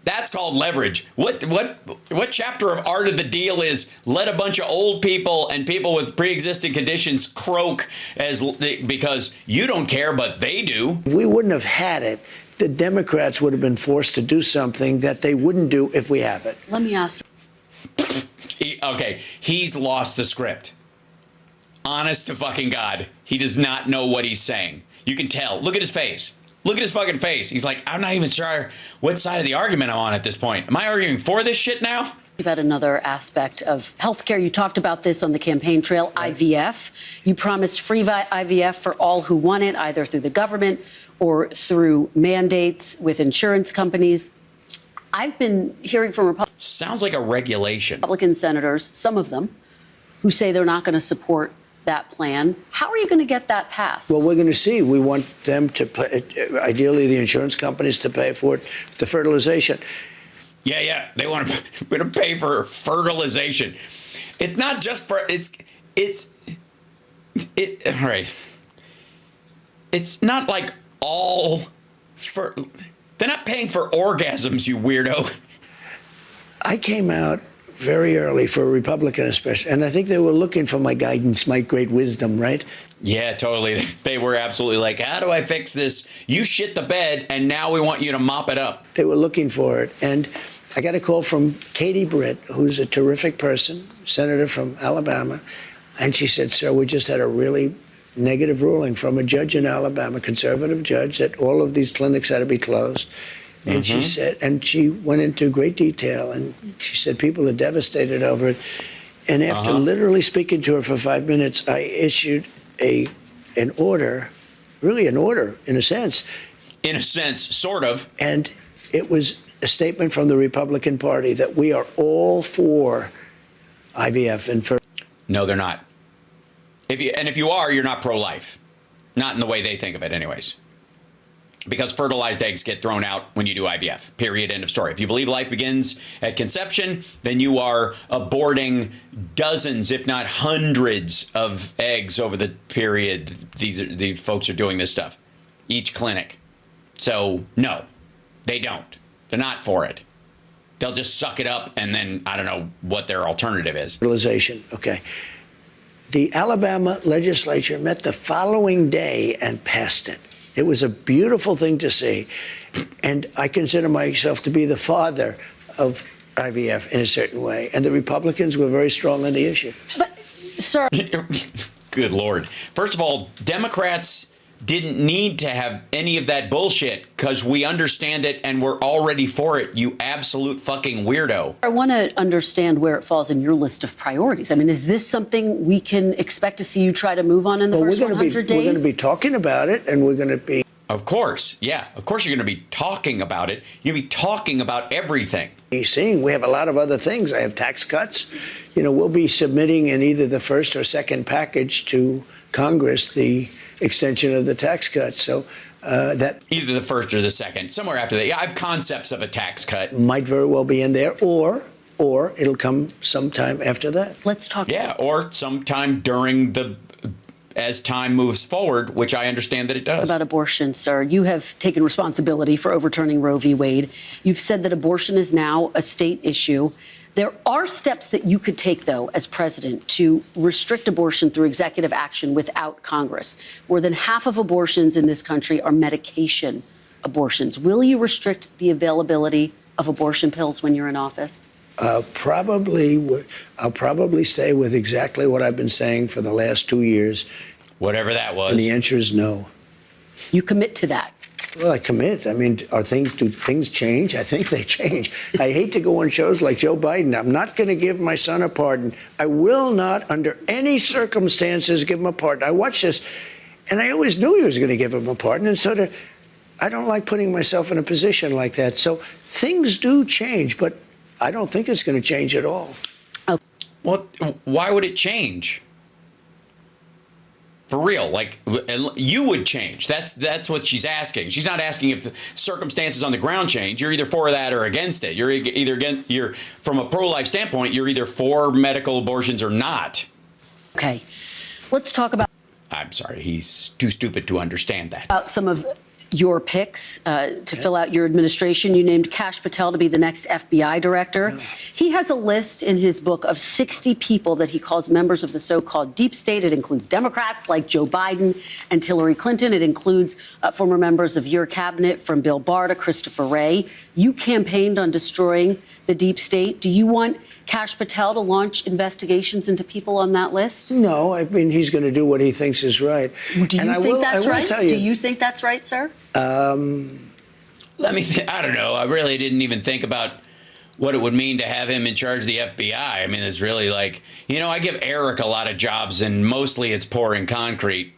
That's called leverage. What chapter of Art of the Deal is let a bunch of old people and people with pre-existing conditions croak because you don't care, but they do? If we wouldn't have had it, the Democrats would have been forced to do something that they wouldn't do if we have it. Let me ask you. Okay, he's lost the script. Honest to fucking God, he does not know what he's saying. You can tell. Look at his face. Look at his fucking face. He's like, I'm not even sure what side of the argument I'm on at this point. Am I arguing for this shit now? About another aspect of healthcare. You talked about this on the campaign trail, IVF. You promised free IVF for all who want it, either through the government or through mandates with insurance companies. I've been hearing from Sounds like a regulation. Republican senators, some of them, who say they're not going to support that plan. How are you going to get that passed? Well, we're going to see. We want them to pay, ideally the insurance companies to pay for it, the fertilization. Yeah. They want to pay for fertilization. It's not just for all right. It's not like all for. They're not paying for orgasms, you weirdo. I came out very early for a Republican especially, and I think they were looking for my guidance, my great wisdom, right? Yeah, totally. They were absolutely like, how do I fix this? You shit the bed, and now we want you to mop it up. They were looking for it. And I got a call from Katie Britt, who's a terrific person, senator from Alabama. And she said, sir, we just had a really negative ruling from a judge in Alabama, conservative judge, that all of these clinics had to be closed. And she said, and she went into great detail, and she said people are devastated over it. And after literally speaking to her for 5 minutes, I issued an order, really an order in a sense. In a sense, sort of. And it was a statement from the Republican Party that we are all for IVF and for. No, they're not. If you are, you're not pro-life. Not in the way they think of it anyways. Because fertilized eggs get thrown out when you do IVF. Period. End of story. If you believe life begins at conception, then you are aborting dozens, if not hundreds, of eggs over the period these folks are doing this stuff. Each clinic. So, no, they don't. They're not for it. They'll just suck it up, and then I don't know what their alternative is. Fertilization. Okay. The Alabama legislature met the following day and passed it. It was a beautiful thing to see. And I consider myself to be the father of IVF in a certain way. And the Republicans were very strong on the issue. But, sir. Good Lord. First of all, Democrats didn't need to have any of that bullshit because we understand it and we're already for it, you absolute fucking weirdo. I want to understand where it falls in your list of priorities. I mean, is this something we can expect to see you try to move on in the first 100 days? We're going to be talking about it, and we're going to be. Of course. Yeah. Of course you're going to be talking about it. You're going to be talking about everything. Seeing we have a lot of other things. I have tax cuts. You know, we'll be submitting in either the first or second package to Congress the extension of the tax cuts. So that either the first or the second, somewhere after that. Yeah, I have concepts of a tax cut. Might very well be in there, or it'll come sometime after that. Let's talk. Yeah, or sometime during as time moves forward, which I understand that it does. About abortion, sir. You have taken responsibility for overturning Roe v. Wade. You've said that abortion is now a state issue. There are steps that you could take, though, as president, to restrict abortion through executive action without Congress. More than half of abortions in this country are medication abortions. Will you restrict the availability of abortion pills when you're in office? Probably. I'll probably stay with exactly what I've been saying for the last 2 years. Whatever that was. And the answer is no. You commit to that? Well, I commit. I mean, do things change? I think they change. I hate to go on shows like Joe Biden. I'm not going to give my son a pardon. I will not, under any circumstances, give him a pardon. I watched this, and I always knew he was going to give him a pardon. And so I don't like putting myself in a position like that. So things do change, but I don't think it's going to change at all. Oh. Well, why would it change? For real, like you would change. That's what she's asking. She's not asking if the circumstances on the ground change. You're either for that or against it. You're from a pro-life standpoint, you're either for medical abortions or not. Okay, let's talk about. I'm sorry, he's too stupid to understand that. About some of your picks to fill out your administration. You named Kash Patel to be the next FBI director. Yeah. He has a list in his book of 60 people that he calls members of the so-called deep state. It includes Democrats like Joe Biden and Hillary Clinton. It includes former members of your cabinet, from Bill Barr to Christopher Wray. You campaigned on destroying the deep state. Do you want Kash Patel to launch investigations into people on that list? No, I mean, he's going to do what he thinks is right. Do you think that's right? Do you think that's right, sir? Let me I don't know. I really didn't even think about what it would mean to have him in charge of the FBI. I mean, it's really like, I give Eric a lot of jobs, and mostly it's pouring concrete.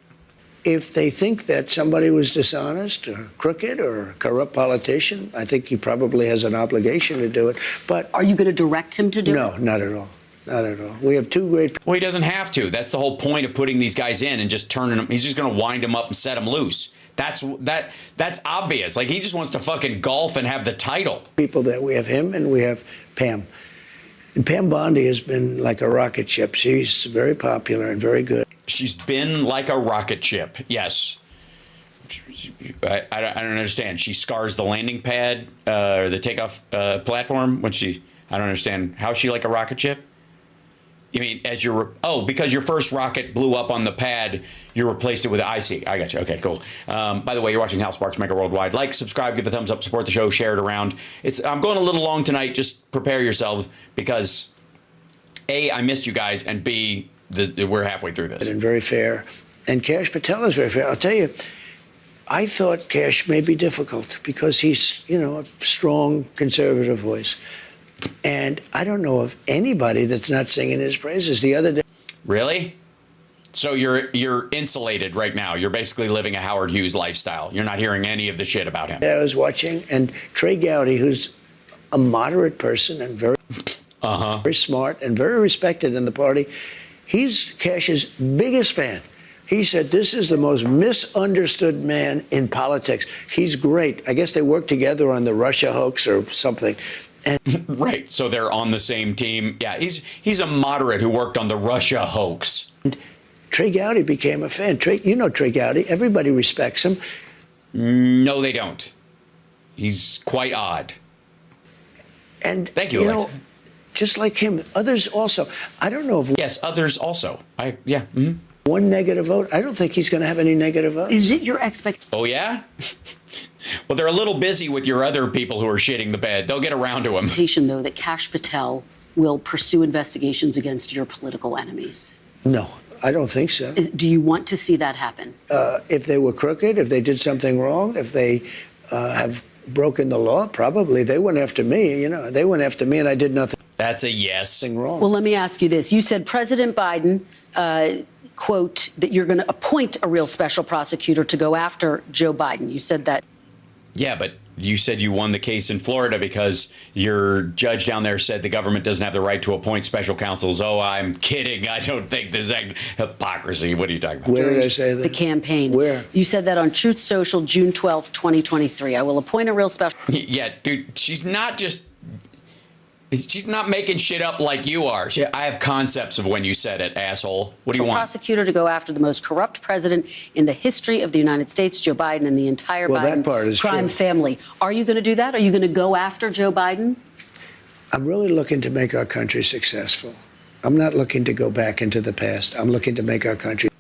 If they think that somebody was dishonest or crooked or a corrupt politician, I think he probably has an obligation to do it. But are you going to direct him to do it? No, not at all. Not at all. We have two great. Well, he doesn't have to. That's the whole point of putting these guys in and just turning them. He's just going to wind them up and set them loose. That's obvious. Like, he just wants to fucking golf and have the title. People that we have him and we have Pam. And Pam Bondi has been like a rocket ship. She's very popular and very good. She's been like a rocket ship, yes. I don't understand. She scars the landing pad or the takeoff platform when I don't understand. How's she like a rocket ship? You mean as because your first rocket blew up on the pad, you replaced it with I see. I got you. Okay, cool. By the way, you're watching House Sparks Megaworldwide. Like, subscribe, give a thumbs up, support the show, share it around. I'm going a little long tonight. Just prepare yourselves because A, I missed you guys, and B, we're halfway through this. And very fair. And Kash Patel is very fair. I'll tell you, I thought Kash may be difficult because he's, a strong conservative voice. And I don't know of anybody that's not singing his praises. The other day. Really? So you're insulated right now. You're basically living a Howard Hughes lifestyle. You're not hearing any of the shit about him. I was watching, and Trey Gowdy, who's a moderate person and very smart and very respected in the party, he's Kash's biggest fan. He said, this is the most misunderstood man in politics. He's great. I guess they work together on the Russia hoax or something. Right, so they're on the same team. Yeah, he's a moderate who worked on the Russia hoax. And Trey Gowdy became a fan. Trey Gowdy. Everybody respects him. No, they don't. He's quite odd. And thank you, Alexa. Just like him, others also. I don't know if yes, others also. One negative vote. I don't think he's going to have any negative votes. Is it your expectation? Oh yeah. Well, they're a little busy with your other people who are shitting the bed. They'll get around to him. Though that Kash Patel will pursue investigations against your political enemies. No, I don't think so. Do you want to see that happen? If they were crooked, if they did something wrong, if they have broken the law, probably they went after me. They went after me, and I did nothing. That's a yes. Wrong. Well, let me ask you this: you said President Biden. Quote, that you're going to appoint a real special prosecutor to go after Joe Biden. You said that. Yeah, but you said you won the case in Florida because your judge down there said the government doesn't have the right to appoint special counsels. Oh, I'm kidding. I don't think this is hypocrisy. What are you talking about? Where did I say that? The campaign. Where? You said that on Truth Social, June 12th, 2023. I will appoint a real special. Yeah, dude, she's not making shit up like you are. I have concepts of when you said it, asshole. What do you want? Prosecutor to go after the most corrupt president in the history of the United States, Joe Biden, and the entire Biden that part is crime true. family. Are you going to do that? Are you going to go after Joe Biden? I'm really looking to make our country successful. I'm not looking to go back into the past. I'm looking to make our country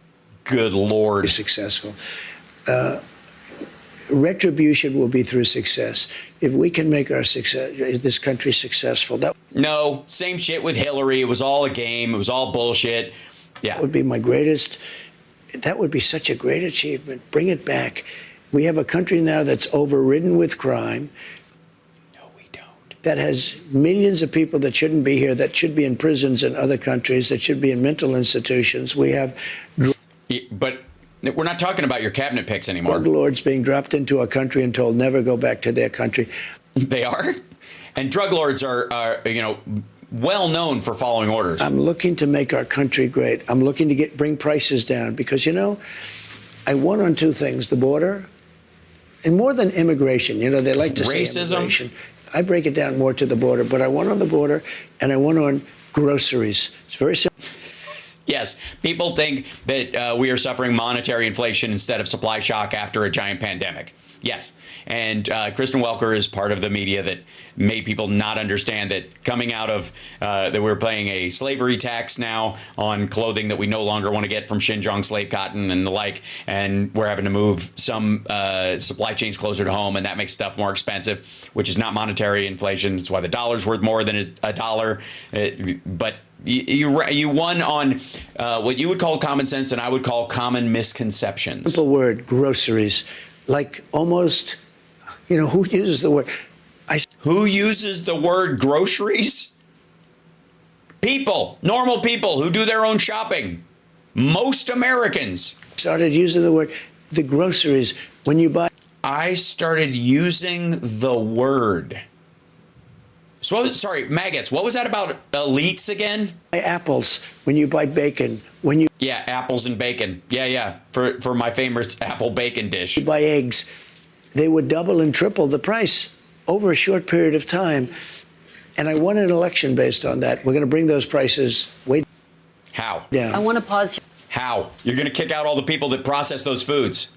good Lord successful. Retribution will be through success. If we can make this country successful, no, same shit with Hillary. It was all a game. It was all bullshit. Yeah, that would be my greatest. That would be such a great achievement. Bring it back. We have a country now that's overridden with crime. No, we don't. That has millions of people that shouldn't be here, that should be in prisons in other countries, that should be in mental institutions. We have. But we're not talking about your cabinet picks anymore. Drug lords being dropped into a country and told never go back to their country. They are? And drug lords are well known for following orders. I'm looking to make our country great. I'm looking to bring prices down because, I won on two things, the border and more than immigration. They like to say immigration. I break it down more to the border, but I won on the border and I won on groceries. It's very simple. Yes, people think that we are suffering monetary inflation instead of supply shock after a giant pandemic. Yes, and Kristen Welker is part of the media that made people not understand that coming out of that we're paying a slavery tax now on clothing that we no longer want to get from Xinjiang slave cotton and the like, and we're having to move some supply chains closer to home, and that makes stuff more expensive, which is not monetary inflation. It's why the dollar's worth more than a dollar, but. You won on what you would call common sense and I would call common misconceptions. Simple word, groceries. Like almost, who uses the word? Who uses the word groceries? People, normal people who do their own shopping. Most Americans. Started using the groceries when you buy. I started using the word. So, sorry, maggots. What was that about elites again? Apples, when you buy bacon, Yeah, apples and bacon. Yeah. For my famous apple bacon dish. You buy eggs, they would double and triple the price over a short period of time. And I won an election based on that. We're going to bring those prices way How? down. I want to pause here. How? You're going to kick out all the people that process those foods.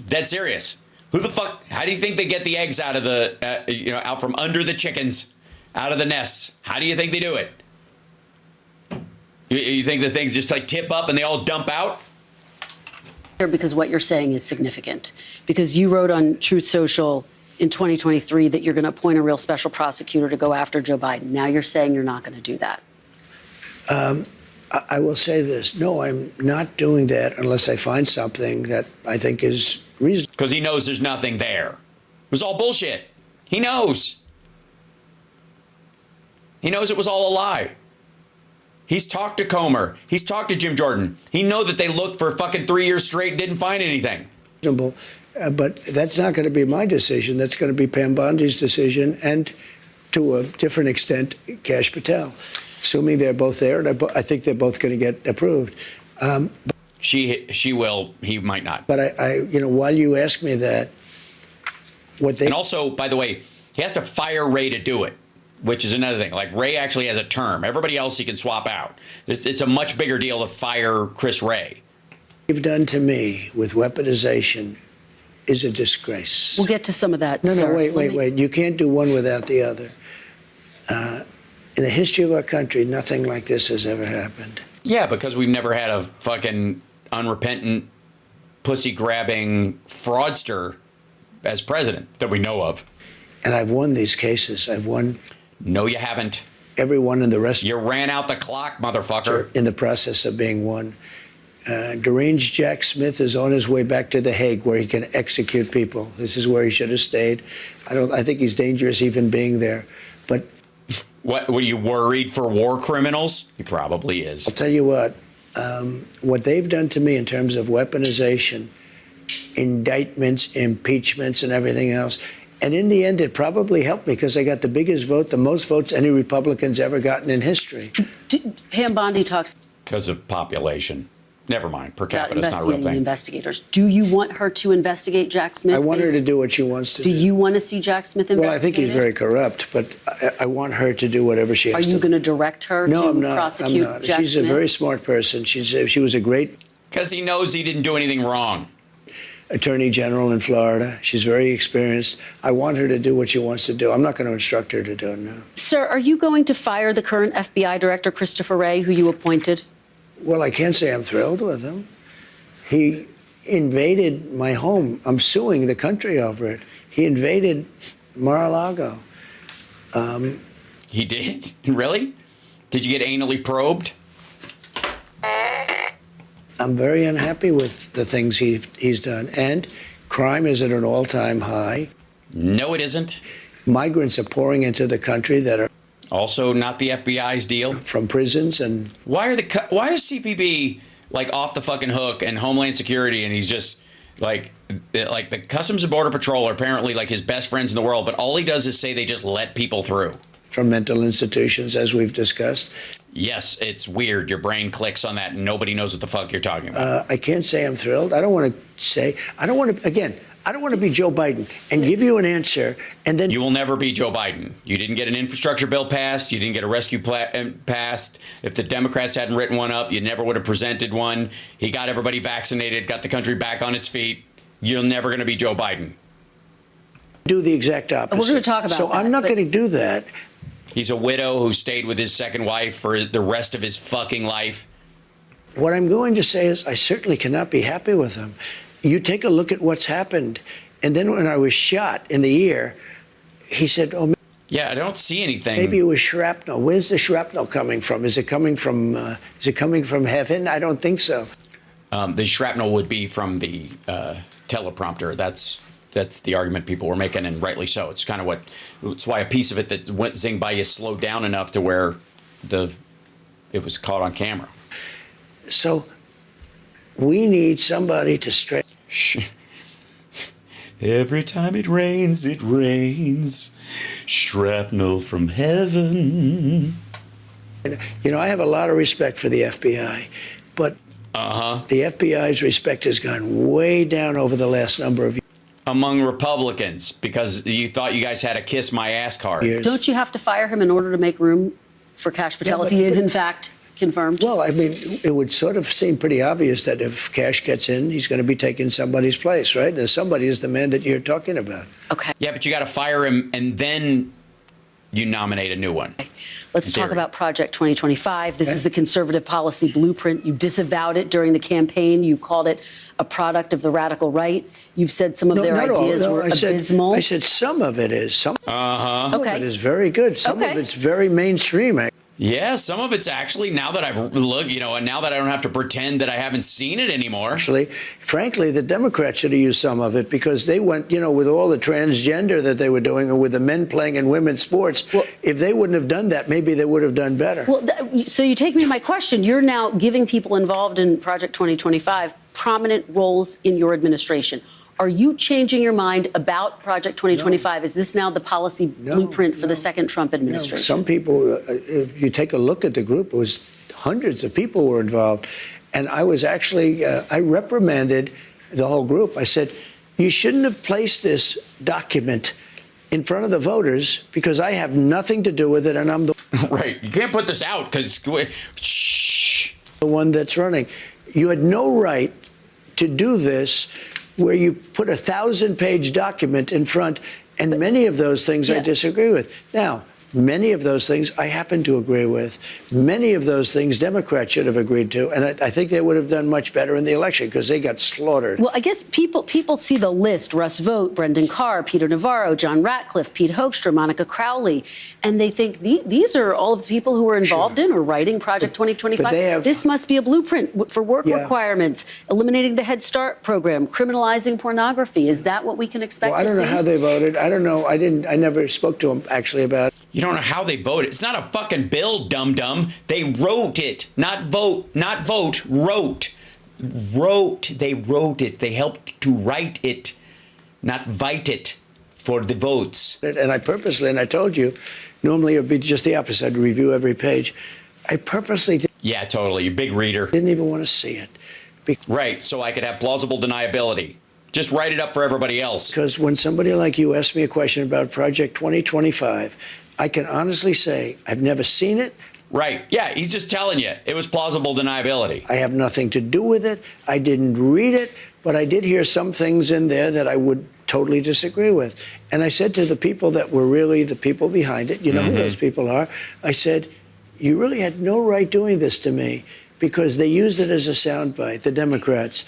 Dead serious. Who the fuck? How do you think they get the eggs out of out from under the chickens, out of the nests? How do you think they do it? You think the things just like tip up and they all dump out? Because what you're saying is significant. Because you wrote on Truth Social in 2023 that you're going to appoint a real special prosecutor to go after Joe Biden. Now you're saying you're not going to do that. I will say this. No, I'm not doing that unless I find something that I think is reasonable. Because he knows there's nothing there. It was all bullshit. He knows. He knows it was all a lie. He's talked to Comer. He's talked to Jim Jordan. He know that they looked for fucking 3 years straight and didn't find anything. But that's not going to be my decision. That's going to be Pam Bondi's decision, and to a different extent, Kash Patel. Assuming they're both there, and I think they're both going to get approved. She will. He might not. But while you ask me that, and also, by the way, he has to fire Ray to do it, which is another thing. Like, Ray actually has a term. Everybody else he can swap out. It's a much bigger deal to fire Chris Ray. What you've done to me with weaponization is a disgrace. We'll get to some of that. No, sir. wait. You can't do one without the other. In the history of our country, nothing like this has ever happened. Yeah, because we've never had a fucking unrepentant, pussy-grabbing fraudster as president that we know of. And I've won these cases. I've won. No, you haven't. Every one in the rest. You ran out the clock, motherfucker. In the process of being won. Deranged Jack Smith is on his way back to The Hague, where he can execute people. This is where he should have stayed. I think he's dangerous even being there. But what, were you worried for war criminals? He probably is. I'll tell you what they've done to me in terms of weaponization, indictments, impeachments, and everything else. And in the end, it probably helped me because I got the biggest vote, the most votes any Republican's ever gotten in history. Pam Bondi talks because of population. Never mind. Per about capita is not a real thing. Investigators. Do you want her to investigate Jack Smith? I want her to do what she wants to do. Do you want to see Jack Smith investigated? Well, I think he's very corrupt, but I want her to do whatever she has to do. Are you going to direct her to prosecute I'm not. Jack She's Smith? a very smart person. She was a great... Because he knows he didn't do anything wrong. Attorney General in Florida. She's very experienced. I want her to do what she wants to do. I'm not going to instruct her to do it, no. Sir, are you going to fire the current FBI director, Christopher Wray, who you appointed? Well, I can't say I'm thrilled with him. He invaded my home. I'm suing the country over it. He invaded Mar-a-Lago. He did? Really? Did you get anally probed? I'm very unhappy with the things he's done. And crime is at an all-time high. No, it isn't. Migrants are pouring into the country that are... Also not the FBI's deal. From prisons and... Why is CPB... like off the fucking hook and Homeland Security, and he's just like the Customs and Border Patrol are apparently like his best friends in the world, but all he does is say they just let people through. From mental institutions, as we've discussed. Yes, it's weird. Your brain clicks on that and nobody knows what the fuck you're talking about. I can't say I'm thrilled. I don't want to be Joe Biden and give you an answer and then... You will never be Joe Biden. You didn't get an infrastructure bill passed. You didn't get a rescue passed. If the Democrats hadn't written one up, you never would have presented one. He got everybody vaccinated, got the country back on its feet. You're never going to be Joe Biden. Do the exact opposite. We're going to talk about So that, I'm not going to do that. He's a widow who stayed with his second wife for the rest of his fucking life. What I'm going to say is I certainly cannot be happy with him. You take a look at what's happened. And then when I was shot in the ear, he said, oh, yeah, I don't see anything. Maybe it was shrapnel. Where's the shrapnel coming from? Is it coming from heaven? I don't think so. The shrapnel would be from the teleprompter. That's the argument people were making, and rightly so. It's kind of it's why a piece of it that went zing by you slowed down enough to where it was caught on camera. So we need somebody to straighten. Every time it rains, shrapnel from heaven. You know, I have a lot of respect for the FBI, but the FBI's respect has gone way down over the last number of years. Among Republicans, because you thought you guys had a kiss my ass card. Don't you have to fire him in order to make room for Kash Patel if he is in fact confirmed? Well, I mean, it would sort of seem pretty obvious that if Kash gets in, he's going to be taking somebody's place, right? And somebody is the man that you're talking about. Okay. Yeah, but you got to fire him and then you nominate a new one. Let's In talk theory. about Project 2025. This is the conservative policy blueprint. You disavowed it during the campaign. You called it a product of the radical right. You've said some of their ideas were abysmal. I said some of it is. Some of Okay. it is very good. Some of it's very mainstream. Yeah, some of it's actually, now that I've looked, and now that I don't have to pretend that I haven't seen it anymore. Actually, frankly, the Democrats should have used some of it because they went, with all the transgender that they were doing and with the men playing in women's sports. Well, if they wouldn't have done that, maybe they would have done better. Well, so you take me to my question. You're now giving people involved in Project 2025 prominent roles in your administration. Are you changing your mind about Project 2025? Is this now the policy blueprint for the second Trump administration? Some people, if you take a look at the group, it was hundreds of people were involved. And I was actually, I reprimanded the whole group. I said, you shouldn't have placed this document in front of the voters because I have nothing to do with it and I'm the Right. You can't put this out because, shh. the one that's running. You had no right to do this where you put a 1,000-page document in front, and many of those things I disagree with. Now, many of those things I happen to agree with. Many of those things Democrats should have agreed to, and I think they would have done much better in the election because they got slaughtered. Well, I guess people see the list: Russ Vought, Brendan Carr, Peter Navarro, John Ratcliffe, Pete Hoekstra, Monica Crowley, and they think these are all of the people who were involved in or writing Project 2025. This must be a blueprint for work requirements, eliminating the Head Start program, criminalizing pornography. Is that what we can expect Well, I don't to know see? how they voted. I don't know. I never spoke to them actually about it. You don't know how they voted. It's not a fucking bill, dum-dum. They wrote it. Not vote. Wrote. They wrote it. They helped to write it, not vite it for the votes. And I purposely, and I told you, normally it would be just the opposite. I'd review every page. I purposely Yeah, totally. You big reader. didn't even want to see it. Right, so I could have plausible deniability. Just write it up for everybody else. Because when somebody like you asks me a question about Project 2025, I can honestly say I've never seen it. Right. Yeah, he's just telling you. It was plausible deniability. I have nothing to do with it. I didn't read it, but I did hear some things in there that I would totally disagree with. And I said to the people that were really the people behind it, you know who those people are, I said, you really had no right doing this to me because they used it as a soundbite, the Democrats.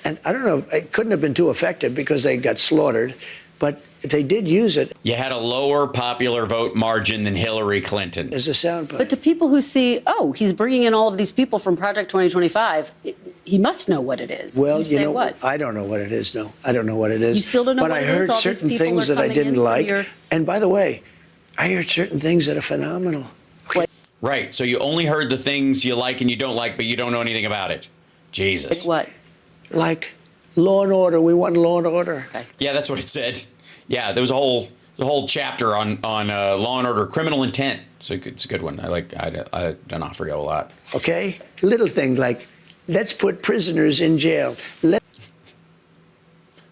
And I don't know, it couldn't have been too effective because they got slaughtered, but they did use it. You had a lower popular vote margin than Hillary Clinton. As a soundbite. But to people who see, oh, he's bringing in all of these people from Project 2025, he must know what it is. Well, you say what? I don't know what it is. No, I don't know what it is. You still don't know but what I it is? heard All these certain people things are that I coming didn't in from like. your- And by the way, I heard certain things that are phenomenal. Right, so you only heard the things you like and you don't like, but you don't know anything about it. Jesus. What? Like Law and Order. We want Law and Order. Okay. Yeah, that's what it said. Yeah, there was a whole chapter on Law and Order, criminal intent. So it's a good one. I don't offer you a lot. Okay? Little things like, let's put prisoners in jail.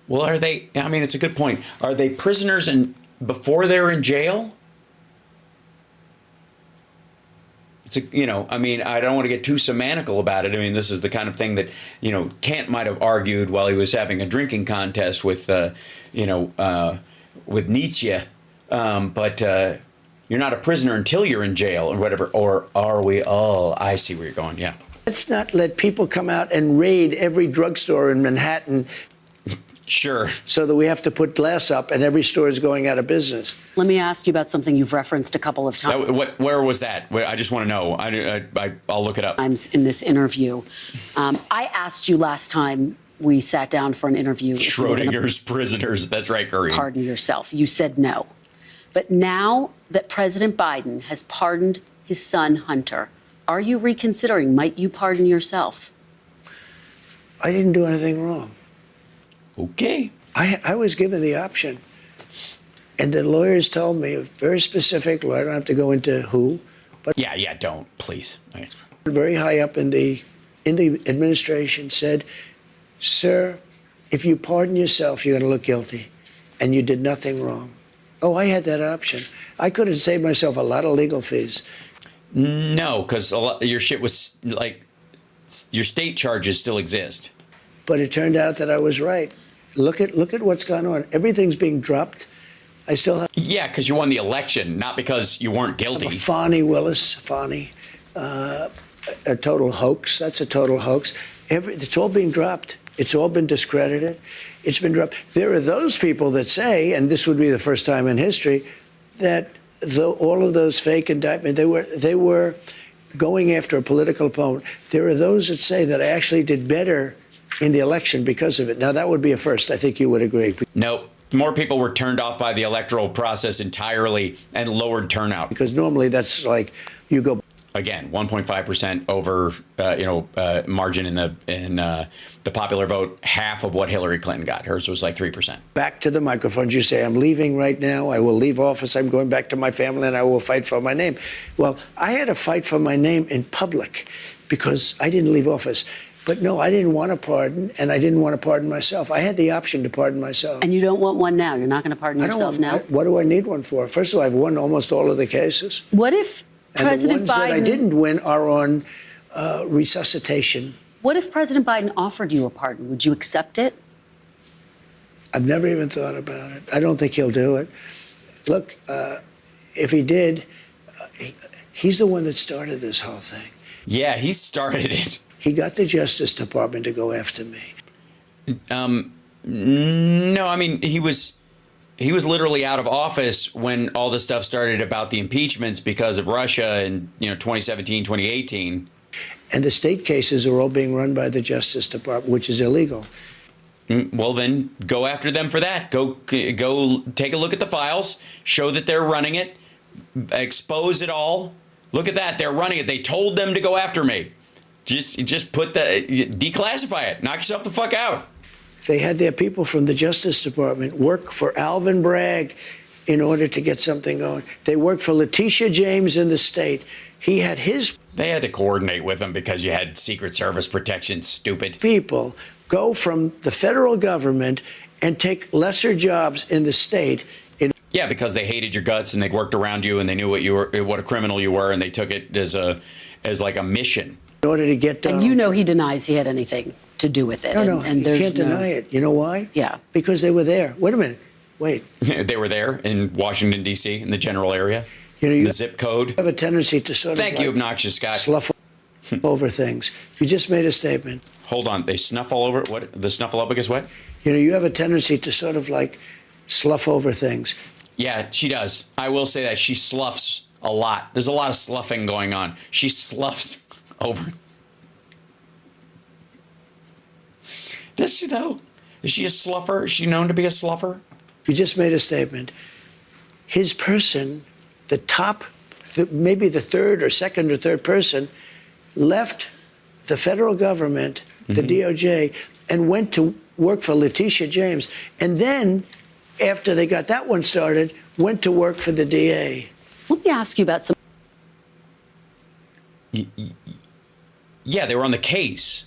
Well, are they? I mean, it's a good point. Are they prisoners before they're in jail? It's I mean, I don't want to get too semantical about it. I mean, this is the kind of thing that, Kant might have argued while he was having a drinking contest with, with Nietzsche. But you're not a prisoner until you're in jail or whatever. Or are we all? I see where you're going. Yeah. Let's not let people come out and raid every drugstore in Manhattan. Sure. So that we have to put glass up and every store is going out of business. Let me ask you about something you've referenced a couple of times. Where was that? I just want to know. I'll look it up. In this interview. I asked you last time we sat down for an interview. Schrodinger's prisoners. That's right, Kareem. Pardon yourself. You said no. But now that President Biden has pardoned his son, Hunter, are you reconsidering? Might you pardon yourself? I didn't do anything wrong. Okay. I was given the option. And the lawyers told me, a very specific lawyer, I don't have to go into who, but Yeah, don't, please. very high up in the administration said, sir, if you pardon yourself, you're going to look guilty. And you did nothing wrong. Oh, I had that option. I could have saved myself a lot of legal fees. No, because your shit was your state charges still exist. But it turned out that I was right. Look at what's gone on. Everything's being dropped. I still have Yeah, because you won the election, not because you weren't guilty. Fani Willis, a total hoax. That's a total hoax. It's all being dropped. It's all been discredited. It's been dropped. There are those people that say, and this would be the first time in history, that all of those fake indictments, they were going after a political opponent. There are those that say that I actually did better in the election because of it. Now, that would be a first. I think you would agree. No, more people were turned off by the electoral process entirely and lowered turnout. Because normally that's like you go. Again, 1.5% over, margin in the popular vote, half of what Hillary Clinton got. Hers was like 3%. Back to the microphones. You say, I'm leaving right now. I will leave office. I'm going back to my family and I will fight for my name. Well, I had to fight for my name in public because I didn't leave office. But no, I didn't want a pardon, and I didn't want to pardon myself. I had the option to pardon myself. And you don't want one now? You're not going to pardon yourself now? What do I need one for? First of all, I've won almost all of the cases. What if President and the ones Biden... that I didn't win are on resuscitation. What if President Biden offered you a pardon? Would you accept it? I've never even thought about it. I don't think he'll do it. Look, if he did, he's the one that started this whole thing. Yeah, he started it. He got the Justice Department to go after me. No, I mean, he was literally out of office when all this stuff started about the impeachments because of Russia in 2017, 2018. And the state cases are all being run by the Justice Department, which is illegal. Well, then go after them for that. Go take a look at the files, show that they're running it, expose it all. Look at that. They're running it. They told them to go after me. Just put declassify it. Knock yourself the fuck out. They had their people from the Justice Department work for Alvin Bragg in order to get something going. They worked for Letitia James in the state. He had his... They had to coordinate with them because you had Secret Service protection, stupid. People go from the federal government and take lesser jobs in the state. Yeah, because they hated your guts and they worked around you and they knew what a criminal you were, and they took it as like a mission. In order to get Donald And he denies he had anything to do with it. No, and you can't deny it. You know why? Yeah. Because they were there. Wait a minute. Wait. They were there in Washington, D.C., in the general area, the zip code. You have a tendency to sort of Thank you, obnoxious Scott. slough over things. You just made a statement. Hold on. They snuff all over it? What? The snuffleupagus what? You have a tendency to sort of like slough over things. Yeah, she does. I will say that. She sloughs a lot. There's a lot of sloughing going on. She sloughs over. Does she, though? Is she a slougher? Is she known to be a slougher? You just made a statement. His person, the top, maybe the third or second or third person, left the federal government, the DOJ, and went to work for Letitia James. And then, after they got that one started, went to work for the DA. Let me ask you about some... Yeah, they were on the case.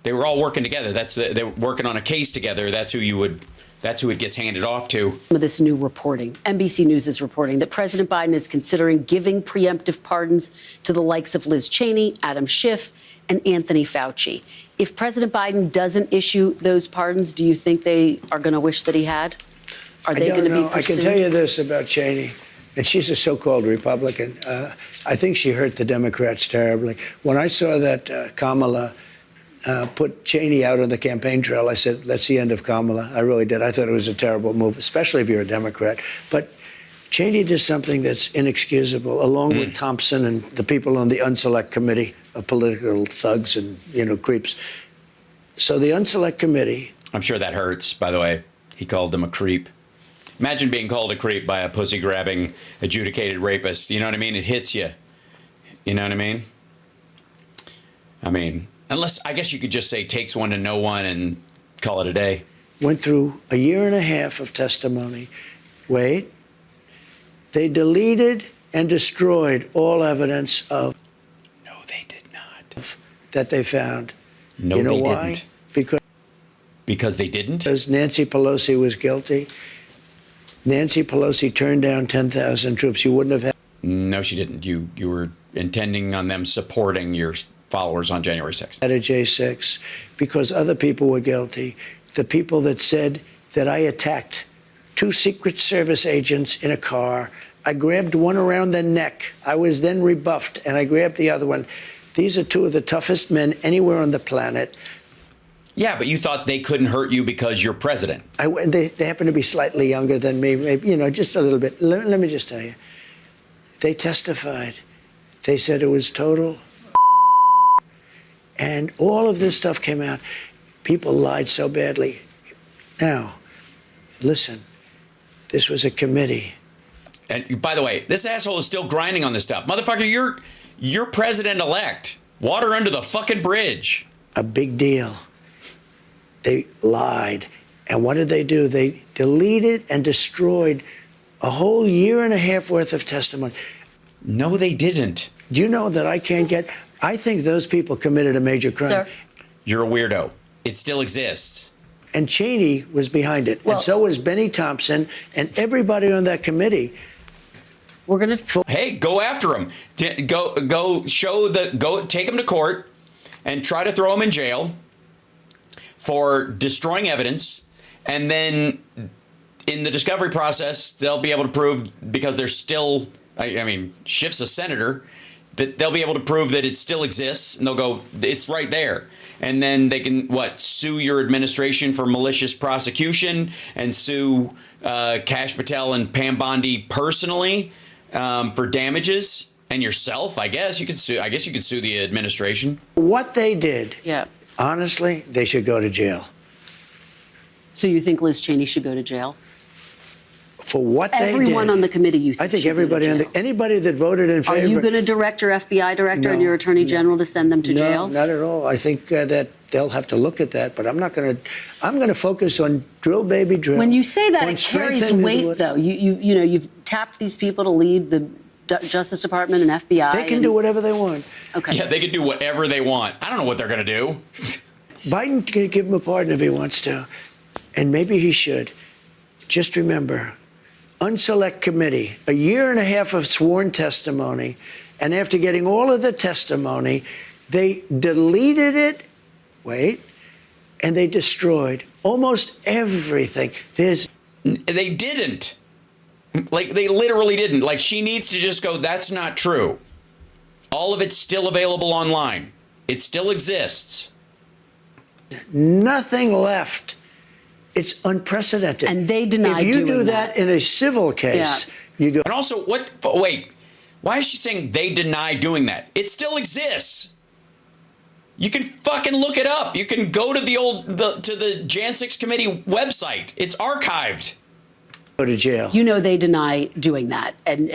They were all working together. They were working on a case together. That's who it gets handed off to. Some of this new reporting. NBC News is reporting that President Biden is considering giving preemptive pardons to the likes of Liz Cheney, Adam Schiff, and Anthony Fauci. If President Biden doesn't issue those pardons, do you think they are going to wish that he had? Are they going to be pursued? I can tell you this about Cheney, and she's a so-called Republican. I think she hurt the Democrats terribly. When I saw that Kamala put Cheney out on the campaign trail, I said, that's the end of Kamala. I really did. I thought it was a terrible move, especially if you're a Democrat. But Cheney did something that's inexcusable, along with Thompson and the people on the Unselect Committee of political thugs and, creeps. So the Unselect Committee... I'm sure that hurts, by the way. He called them a creep. Imagine being called a creep by a pussy-grabbing, adjudicated rapist. You know what I mean? It hits you. You know what I mean? Unless, I guess you could just say takes one to know one and call it a day. Went through a year and a half of testimony. Wait. They deleted and destroyed all evidence of... No, they did not. ...that they found. No, you know they why? Didn't. Because they didn't? Because Nancy Pelosi was guilty. Nancy Pelosi turned down 10,000 troops. You wouldn't have had... No, she didn't. You were intending on them supporting your followers on January 6th. ...at a J6 because other people were guilty. The people that said that I attacked 2 Secret Service agents in a car. I grabbed one around the neck. I was then rebuffed, and I grabbed the other one. These are 2 of the toughest men anywhere on the planet. Yeah, but you thought they couldn't hurt you because you're president. They happen to be slightly younger than me, maybe, you know, just a little bit. Let me just tell you. They testified. They said it was total. And all of this stuff came out. People lied so badly. Now, listen, this was a committee. And by the way, this asshole is still grinding on this stuff. Motherfucker, you're president-elect. Water under the fucking bridge. A big deal. They lied. And what did they do? They deleted and destroyed a whole year and a half worth of testimony. No, they didn't. Do you know that I can't get... I think those people committed a major crime. Sir? You're a weirdo. It still exists. And Cheney was behind it. Well, and so was Benny Thompson and everybody on that committee. We're going to... Hey, go after him. Go take him to court and try to throw him in jail for destroying evidence. And then in the discovery process, they'll be able to prove, because they're still, I mean, Schiff's a senator, that they'll be able to prove that it still exists. And they'll go, it's right there. And then they can, sue your administration for malicious prosecution and sue Kash Patel and Pam Bondi personally for damages, and yourself. I guess you could sue. I guess you could sue the administration. What they did, Yeah. honestly, they should go to jail. So you think Liz Cheney should go to jail? For what they did. Everyone on the committee, you think I think should go to everybody jail. anybody that voted in favor. Are you going to direct your FBI director and your attorney general to send them to jail? No, not at all. I think that they'll have to look at that, but I'm not going to. I'm going to focus on drill, baby, drill. When you say that, on it carries strengthening the weight, though. You know, you've tapped these people to lead the Justice Department and FBI. They can do whatever they want. Okay. Yeah, they can do whatever they want. I don't know what they're going to do. Biden can give him a pardon if he wants to, and maybe he should. Just remember, unselect committee, a year and a half of sworn testimony, and after getting all of the testimony, they deleted it, and they destroyed almost everything. They didn't. Like, they literally didn't. Like, she needs to just go, that's not true. All of it's still available online. It still exists. Nothing left. It's unprecedented. And they denied If you doing do that in a civil case, you go. And also, wait, why is she saying they deny doing that? It still exists. You can fucking look it up. You can go to the Jan 6 committee website. It's archived. Go to jail. You know they deny doing that, and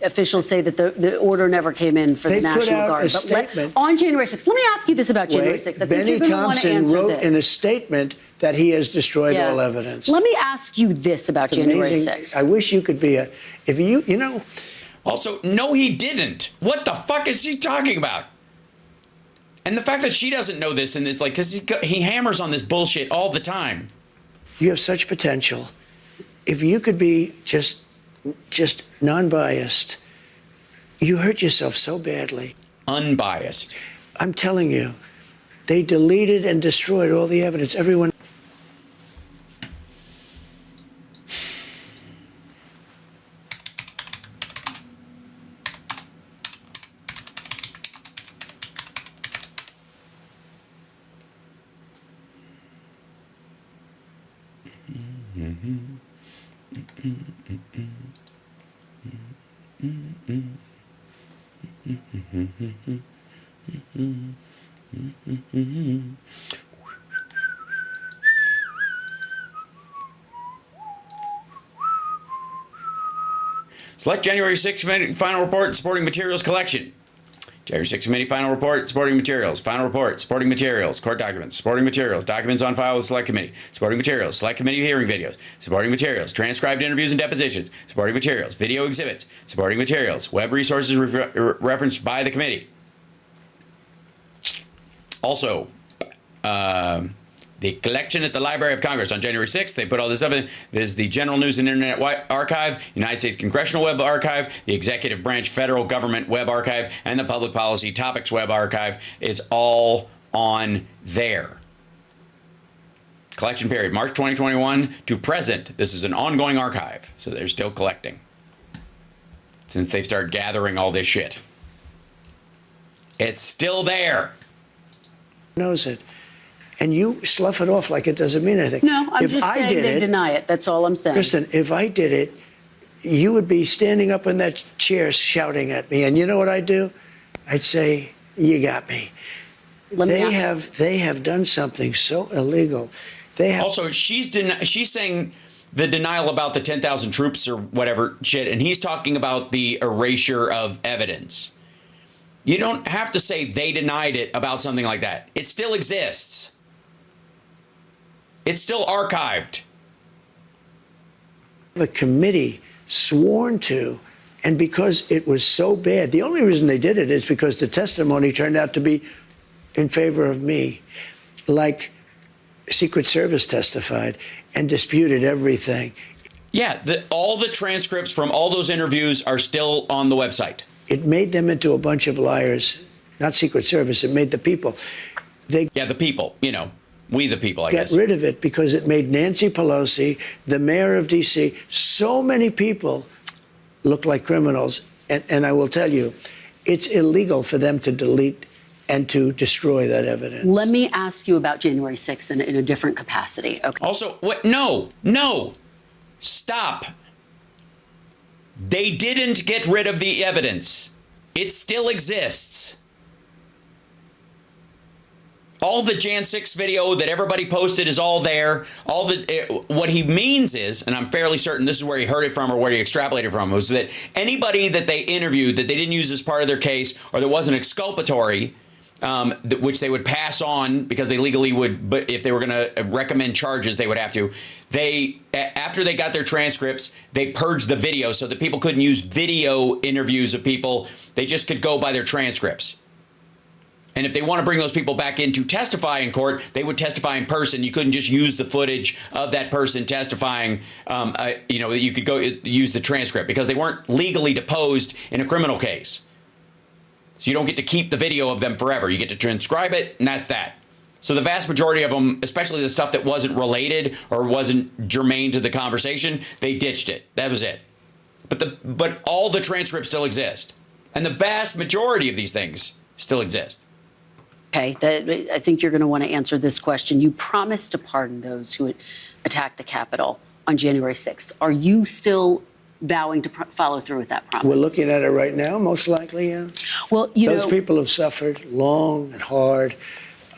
officials say that the order never came in for the They put National out Guard. a statement. On January 6th, let me ask you this about January 6th. I think Benny you're going to want to Thompson answer wrote this. in a statement that he has destroyed Yeah. all evidence. Let me ask you this about It's January amazing. 6th. I wish you could be if you know. Also, no, he didn't. What the fuck is she talking about? And the fact that she doesn't know this and this, like, because he hammers on this bullshit all the time. You have such potential. If you could be just non-biased, you hurt yourself so badly. Unbiased. I'm telling you, they deleted and destroyed all the evidence. Everyone. Select January 6th final report supporting materials collection. January 6th committee final report supporting materials. Final report supporting materials. Court documents supporting materials. Documents on file with select committee. Supporting materials. Select committee hearing videos. Supporting materials. Transcribed interviews and depositions. Supporting materials. Video exhibits. Supporting materials. Web resources referenced by the committee. Also, the collection at the Library of Congress on January 6th. They put all this stuff in. There's the General News and Internet Archive, United States Congressional Web Archive, the Executive Branch Federal Government Web Archive, and the Public Policy Topics Web Archive. Is all on there. Collection period, March 2021 to present. This is an ongoing archive, so they're still collecting since they've started gathering all this shit. It's still there. Knows it. And you slough it off like it doesn't mean anything. No, I'm just saying they deny it. That's all I'm saying. Kristen, if I did it, you would be standing up in that chair shouting at me. And you know what I'd do? I'd say, you got me. They have done something so illegal. They have Also, she's saying the denial about the 10,000 troops or whatever shit, and he's talking about the erasure of evidence. You don't have to say they denied it about something like that. It still exists. It's still archived. a committee sworn to, and because it was so bad, the only reason they did it is because the testimony turned out to be in favor of me. Like Secret Service testified and disputed everything. Yeah, all the transcripts from all those interviews are still on the website. It made them into a bunch of liars. Not Secret Service, it made the people. Yeah, the people, you know, we the people, I guess. Got rid of it because it made Nancy Pelosi, the mayor of D.C., so many people look like criminals. And I will tell you, it's illegal for them to delete and to destroy that evidence. Let me ask you about January 6th in a different capacity. Okay. Also, what? No. Stop. They didn't get rid of the evidence. It still exists. All the Jan 6 video that everybody posted is all there. What he means is, and I'm fairly certain this is where he heard it from or where he extrapolated from, was that anybody that they interviewed that they didn't use as part of their case or that wasn't exculpatory, which they would pass on because they legally would, but if they were going to recommend charges, they would have to. After they got their transcripts, they purged the video so that people couldn't use video interviews of people. They just could go by their transcripts. And if they want to bring those people back in to testify in court, they would testify in person. You couldn't just use the footage of that person testifying. You could go use the transcript because they weren't legally deposed in a criminal case. So you don't get to keep the video of them forever. You get to transcribe it, and that's that. So the vast majority of them, especially the stuff that wasn't related or wasn't germane to the conversation, they ditched it. That was it. But all the transcripts still exist. And the vast majority of these things still exist. Okay, I think you're going to want to answer this question. You promised to pardon those who attacked the Capitol on January 6th. Are you still vowing to follow through with that promise? We're looking at it right now, most likely, yeah. Well, those people have suffered long and hard,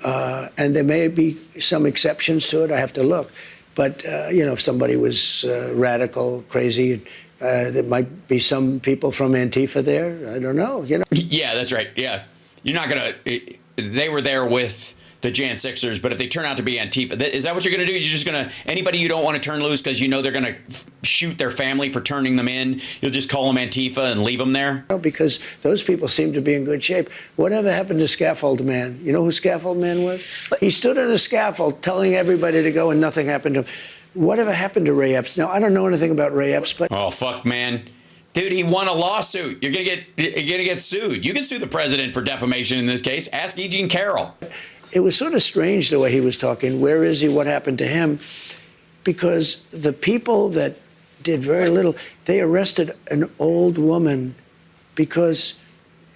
and there may be some exceptions to it. I have to look. But, if somebody was radical, crazy, there might be some people from Antifa there. I don't know, Yeah, that's right. Yeah. You're not going to... They were there with the Jan 6ers, but if they turn out to be Antifa, is that what you're going to do? You're just going to, anybody you don't want to turn loose because you know they're going to shoot their family for turning them in, you'll just call them Antifa and leave them there? No, because those people seem to be in good shape. Whatever happened to Scaffold Man? You know who Scaffold Man was? He stood on a scaffold telling everybody to go and nothing happened to him. Whatever happened to Ray Epps? Now, I don't know anything about Ray Epps, but... Oh, fuck, man. Dude, he won a lawsuit. You're gonna get sued. You can sue the president for defamation in this case. Ask E. Jean Carroll. It was sort of strange the way he was talking. Where is he? What happened to him? Because the people that did very little, they arrested an old woman because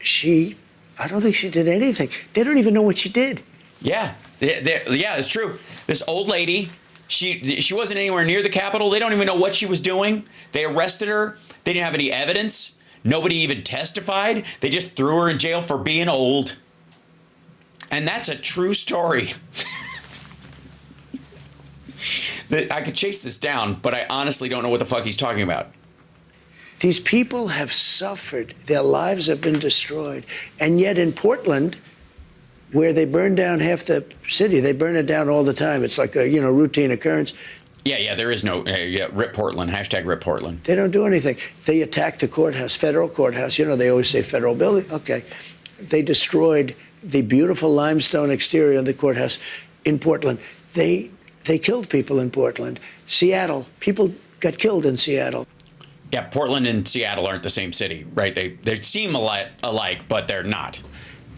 I don't think she did anything. They don't even know what she did. Yeah, it's true. This old lady, she wasn't anywhere near the Capitol. They don't even know what she was doing. They arrested her. They didn't have any evidence. Nobody even testified. They just threw her in jail for being old. And that's a true story. I could chase this down, but I honestly don't know what the fuck he's talking about. These people have suffered. Their lives have been destroyed. And yet in Portland, where they burn down half the city, they burn it down all the time. It's like a routine occurrence. Yeah, there is no, RIP Portland, hashtag RIP Portland. They don't do anything. They attacked the courthouse, federal courthouse. They always say federal building. Okay. They destroyed the beautiful limestone exterior of the courthouse in Portland. They killed people in Portland. Seattle, people got killed in Seattle. Yeah, Portland and Seattle aren't the same city, right? They seem alike, but they're not.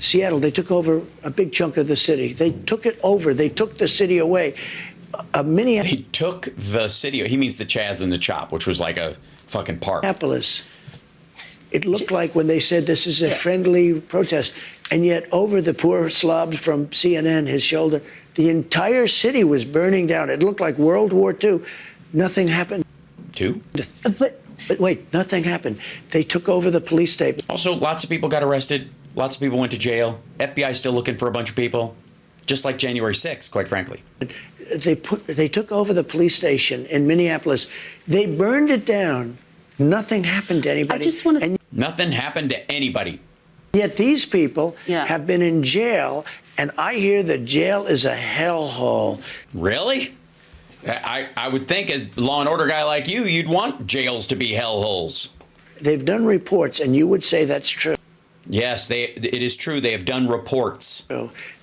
Seattle, they took over a big chunk of the city. They took it over. They took the city away. Minneapolis. He took the city. He means the Chaz and the Chop, which was like a fucking park. It looked like when they said this is a friendly protest, and yet over the poor slobs from CNN, his shoulder, the entire city was burning down. It looked like World War II. Nothing happened. But wait, nothing happened. They took over the police station. Also, lots of people got arrested. Lots of people went to jail. FBI still looking for a bunch of people, just like January 6th, quite frankly. They took over the police station in Minneapolis. They burned it down. Nothing happened to anybody. I just want to. Nothing happened to anybody. Yet these people have been in jail, and I hear the jail is a hellhole. Really? I would think a law and order guy like you, you'd want jails to be hellholes. They've done reports, and you would say that's true. Yes, it is true. They have done reports.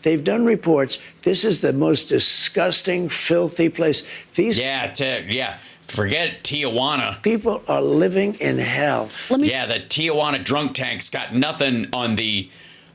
They've done reports. This is the most disgusting, filthy place. Forget Tijuana. People are living in hell. The Tijuana drunk tanks got nothing on the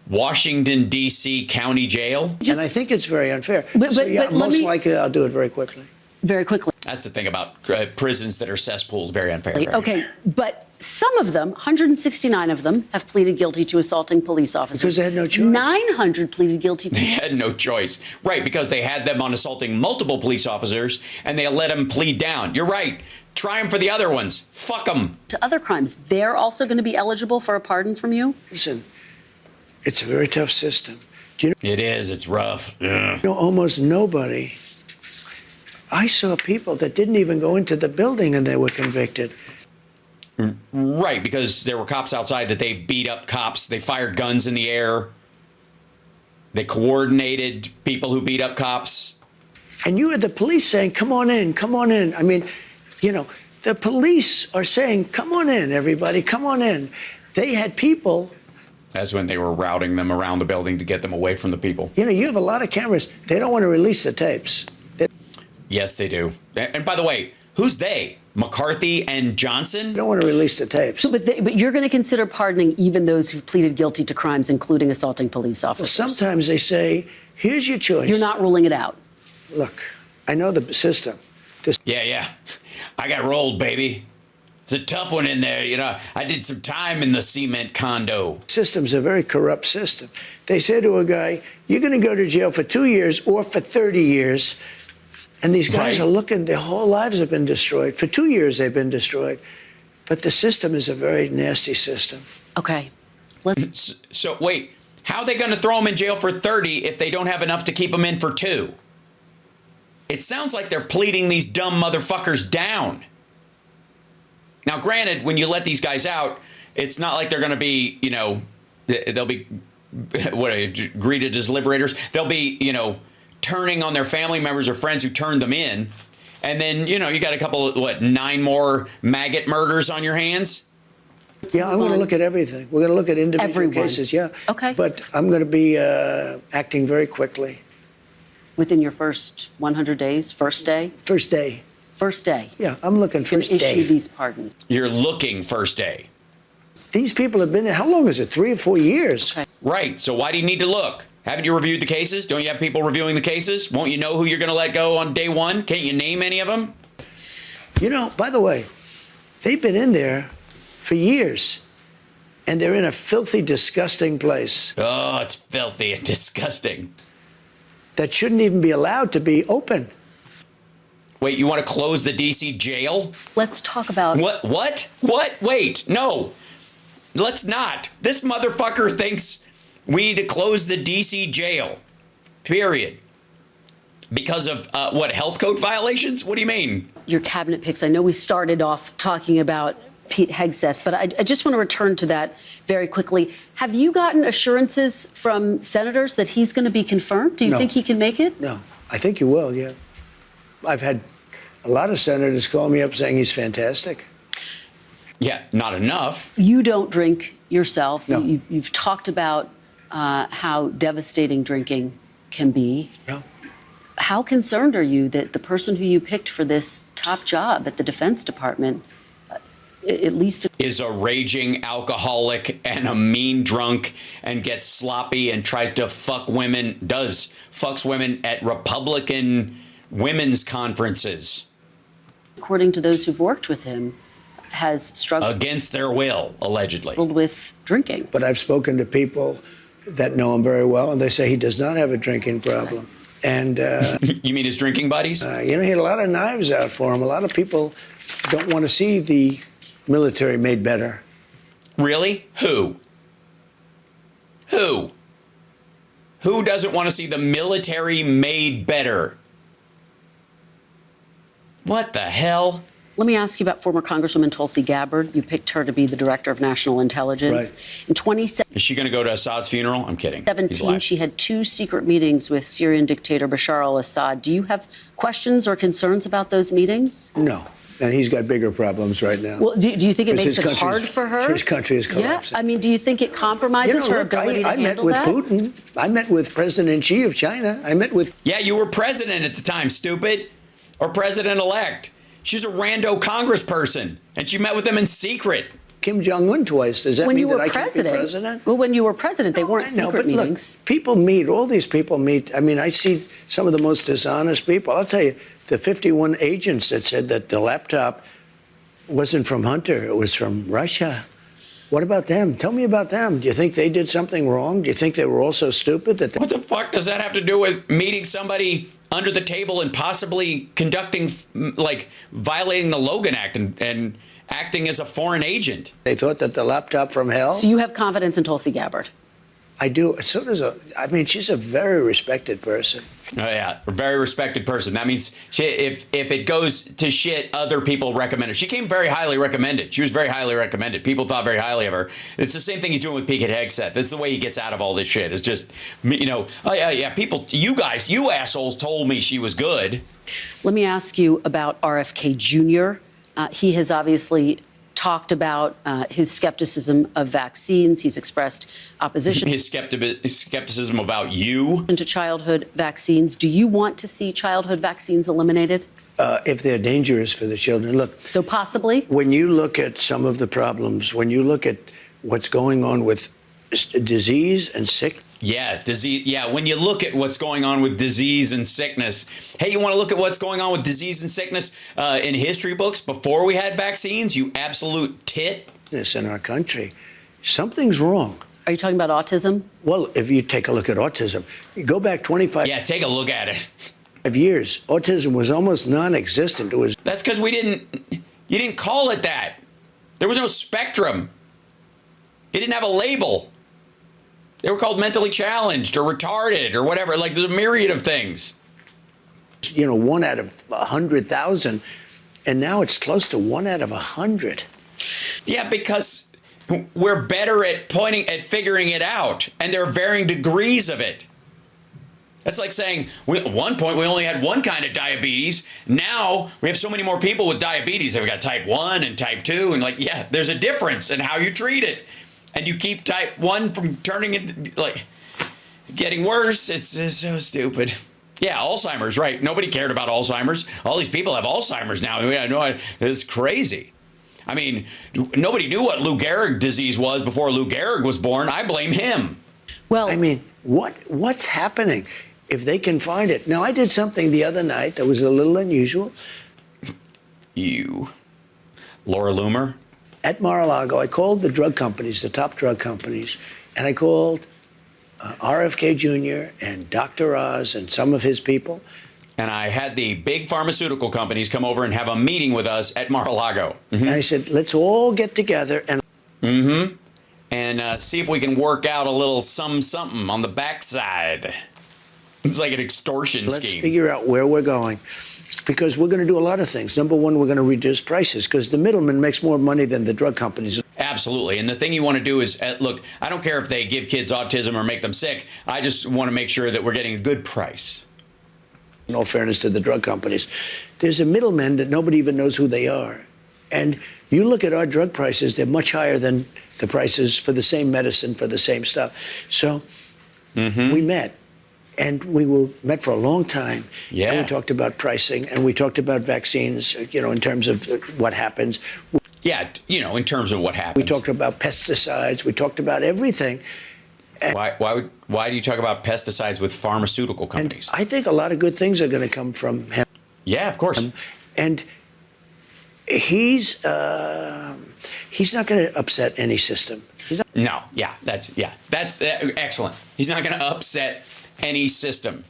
Washington, D.C. county jail. And I think it's very unfair. But most likely I'll do it very quickly. Very quickly. That's the thing about prisons that are cesspools. Very unfair. Okay, but some of them, 169 of them, have pleaded guilty to assaulting police officers. Because they had no choice. 900 pleaded guilty to... They had no choice. Right, because they had them on assaulting multiple police officers, and they let them plead down. You're right. Try them for the other ones. Fuck them. To other crimes. They're also going to be eligible for a pardon from you? Listen, it's a very tough system. Do you know, it is. It's rough. Yeah. You know, almost nobody... I saw people that didn't even go into the building and they were convicted. Right, because there were cops outside that they beat up cops. They fired guns in the air. They coordinated people who beat up cops. And you had the police saying, come on in, come on in. I mean, you know, the police are saying, come on in, everybody, come on in. They had people. That's when they were routing them around the building to get them away from the people. You know, you have a lot of cameras. They don't want to release the tapes. Yes, they do. And by the way, who's they? McCarthy and Johnson? They don't want to release the tapes. So, but you're going to consider pardoning even those who've pleaded guilty to crimes, including assaulting police officers? Well, sometimes they say, here's your choice. You're not ruling it out. Look, I know the system. Yeah. I got rolled, baby. It's a tough one in there. You know, I did some time in the cement condo. System's a very corrupt system. They say to a guy, you're going to go to jail for 2 years or for 30 years. And these guys are looking, their whole lives have been destroyed. For 2 years, they've been destroyed. But the system is a very nasty system. Okay. So, wait, how are they going to throw them in jail for 30 if they don't have enough to keep them in for 2? It sounds like they're pleading these dumb motherfuckers down. Now, granted, when you let these guys out, it's not like they're going to be, you know, they'll be, greeted as liberators. They'll be, you know, turning on their family members or friends who turned them in. And then, you know, you got a couple of, 9 more maggot murders on your hands? Yeah, I'm going to look at everything. We're going to look at individual cases, yeah. Okay. But I'm going to be acting very quickly. Within your first 100 days? First day? First day. First day? Yeah, I'm looking first day. Issue these pardons. You're looking first day. These people have been there, how long is it? 3 or 4 years? Okay. Right, so why do you need to look? Haven't you reviewed the cases? Don't you have people reviewing the cases? Won't you know who you're going to let go on day 1? Can't you name any of them? You know, by the way, they've been in there for years, and they're in a filthy, disgusting place. Oh, it's filthy and disgusting. That shouldn't even be allowed to be open. Wait, you want to close the D.C. jail? Let's talk about... What? Wait, no. Let's not. This motherfucker thinks we need to close the D.C. jail. Period. Because of, health code violations? What do you mean? Your cabinet picks. I know we started off talking about Pete Hegseth, but I just want to return to that very quickly. Have you gotten assurances from senators that he's going to be confirmed? Do you think he can make it? No. I think he will, yeah. I've had a lot of senators call me up saying he's fantastic. Yeah, not enough. You don't drink yourself. No. You've talked about how devastating drinking can be. No. How concerned are you that the person who you picked for this top job at the Defense Department, at least... is a raging alcoholic and a mean drunk and gets sloppy and tries to fuck women, fucks women at Republican women's conferences. According to those who've worked with him, has struggled Against their will, allegedly. with drinking. But I've spoken to people that know him very well, and they say he does not have a drinking problem. And, You mean his drinking buddies? you know, he had a lot of knives out for him. A lot of people don't want to see the military made better. Really? Who? Who? Who doesn't want to see the military made better? What the hell? Let me ask you about former Congresswoman Tulsi Gabbard. You picked her to be the director of national intelligence. Right. In 2017, Is she going to go to Assad's funeral? I'm kidding. He's alive. she had 2 secret meetings with Syrian dictator Bashar al-Assad. Do you have questions or concerns about those meetings? No. And he's got bigger problems right now. Well, do you think it Because makes his it hard country's- for her? his country is collapsing. Yeah, I mean, do you think it compromises her ability to I met handle with that? Putin. I met with President Xi of China. I met with Yeah, you were president at the time, stupid. Or president-elect. She's a rando congressperson, and she met with them in secret. Kim Jong-un twice. Does that When mean you were that I can't be president? Well, when you were president, they weren't I know, secret but look, meetings. people meet. All these people meet. I mean, I see some of the most dishonest people. I'll tell you, the 51 agents that said that the laptop wasn't from Hunter, it was from Russia. What about them? Tell me about them. Do you think they did something wrong? Do you think they were all so stupid that they... What the fuck does that have to do with meeting somebody under the table and possibly conducting, like, violating the Logan Act and acting as a foreign agent? They thought that the laptop from hell? So you have confidence in Tulsi Gabbard? I do. So does I mean, she's a very respected person. Oh, yeah, a very respected person. That means if it goes to shit, other people recommend her. She came very highly recommended. She was very highly recommended. People thought very highly of her. It's the same thing he's doing with Pete Hegseth. That's the way he gets out of all this shit. It's just, you know, oh, yeah, people, you guys, you assholes told me she was good. Let me ask you about RFK Jr. He has obviously talked about his skepticism of vaccines. He's expressed opposition His skepticism about you. to childhood vaccines. Do you want to see childhood vaccines eliminated? If they're dangerous for the children. Look, So possibly? when you look at some of the problems, when you look at what's going on with disease and sickness, Yeah, disease. Yeah, when you look at what's going on with disease and sickness, hey, you want to look at what's going on with disease and sickness in history books before we had vaccines? You absolute tit. in our country, something's wrong. Are you talking about autism? Well, if you take a look at autism, you go back 25 Yeah, take a look at it. years, autism was almost non-existent. It was That's because you didn't call it that. There was no spectrum. It didn't have a label. They were called mentally challenged or retarded or whatever. Like, there's a myriad of things. 1 out of 100,000, and now it's close to 1 out of 100. Yeah, because we're better at figuring it out, and there are varying degrees of it. That's like saying, at one point we only had one kind of diabetes. Now we have so many more people with diabetes. We've got type 1 and type 2, and yeah, there's a difference in how you treat it. And you keep type 1 from turning into, getting worse. It's so stupid. Yeah, Alzheimer's, right. Nobody cared about Alzheimer's. All these people have Alzheimer's now. I know it's crazy. I mean, nobody knew what Lou Gehrig disease was before Lou Gehrig was born. I blame him. Well, I mean, what's happening? If they can find it. Now, I did something the other night that was a little unusual. Laura Loomer? At Mar-a-Lago, I called the drug companies, the top drug companies, and I called RFK Jr. and Dr. Oz and some of his people. And I had the big pharmaceutical companies come over and have a meeting with us at Mar-a-Lago. Mm-hmm. And I said, let's all get together and... Mm-hmm. And see if we can work out a little something on the backside. It's like an extortion scheme. Let's figure out where we're going. Because we're going to do a lot of things. Number one, we're going to reduce prices because the middleman makes more money than the drug companies. Absolutely. And the thing you want to do is, look, I don't care if they give kids autism or make them sick. I just want to make sure that we're getting a good price. In all fairness to the drug companies, there's a middleman that nobody even knows who they are. And you look at our drug prices, they're much higher than the prices for the same medicine, for the same stuff. So we met. And we met for a long time. Yeah. And we talked about pricing, and we talked about vaccines, in terms of what happens. Yeah, in terms of what happens. We talked about pesticides. We talked about everything. Why do you talk about pesticides with pharmaceutical companies? I think a lot of good things are going to come from him. Yeah, of course. And he's not going to upset any system. No, that's excellent. He's not going to upset any system.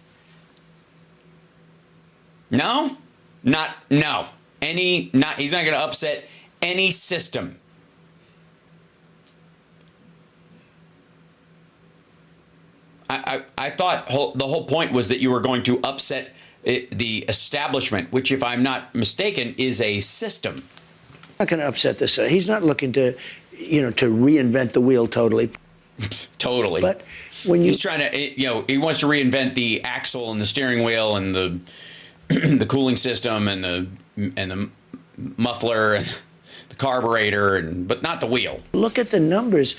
No, he's not going to upset any system. I thought the whole point was that you were going to upset the establishment, which, if I'm not mistaken, is a system. Not going to upset this. He's not looking to, to reinvent the wheel totally. Totally. But when he's trying to, he wants to reinvent the axle and the steering wheel and the the cooling system and the muffler and the carburetor, but not the wheel. Look at the numbers.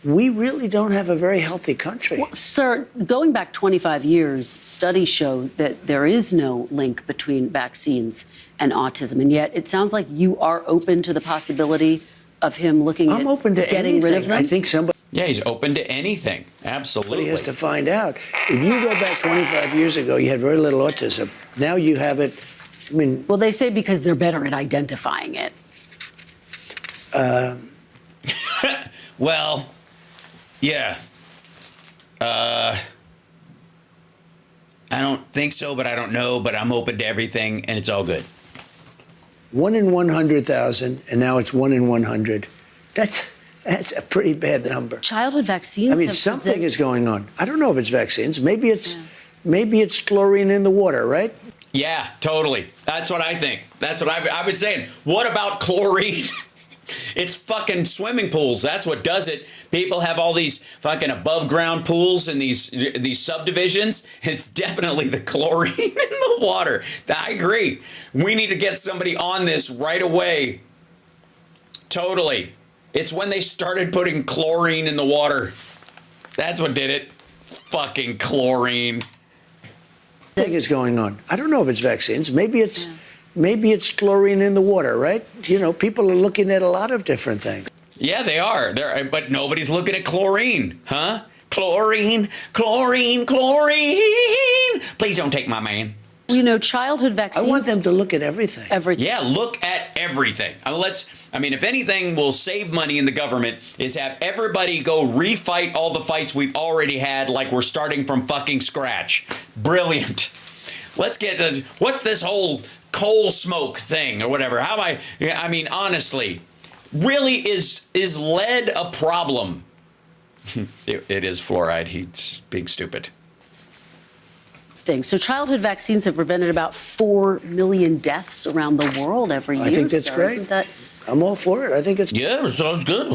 We really don't have a very healthy country. Well, sir, going back 25 years, studies show that there is no link between vaccines and autism. And yet it sounds like you are open to the possibility of him looking I'm at open to getting anything. rid of them? I think somebody Yeah, he's open to anything. Absolutely. has to find out. If you go back 25 years ago, you had very little autism. Now you have it. I mean, Well, they say because they're better at identifying it. Well, yeah. I don't think so, but I don't know, but I'm open to everything, and it's all good. 1 in 100,000, and now it's 1 in 100. That's a pretty bad number. Childhood vaccines I mean, have something is going on. I don't know if it's vaccines. Maybe it's chlorine in the water, right? Yeah, totally. That's what I think. That's what I've been saying. What about chlorine? It's fucking swimming pools. That's what does it. People have all these fucking above ground pools and these subdivisions. It's definitely the chlorine in the water. I agree. We need to get somebody on this right away. Totally. It's when they started putting chlorine in the water. That's what did it. Fucking chlorine. Something is going on. I don't know if it's vaccines. Maybe it's chlorine in the water, right? People are looking at a lot of different things. Yeah, they are. But nobody's looking at chlorine, huh? Chlorine, chlorine, chlorine. Please don't take my man. Childhood vaccines. I want them to look at everything. Everything. Yeah, look at everything. If anything will save money in the government is have everybody go refight all the fights we've already had like we're starting from fucking scratch. Brilliant. Let's get what's this whole coal smoke thing or whatever? Honestly, really is lead a problem? It is fluoride. He's being stupid. So childhood vaccines have prevented about 4 million deaths around the world every year. I think that's great. Isn't that... I'm all for it. I think it's... Yeah, sounds good.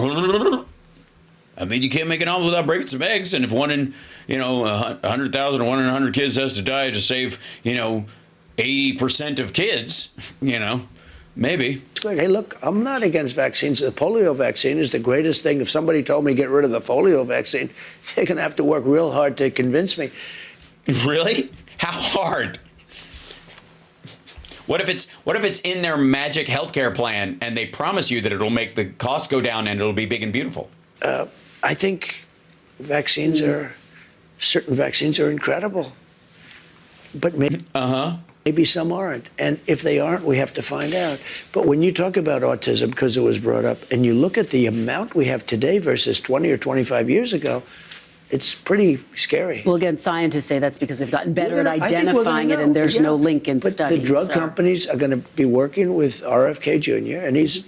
I mean, you can't make an omelet without breaking some eggs. And if 1 in, 100,000 or 1 in 100 kids has to die to save, 80% of kids, maybe. It's great. Hey, look, I'm not against vaccines. The polio vaccine is the greatest thing. If somebody told me get rid of the polio vaccine, they're going to have to work real hard to convince me. Really? How hard? What if it's in their magic healthcare plan and they promise you that it'll make the costs go down and it'll be big and beautiful? I think certain vaccines are incredible, but maybe some aren't. And if they aren't, we have to find out. But when you talk about autism, because it was brought up, and you look at the amount we have today versus 20 or 25 years ago, it's pretty scary. Well, again, scientists say that's because they've gotten better at identifying it, and there's no link in studies. But the drug companies are going to be working with RFK Jr., and he's.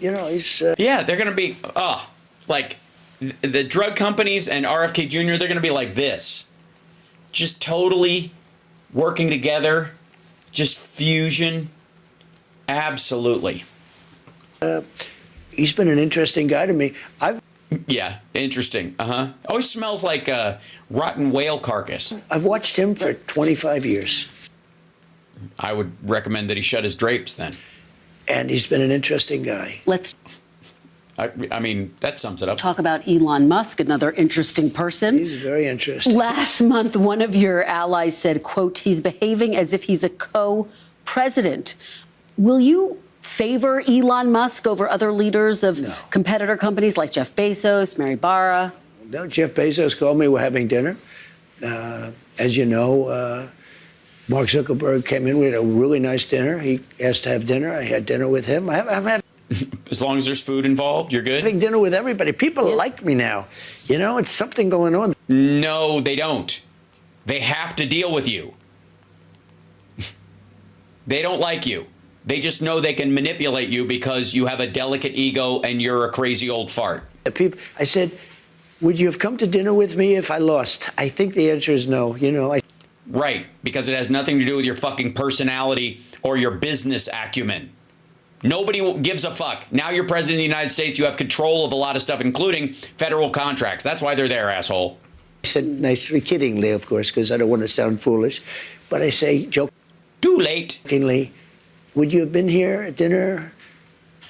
Yeah, they're going to be, the drug companies and RFK Jr., they're going to be like this. Just totally working together, just fusion. Absolutely. He's been an interesting guy to me. Yeah, interesting. Always smells like a rotten whale carcass. I've watched him for 25 years. I would recommend that he shut his drapes then. And he's been an interesting guy. Let's that sums it up. talk about Elon Musk, another interesting person. He's very interesting. Last month, one of your allies said, quote, he's behaving as if he's a co-president. Will you favor Elon Musk over other leaders of competitor companies like Jeff Bezos, Mary Barra? No, Jeff Bezos called me. We're having dinner. As you know, Mark Zuckerberg came in. We had a really nice dinner. He asked to have dinner. I had dinner with him. I'm having As long as there's food involved, you're good? dinner with everybody. People like me now. You know, it's something going on. No, they don't. They have to deal with you. They don't like you. They just know they can manipulate you because you have a delicate ego and you're a crazy old fart. I said, would you have come to dinner with me if I lost? I think the answer is no. You know, Right, because it has nothing to do with your fucking personality or your business acumen. Nobody gives a fuck. Now you're president of the United States. You have control of a lot of stuff, including federal contracts. That's why they're there, asshole. I said nicely, kiddingly, of course, because I don't want to sound foolish. But I say, Too late. jokingly, would you have been here at dinner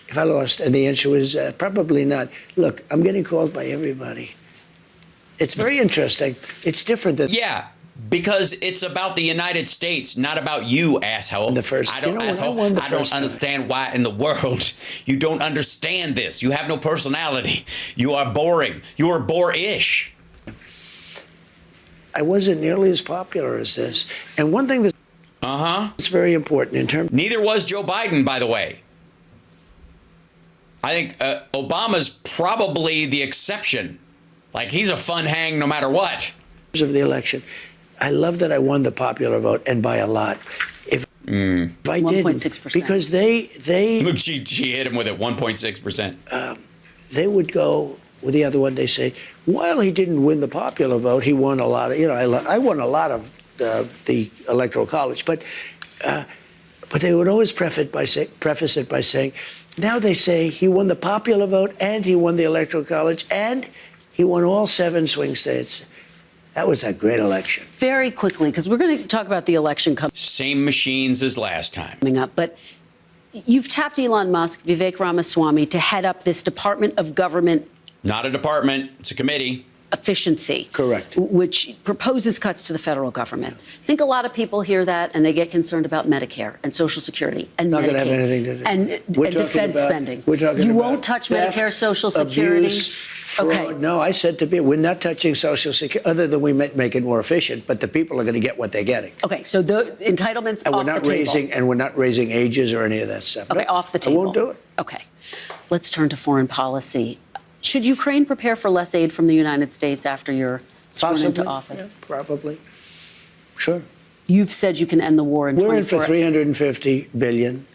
if I lost? And the answer was probably not. Look, I'm getting called by everybody. It's very interesting. It's different than Yeah, because it's about the United States, not about you, asshole. The first- I don't, you know, when I asshole. won the I don't first time. understand why in the world you don't understand this. You have no personality. You are boring. You are bore-ish. I wasn't nearly as popular as this. And one thing that's very important in terms. Neither was Joe Biden, by the way. I think Obama's probably the exception. Like, he's a fun hang no matter what. Of the election, I love that I won the popular vote, and by a lot. If I didn't, 1.6%. because they Look, she hit him with it, 1.6%. they would go with the other one. They say, while he didn't win the popular vote, he won a lot of. You know, I won a lot of the electoral college, but they would always preface it by saying, now they say he won the popular vote and he won the electoral college and he won all 7 swing states. That was a great election. Very quickly, because we're going to talk about the election Same machines as last time. coming up, but you've tapped Elon Musk, Vivek Ramaswamy, to head up this Department of Government Not a department, it's a committee. Efficiency. Correct. Which proposes cuts to the federal government. I think a lot of people hear that and they get concerned about Medicare and Social Security and Not Medicaid going to have anything to do. and We're talking defense about- spending. We're talking You about won't touch theft, Medicare, Social Security. abuse, fraud. Okay. No, I said to people, we're not touching Social Security, other than we make it more efficient, but the people are going to get what they're getting. Okay, so the entitlements And off we're not raising ages or any of that stuff. Okay, No, off the table. I won't do it. Okay. Let's turn to foreign policy. Should Ukraine prepare for less aid from the United States after you're sworn into Possibly, office? yeah, probably. Sure. You've said you can end the war in We're in for 24 $350 billion,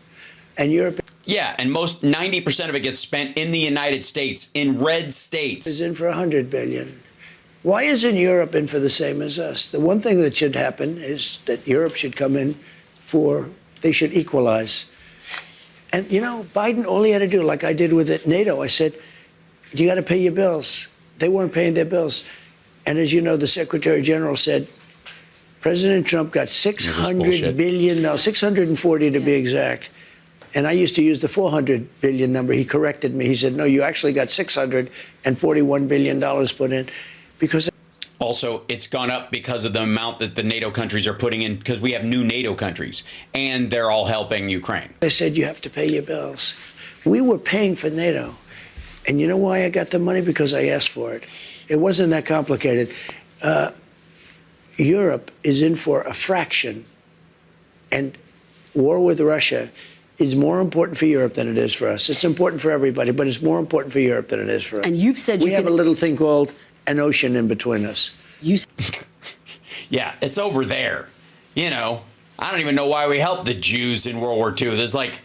and Europe Yeah, and 90% of it gets spent in the United States, in red states. is in for $100 billion. Why isn't Europe in for the same as us? The one thing that should happen is that Europe should come in they should equalize. And, you know, Biden, all he had to do, like I did with NATO, I said, you got to pay your bills. They weren't paying their bills. And as you know, the Secretary General said, President Trump got $600 billion, no, 640 to be exact. And I used to use the 400 billion number. He corrected me. He said, no, you actually got $641 billion put in because. Also, it's gone up because of the amount that the NATO countries are putting in, because we have new NATO countries, and they're all helping Ukraine. I said, you have to pay your bills. We were paying for NATO. And you know why I got the money? Because I asked for it. It wasn't that complicated. Europe is in for a fraction. And war with Russia is more important for Europe than it is for us. It's important for everybody, but it's more important for Europe than it is for us. And you've said we have a little thing called an ocean in between us. Yeah, it's over there. You know, I don't even know why we helped the Jews in World War II. There's like,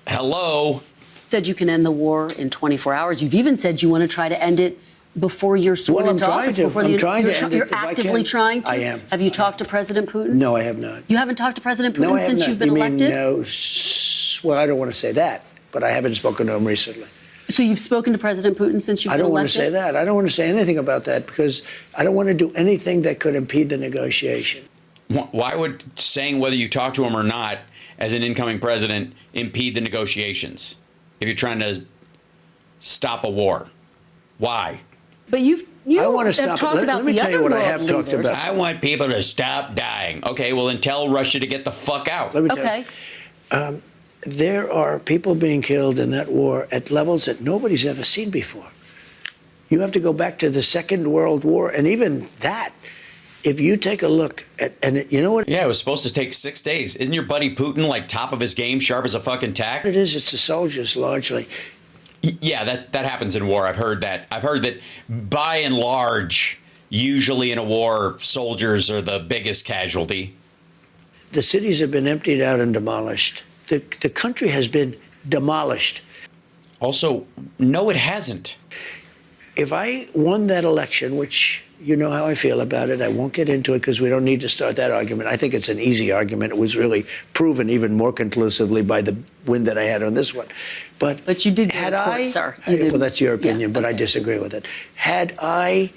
hello. Said you can end the war in 24 hours. You've even said you want to try to end it before you're sworn into office. I'm trying to end it You're if I actively can. trying to? I am. Have you talked to President Putin? No, I have not. You haven't talked to President Putin No, I have since not. you've been You elected? mean, well, I don't want to say that, but I haven't spoken to him recently. So you've spoken to President Putin since you've I been don't elected? want to say that. I don't want to say anything about that because I don't want to do anything that could impede the negotiation. Why would saying whether you talk to him or not as an incoming president impede the negotiations if you're trying to stop a war? Why? But you I want to have stop talked it. about Let me the tell other you what I world have talked leaders. about. I want people to stop dying. Okay, well then tell Russia to get the fuck out. Let me tell Okay. you. There are people being killed in that war at levels that nobody's ever seen before. You have to go back to the Second World War, and even that, if you take a look at, and you know what? Yeah, it was supposed to take 6 days. Isn't your buddy Putin like top of his game, sharp as a fucking tack? It is. It's the soldiers largely. Yeah, that happens in war. I've heard that. I've heard that by and large, usually in a war, soldiers are the biggest casualty. The cities have been emptied out and demolished. The country has been demolished. Also, no, it hasn't. If I won that election, which you know how I feel about it, I won't get into it because we don't need to start that argument. I think it's an easy argument. It was really proven even more conclusively by the win that I had on this one. But you did had go to court, I, sir. You did. well, that's your opinion, Yeah, but I okay. disagree with it. Had I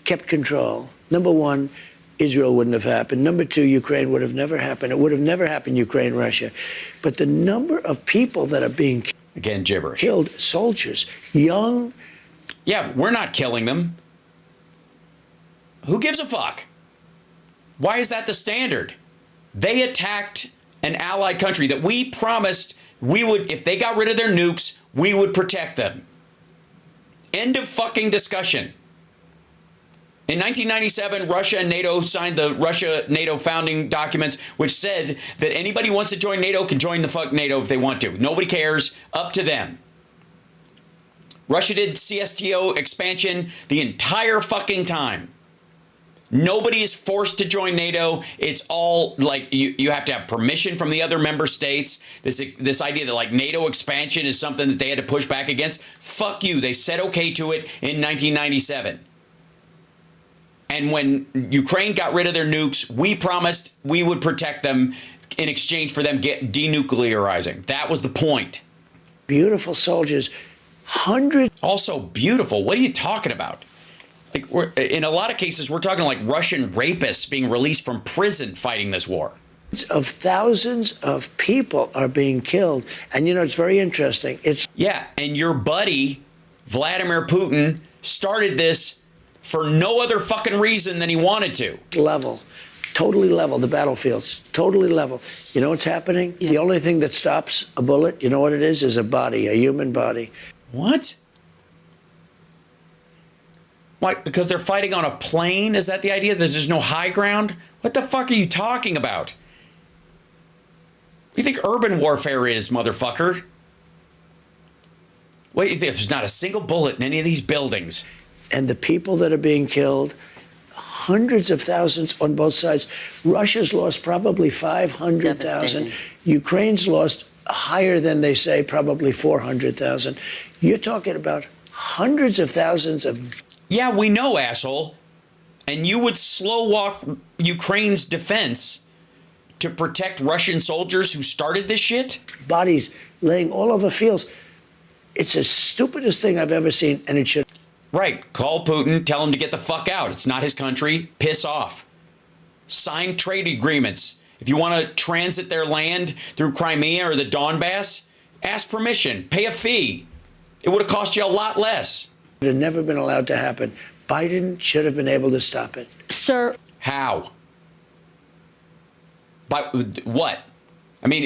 kept control, number one, Israel wouldn't have happened. Number two, Ukraine would have never happened. It would have never happened, Ukraine, Russia. But the number of people that are being Again, gibberish. killed, soldiers, young. Yeah, we're not killing them. Who gives a fuck? Why is that the standard? They attacked an allied country that we promised we would, if they got rid of their nukes, we would protect them. End of fucking discussion. In 1997, Russia and NATO signed the Russia-NATO founding documents, which said that anybody who wants to join NATO can join the fuck NATO if they want to. Nobody cares. Up to them. Russia did CSTO expansion the entire fucking time. Nobody is forced to join NATO. It's all like you have to have permission from the other member states. This idea that like NATO expansion is something that they had to push back against. Fuck you. They said okay to it in 1997. And when Ukraine got rid of their nukes, we promised we would protect them in exchange for them denuclearizing. That was the point. Beautiful soldiers, hundreds. Also beautiful. What are you talking about? Like in a lot of cases, we're talking like Russian rapists being released from prison fighting this war. Of thousands of people are being killed. And you know, it's very interesting. Yeah, and your buddy, Vladimir Putin, started this for no other fucking reason than he wanted to. Level, totally level, the battlefields, totally level. You know what's happening? Yeah. The only thing that stops a bullet, you know what it is a body, a human body. What? Why? Because they're fighting on a plane? Is that the idea? There's no high ground? What the fuck are you talking about? What do you think urban warfare is, motherfucker? What do you think? There's not a single bullet in any of these buildings. And the people that are being killed, hundreds of thousands on both sides. Russia's lost probably 500,000. Devastating. Ukraine's lost higher than they say, probably 400,000. You're talking about hundreds of thousands of... Yeah, we know, asshole. And you would slow walk Ukraine's defense to protect Russian soldiers who started this shit? bodies laying all over fields. It's the stupidest thing I've ever seen, and it should... Right. Call Putin, tell him to get the fuck out. It's not his country. Piss off. Sign trade agreements. If you want to transit their land through Crimea or the Donbass, ask permission. Pay a fee. It would have cost you a lot less. It had never been allowed to happen. Biden should have been able to stop it. Sir. How? By what? I mean,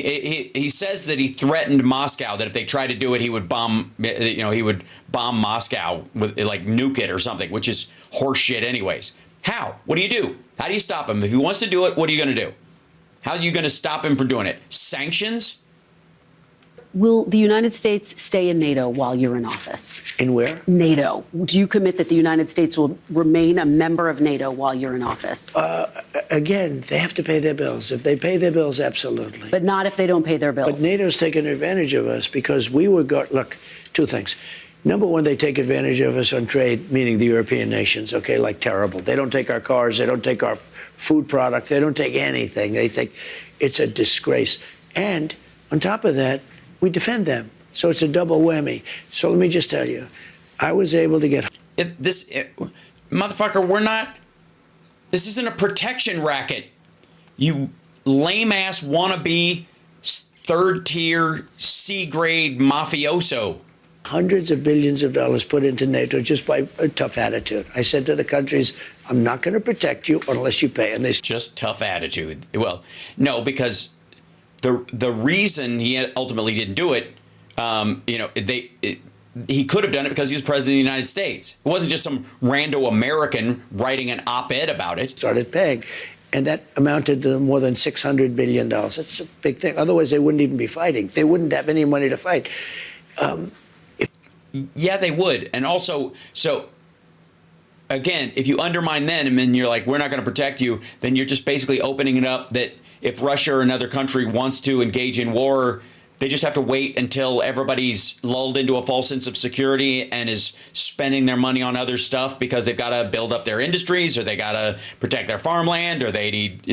he says that he threatened Moscow, that if they tried to do it, he would bomb, he would bomb Moscow, with like nuke it or something, which is horseshit anyways. How? What do you do? How do you stop him? If he wants to do it, what are you going to do? How are you going to stop him from doing it? Sanctions? Will the United States stay in NATO while you're in office? In where? NATO. Do you commit that the United States will remain a member of NATO while you're in office? Again, they have to pay their bills. If they pay their bills, absolutely. But not if they don't pay their bills. But NATO's taken advantage of us because we were... Look, two things. Number one, they take advantage of us on trade, meaning the European nations, okay, like terrible. They don't take our cars. They don't take our food product. They don't take anything. They take... It's a disgrace. And on top of that, we defend them. So it's a double whammy. So let me just tell you, I was able to get... Motherfucker, we're not... This isn't a protection racket. You lame-ass wannabe third-tier C-grade mafioso. Hundreds of billions of dollars put into NATO just by a tough attitude. I said to the countries, I'm not going to protect you unless you pay. And they... Just tough attitude. Well, no, because... The reason he ultimately didn't do it, he could have done it because he was president of the United States. It wasn't just some rando American writing an op-ed about it. Started paying. And that amounted to more than $600 billion. It's a big thing. Otherwise, they wouldn't even be fighting. They wouldn't have any money to fight. Yeah, they would. And also, so again, if you undermine them and you're like, we're not going to protect you, then you're just basically opening it up that if Russia or another country wants to engage in war, they just have to wait until everybody's lulled into a false sense of security and is spending their money on other stuff because they've got to build up their industries or they got to protect their farmland or they need,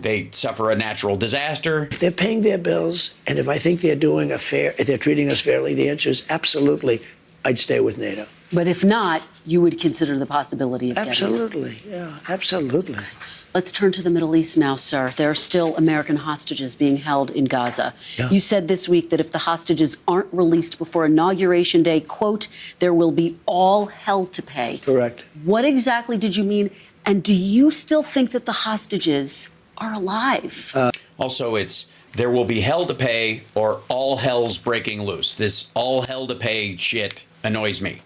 they suffer a natural disaster. They're paying their bills, and if I think they're doing they're treating us fairly, the answer is absolutely, I'd stay with NATO. But if not, you would consider the possibility of getting it. Absolutely, yeah, absolutely. Let's turn to the Middle East now, sir. There are still American hostages being held in Gaza. Yeah. You said this week that if the hostages aren't released before Inauguration Day, quote, there will be all hell to pay. Correct. What exactly did you mean? And do you still think that the hostages are alive? Also, it's there will be hell to pay or all hell's breaking loose. This all hell to pay shit annoys me.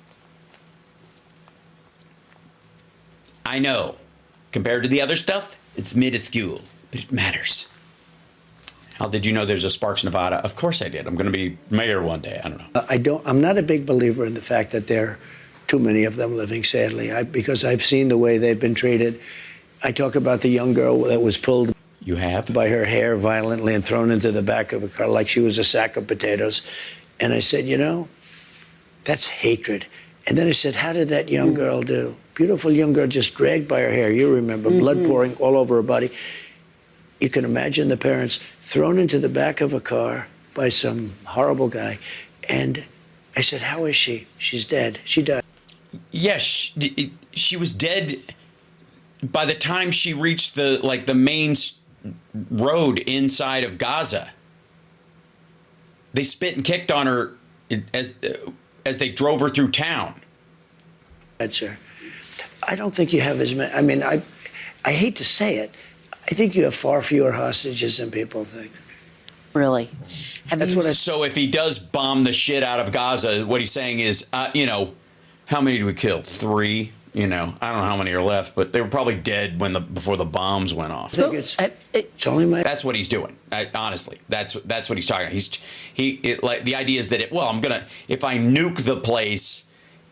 I know. Compared to the other stuff, it's minuscule, but it matters. How did you know there's a Sparks, Nevada? Of course I did. I'm going to be mayor one day. I don't know. I'm not a big believer in the fact that there are too many of them living, sadly, because I've seen the way they've been treated. I talk about the young girl that was pulled You have? by her hair violently and thrown into the back of a car like she was a sack of potatoes. And I said, that's hatred. And then I said, how did that young girl do? Beautiful young girl just dragged by her hair. You remember, blood pouring all over her body. You can imagine the parents thrown into the back of a car by some horrible guy. And I said, how is she? She's dead. She died. Yes, she was dead by the time she reached the main road inside of Gaza. They spit and kicked on her as they drove her through town. That's her. I don't think you have as many. I mean, I hate to say it. I think you have far fewer hostages than people think. Really? So if he does bomb the shit out of Gaza, what he's saying is, how many did we kill? 3? I don't know how many are left, but they were probably dead before the bombs went off. I think it's only my. That's what he's doing. Honestly, that's what he's talking about. The idea is that if I nuke the place,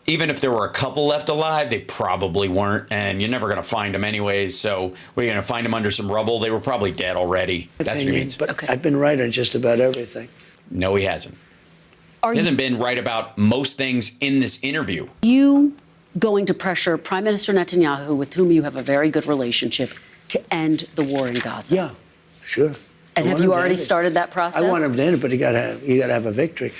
even if there were a couple left alive, they probably weren't, and you're never going to find them anyways. So we're going to find them under some rubble. They were probably dead already. That's what he means. But Okay. I've been right on just about everything. No, he hasn't. He hasn't been right about most things in this interview. You going to pressure Prime Minister Netanyahu, with whom you have a very good relationship, to end the war in Gaza? Yeah, sure. And have you already started that process? I want him to end it, but you got to have a victory.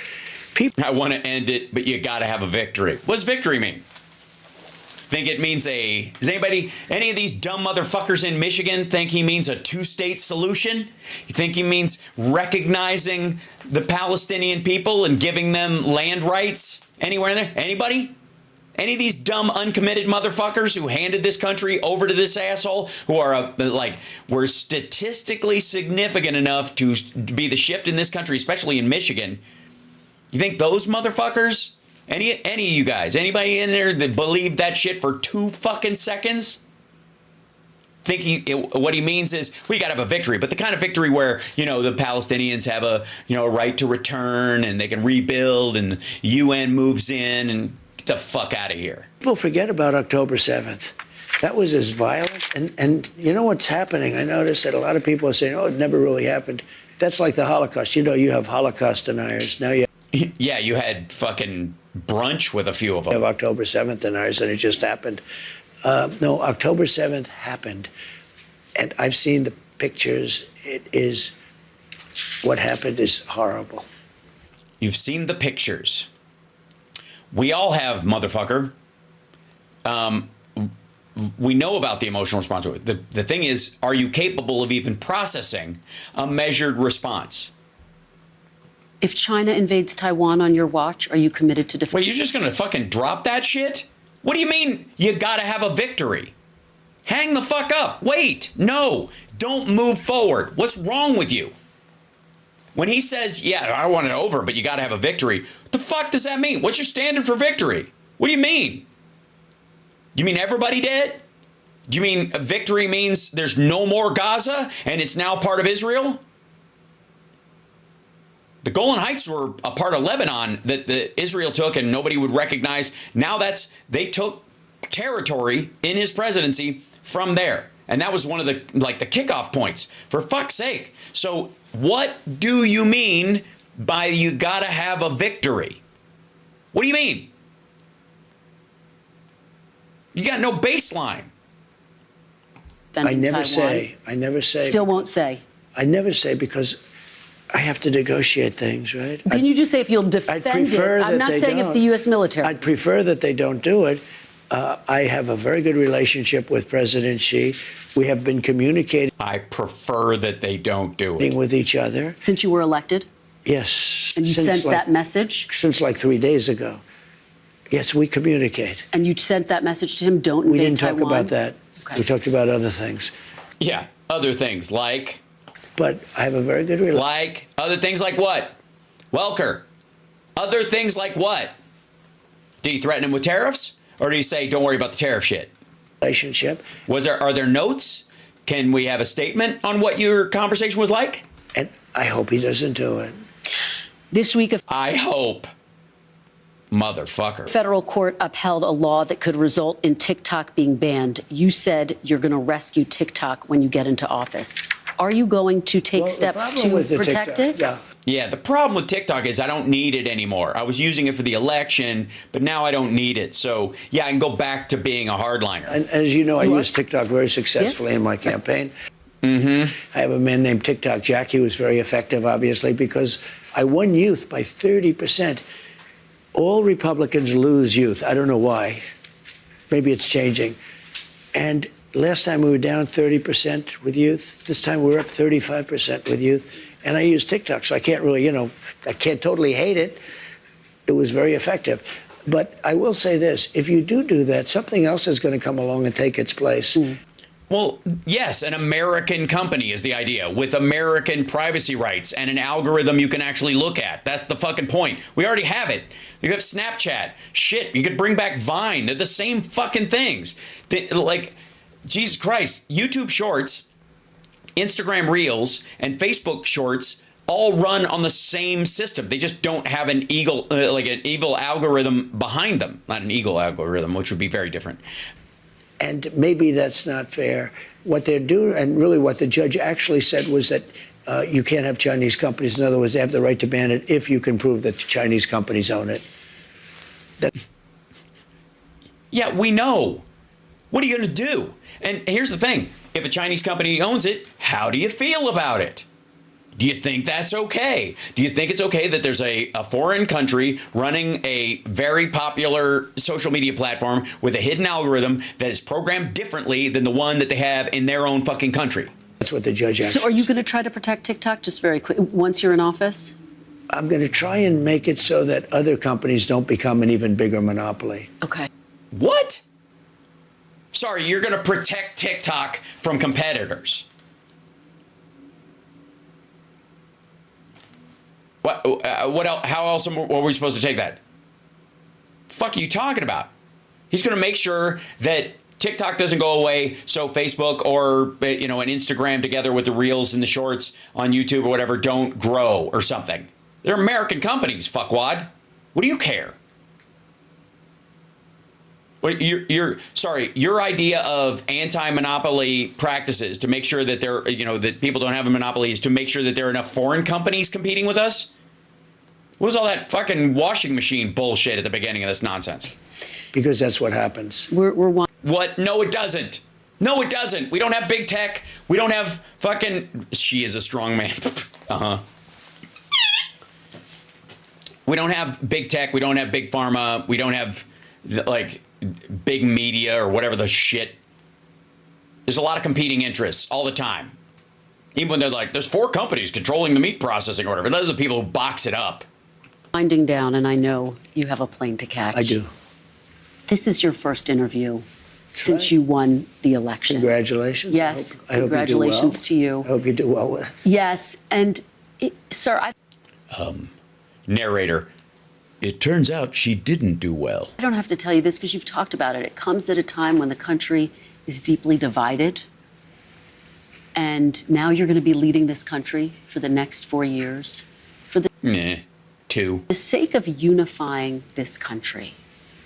I want to end it, but you got to have a victory. What's victory mean? Think it means any of these dumb motherfuckers in Michigan think he means a 2-state solution? You think he means recognizing the Palestinian people and giving them land rights anywhere in there? Anybody? Any of these dumb, uncommitted motherfuckers who handed this country over to this asshole, who are were statistically significant enough to be the shift in this country, especially in Michigan? You think those motherfuckers, any of you guys, anybody in there that believed that shit for 2 fucking seconds? What he means is we got to have a victory, but the kind of victory where, the Palestinians have a right to return and they can rebuild and the UN moves in and get the fuck out of here. People forget about October 7th. That was as violent. And you know what's happening? I noticed that a lot of people are saying, it never really happened. That's like the Holocaust. You have Holocaust deniers. Now you Yeah, you had fucking brunch with a few of them. have October 7th deniers, and it just happened. No, October 7th happened. And I've seen the pictures. What happened is horrible. You've seen the pictures. We all have, motherfucker. We know about the emotional responsibility. The thing is, are you capable of even processing a measured response? If China invades Taiwan on your watch, are you committed to defend? Wait, you're just going to fucking drop that shit? What do you mean you got to have a victory? Hang the fuck up. Wait. No. Don't move forward. What's wrong with you? When he says, yeah, I want it over, but you got to have a victory, what the fuck does that mean? What's your standard for victory? What do you mean? You mean everybody dead? Do you mean victory means there's no more Gaza and it's now part of Israel? The Golan Heights were a part of Lebanon that Israel took and nobody would recognize. Now they took territory in his presidency from there. And that was one of the kickoff points, for fuck's sake. So what do you mean by you gotta have a victory? What do you mean? You got no baseline. I never say. Still won't say. I never say because I have to negotiate things, right? Can you just say if you'll defend it? I'm not saying if the U.S. military. I'd prefer that they don't do it. I have a very good relationship with President Xi. We have been communicating. I prefer that they don't do it. With each other. Since you were elected? Yes. And you sent that message? Since like 3 days ago. Yes, we communicate. And you sent that message to him, don't invade Taiwan? We didn't talk about that. Okay. We talked about other things. Yeah, other things like? But I have a very good relationship. Like? Other things like what? Welker. Other things like what? Did he threaten him with tariffs? Or did he say, don't worry about the tariff shit? Relationship. Are there notes? Can we have a statement on what your conversation was like? And I hope he doesn't do it. This week, I hope. Motherfucker. Federal court upheld a law that could result in TikTok being banned. You said you're going to rescue TikTok when you get into office. Are you going to take steps to protect it? Yeah, the problem with TikTok is I don't need it anymore. I was using it for the election, but now I don't need it. So, yeah, I can go back to being a hardliner. And as you know, I used TikTok very successfully in my campaign. I have a man named TikTok Jack. He was very effective, obviously, because I won youth by 30%. All Republicans lose youth. I don't know why. Maybe it's changing. And last time we were down 30% with youth. This time we're up 35% with youth. And I use TikTok, so I can't really, I can't totally hate it. It was very effective. But I will say this, if you do that, something else is going to come along and take its place. Well, yes, an American company is the idea with American privacy rights and an algorithm you can actually look at. That's the fucking point. We already have it. You have Snapchat. Shit, you could bring back Vine. They're the same fucking things. Jesus Christ, YouTube Shorts, Instagram Reels, and Facebook Shorts all run on the same system. They just don't have an evil algorithm behind them. Not an eagle algorithm, which would be very different. And maybe that's not fair. What they're doing, and really what the judge actually said was that you can't have Chinese companies. In other words, they have the right to ban it if you can prove that the Chinese companies own it. Yeah, we know. What are you going to do? And here's the thing. If a Chinese company owns it, how do you feel about it? Do you think that's okay? Do you think it's okay that there's a foreign country running a very popular social media platform with a hidden algorithm that is programmed differently than the one that they have in their own fucking country? That's what the judge actually So are you going to try to protect TikTok just very quick once you're in office? I'm going to try and make it so that other companies don't become an even bigger monopoly. Okay. What? Sorry, you're going to protect TikTok from competitors. What else? How else are we supposed to take that? Fuck are you talking about? He's going to make sure that TikTok doesn't go away, so Facebook or an Instagram together with the Reels and the Shorts on YouTube or whatever don't grow or something. They're American companies, fuckwad. What do you care? Your idea of anti-monopoly practices to make sure that that people don't have a monopoly is to make sure that there are enough foreign companies competing with us? What was all that fucking washing machine bullshit at the beginning of this nonsense? Because that's what happens. What? No, it doesn't. No, it doesn't. We don't have big tech. We don't have fucking... She is a strong man. Uh-huh. We don't have big tech. We don't have big pharma. We don't have, big media or whatever the shit. There's a lot of competing interests all the time. Even when they're like, there's 4 companies controlling the meat processing or whatever. Those are the people who box it up. Winding down, and I know you have a plane to catch. I do. This is your first interview since you won the election. Congratulations. Yes, I hope congratulations you do well. to you. I hope you do well with it. Yes, and Sir, Narrator. It turns out she didn't do well. I don't have to tell you this because you've talked about it. It comes at a time when the country is deeply divided. And now you're going to be leading this country for the next 4 years. For the 2. the sake of unifying this country,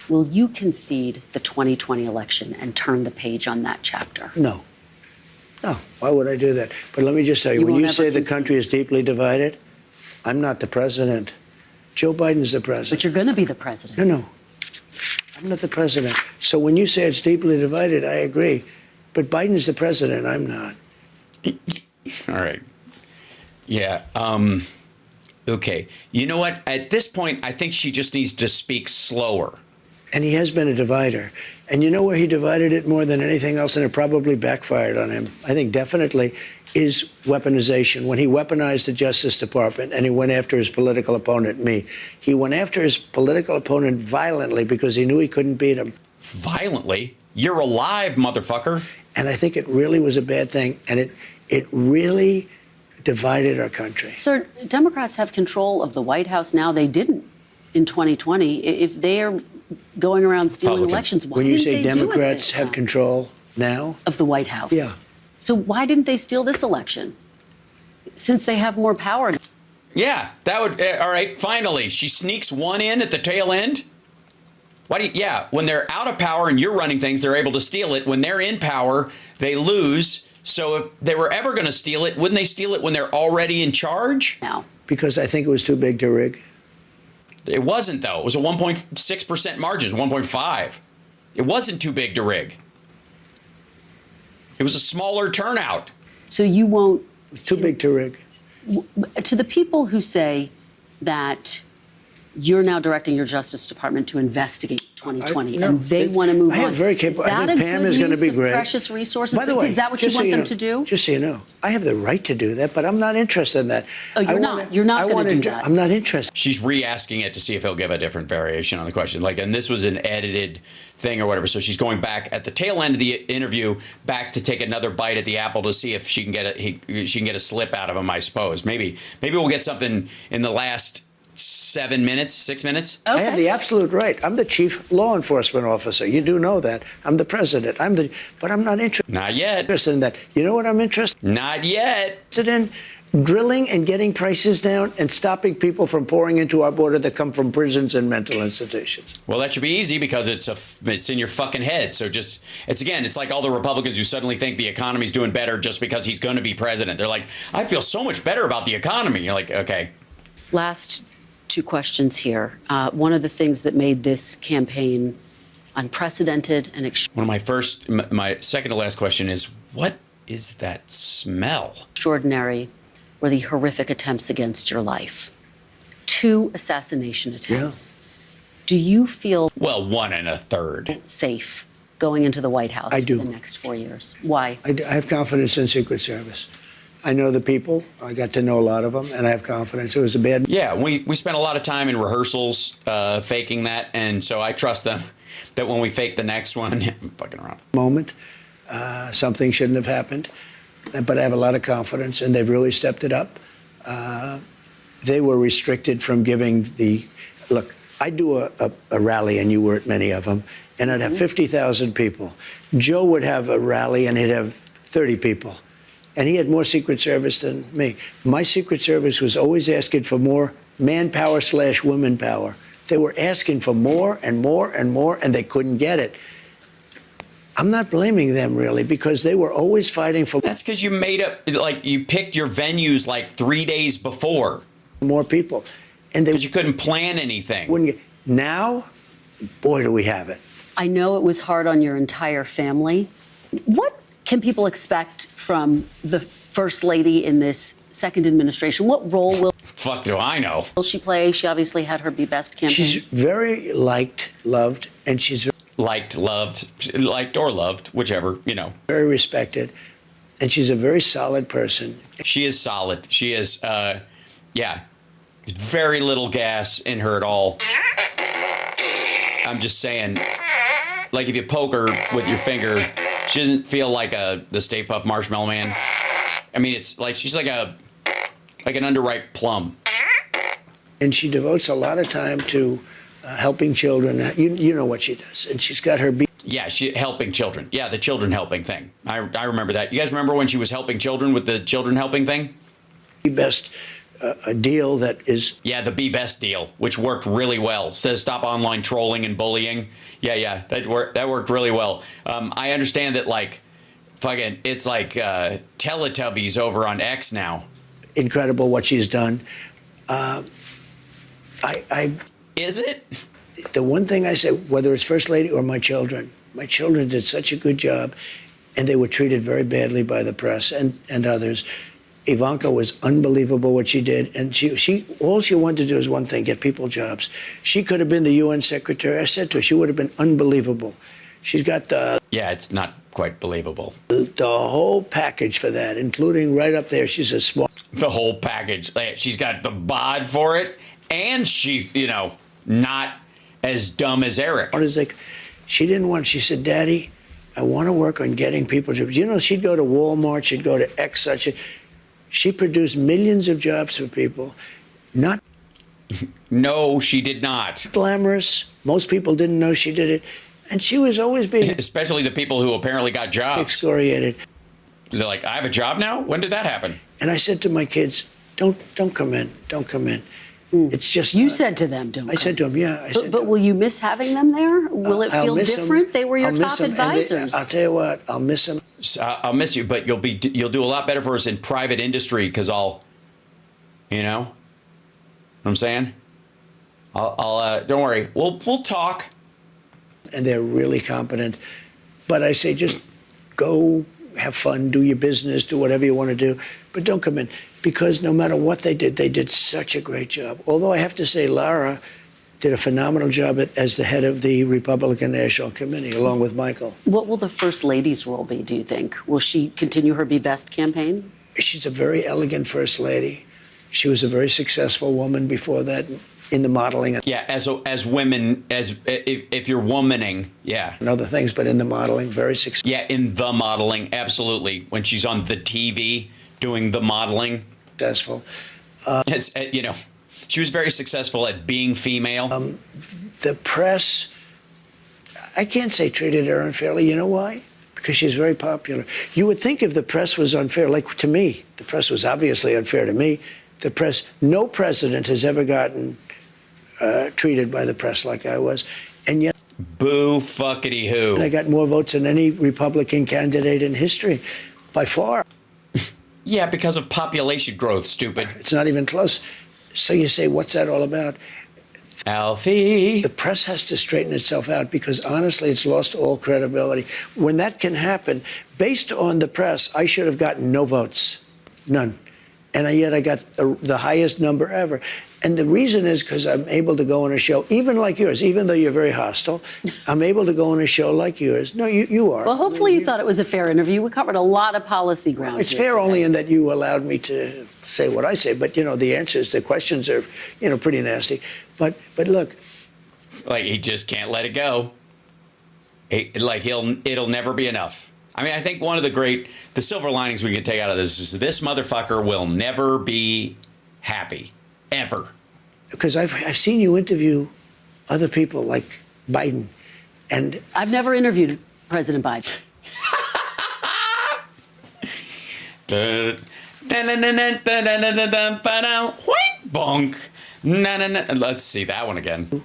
will you concede the 2020 election and turn the page on that chapter? No. No. Why would I do that? But let me just tell you, when won't you ever say the concede. country is deeply divided, I'm not the president. Joe Biden's the But president. you're going to be the president. No. I'm not the president. So when you say it's deeply divided, I agree. But Biden's the president. I'm not. All right. Yeah. Okay. You know what? At this point, I think she just needs to speak slower. And he has been a divider. And you know where he divided it more than anything else, and it probably backfired on him, I think definitely, is weaponization. When he weaponized the Justice Department and he went after his political opponent, me, he went after his political opponent violently because he knew he couldn't beat him. Violently? You're alive, motherfucker. And I think it really was a bad thing. And it really divided our country. Sir, Democrats have control of the White House now. They didn't in 2020. If they are going around stealing Republicans. elections, why When you didn't say they do it Democrats this have time? control now, Of the White House. Yeah. So why didn't they steal this election? Since they have more power. Yeah, that would. All right, finally. She sneaks one in at the tail end. Why do you, yeah, when they're out of power and you're running things, they're able to steal it. When they're in power, they lose. So if they were ever going to steal it, wouldn't they steal it when they're already in charge? Now. because I think it was too big to rig. It wasn't, though. It was a 1.6% margin, 1.5. It wasn't too big to rig. It was a smaller turnout. So you won't. Too big to rig. To the people who say that you're now directing your Justice Department to investigate 2020 no, and they want to move on. I have very capable. Is that I think a Pam good is going to use be of great. precious resources? By the way, is that what you just so want them know, to do? Just so you know, I have the right to do that, but I'm not interested in that. Oh, you're I not. wanna- You're not I gonna wanna do that. I'm not interested. She's re-asking it to see if he'll give a different variation on the question. Like, and this was an edited thing or whatever. So she's going back at the tail end of the interview, back to take another bite at the apple to see if she can get she can get a slip out of him. I suppose maybe we'll get something in the last 6 minutes. I have the absolute right. I'm the chief law enforcement officer. You do know that. I'm the president. But I'm not Not yet. interested in that. You know what I'm interested Not yet. in? Drilling and getting prices down and stopping people from pouring into our border that come from prisons and mental institutions. Well, that should be easy because it's in your fucking head. So it's like all the Republicans who suddenly think the economy's doing better just because he's going to be president. They're like, I feel so much better about the economy. You're like, okay. Last two questions here. One of the things that made this campaign unprecedented and My second to last question is, what is that smell? extraordinary were the horrific attempts against your life. 2 assassination attempts. Do you feel Well, 1 1/3. safe going into the White House I do. for the next 4 years? Why? I have confidence in Secret Service. I know the people. I got to know a lot of them, and I have confidence. It was a bad Yeah, we spent a lot of time in rehearsals faking that, and so I trust them that when we fake the next one, I'm fucking around. moment. Something shouldn't have happened. But I have a lot of confidence, and they've really stepped it up. They were restricted from giving look, I do a rally, and you were at many of them, and I'd have 50,000 people. Joe would have a rally, and he'd have 30 people. And he had more Secret Service than me. My Secret Service was always asking for more manpower / women power. They were asking for more and more and more, and they couldn't get it. I'm not blaming them, really, because they were always fighting for That's because you you picked your venues like 3 days before. more people. And they Because you couldn't plan anything. wouldn't get. Now, boy, do we have it. I know it was hard on your entire family. What can people expect from the First Lady in this second administration? What role will Fuck do I know? she play? She obviously had her Be Best campaign. She's very liked, loved, and she's Liked or loved, whichever, very respected. And she's a very solid person. She is solid. She is, very little gas in her at all. I'm just saying, like if you poke her with your finger, she doesn't feel like the Stay Puft Marshmallow Man. I mean, it's like she's like like an underripe plum. And she devotes a lot of time to helping children. You know what she does. And she's got her Yeah, she helping children. Yeah, the children helping thing. I remember that. You guys remember when she was helping children with the children helping thing? best deal that is. Yeah, the Be Best deal, which worked really well. Says stop online trolling and bullying. Yeah, that worked really well. I understand that, like, fucking, it's like Teletubbies over on X now. Incredible what she's done. Is it? The one thing I say, whether it's First Lady or my children did such a good job, and they were treated very badly by the press and others. Ivanka was unbelievable what she did, and she all she wanted to do is one thing: get people jobs. She could have been the UN secretary. I said to her, she would have been unbelievable. She's got yeah, it's not quite believable. The whole package for that, including right up there. She's a smart. The whole package. She's got the bod for it, and she's not as dumb as Eric. She didn't want. She said, "Daddy, I want to work on getting people jobs." She'd go to Walmart. She'd go to X such a. She produced millions of jobs for people. Not. No, she did not. Glamorous. Most people didn't know she did it. And she was always being. Especially the people who apparently got jobs. Excoriated. They're like, I have a job now? When did that happen? And I said to my kids, don't come in. Don't come in. It's just. You said to them, don't. I said to them, yeah. But will you miss having them there? Will it feel different? They were your top advisors. I'll tell you what, I'll miss them. I'll miss you, but you'll do a lot better for us in private industry because I'll, you know what I'm saying? I'll don't worry. We'll talk. And they're really competent. But I say, just go have fun, do your business, do whatever you want to do, but don't come in. Because no matter what they did such a great job. Although I have to say, Lara did a phenomenal job as the head of the Republican National Committee, along with Michael. What will the First Lady's role be, do you think? Will she continue her Be Best campaign? She's a very elegant First Lady. She was a very successful woman before that in the modeling. Yeah, as women, if you're womaning, yeah. And other things, but in the modeling, very successful. Yeah, in the modeling, absolutely. When she's on the TV doing the modeling. Successful. She was very successful at being female. The press, I can't say treated her unfairly. You know why? Because she's very popular. You would think if the press was unfair, like to me, the press was obviously unfair to me. The press, no president has ever gotten treated by the press like I was. And yet. Boo fuckity who. I got more votes than any Republican candidate in history, by far. Yeah, because of population growth, stupid. It's not even close. So you say, what's that all about? Alfie. The press has to straighten itself out because honestly, it's lost all credibility. When that can happen, based on the press, I should have gotten no votes, none. And yet I got the highest number ever. And the reason is because I'm able to go on a show, even like yours, even though you're very hostile, I'm able to go on a show like yours. No, you are. Well, hopefully you thought it was a fair interview. We covered a lot of policy ground. It's fair only in that you allowed me to say what I say. But, the answers, the questions are, pretty nasty. But look. Like, he just can't let it go. It'll never be enough. I mean, I think one of the silver linings we can take out of this is this motherfucker will never be happy. Ever. Because I've seen you interview other people like Biden, and I've never interviewed President Biden. Bonk. Let's see that one again.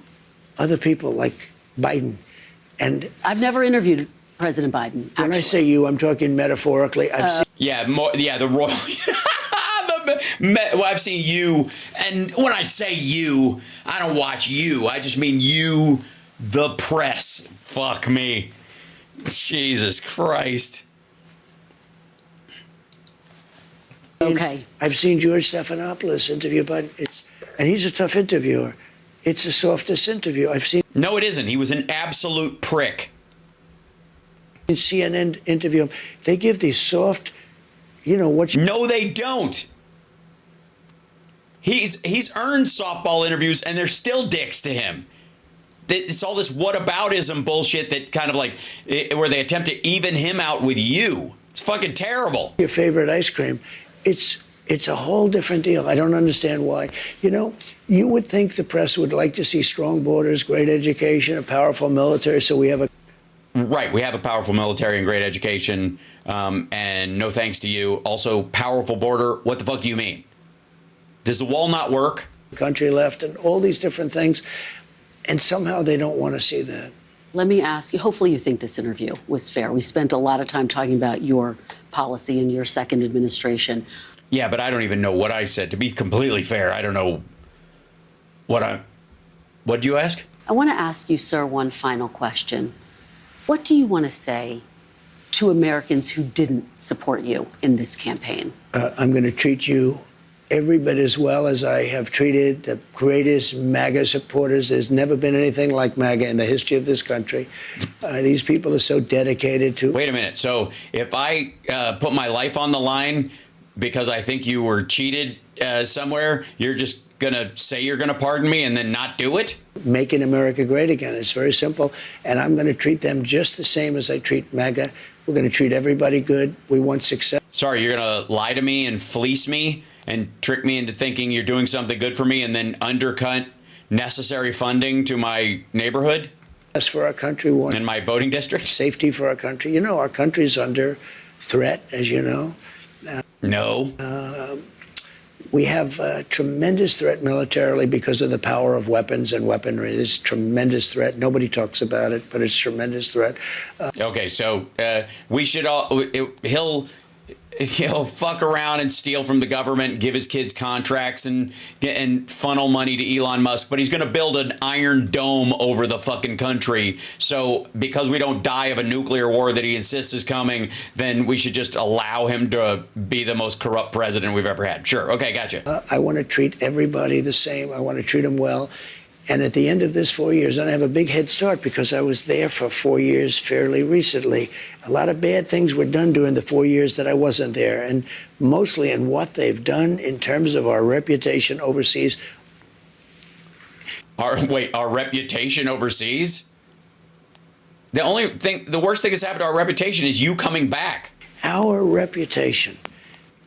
Other people like Biden, and I've never interviewed President Biden. Actually. When I say you, I'm talking metaphorically. The royal. Well, I've seen you, and when I say you, I don't watch you. I just mean you, the press. Fuck me. Jesus Christ. Okay. I've seen George Stephanopoulos interview Biden, and he's a tough interviewer. It's the softest interview I've seen. No, it isn't. He was an absolute prick. In CNN interview, they give these soft, No, they don't. He's earned softball interviews, and they're still dicks to him. It's all this whataboutism bullshit that kind of like where they attempt to even him out with you. It's fucking terrible. Your favorite ice cream, it's It's a whole different deal. I don't understand why. You know, you would think the press would like to see strong borders, great education, a powerful military, so we have a... Right, we have a powerful military and great education, and no thanks to you. Also, powerful border. What the fuck do you mean? Does the wall not work? country left and all these different things. And somehow they don't want to see that. Let me ask you, hopefully you think this interview was fair. We spent a lot of time talking about your policy and your second administration. Yeah, but I don't even know what I said. To be completely fair, I don't know what'd you ask? I want to ask you, sir, one final question. What do you want to say to Americans who didn't support you in this campaign? I'm going to treat you every bit as well as I have treated the greatest MAGA supporters. There's never been anything like MAGA in the history of this country. These people are so dedicated to... Wait a minute. So if I put my life on the line because I think you were cheated somewhere, you're just going to say you're going to pardon me and then not do it? Making America great again. It's very simple. And I'm going to treat them just the same as I treat MAGA. We're going to treat everybody good. We want success. Sorry, you're going to lie to me and fleece me and trick me into thinking you're doing something good for me and then undercut necessary funding to my neighborhood? As for our country, we want in my voting district? Safety for our country. You know, our country's under threat, as you know. No. We have a tremendous threat militarily because of the power of weapons and weaponry. It's a tremendous threat. Nobody talks about it, but it's a tremendous threat. Okay, so we should all... He'll fuck around and steal from the government, give his kids contracts and funnel money to Elon Musk. But he's going to build an iron dome over the fucking country. So because we don't die of a nuclear war that he insists is coming, then we should just allow him to be the most corrupt president we've ever had. Sure. Okay, gotcha. I want to treat everybody the same. I want to treat them well. And at the end of this 4 years, and I have a big head start because I was there for 4 years fairly recently. A lot of bad things were done during the 4 years that I wasn't there, and mostly in what they've done in terms of our reputation overseas. Our reputation overseas? The worst thing that's happened to our reputation is you coming back. Our reputation.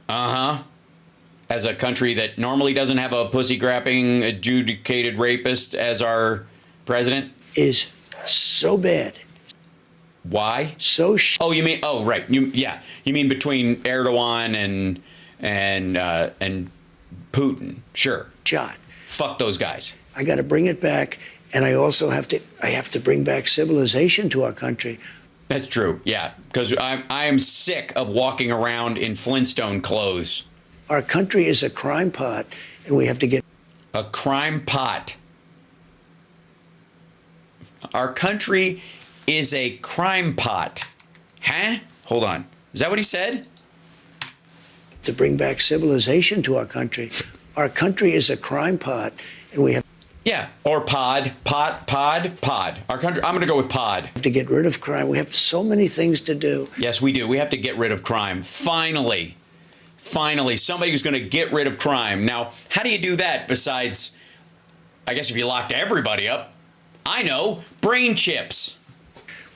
Uh-huh. As a country that normally doesn't have a pussy-grabbing, adjudicated rapist as our president? Is so bad. Why? Oh, you mean? Oh, right. You mean between Erdogan and Putin? Sure. Shot. Fuck those guys. I got to bring it back, and I also have to bring back civilization to our country. That's true. Yeah, because I am sick of walking around in Flintstone clothes. Our country is a crime pot, and we have to get... A crime pot. Our country is a crime pot. Huh? Hold on. Is that what he said? To bring back civilization to our country. Our country is a crime pot, and we have... Yeah, or pod. Our country, I'm going to go with pod. To get rid of crime. We have so many things to do. Yes, we do. We have to get rid of crime. Finally, somebody who's going to get rid of crime. Now, how do you do that besides, I guess if you locked everybody up? I know, brain chips.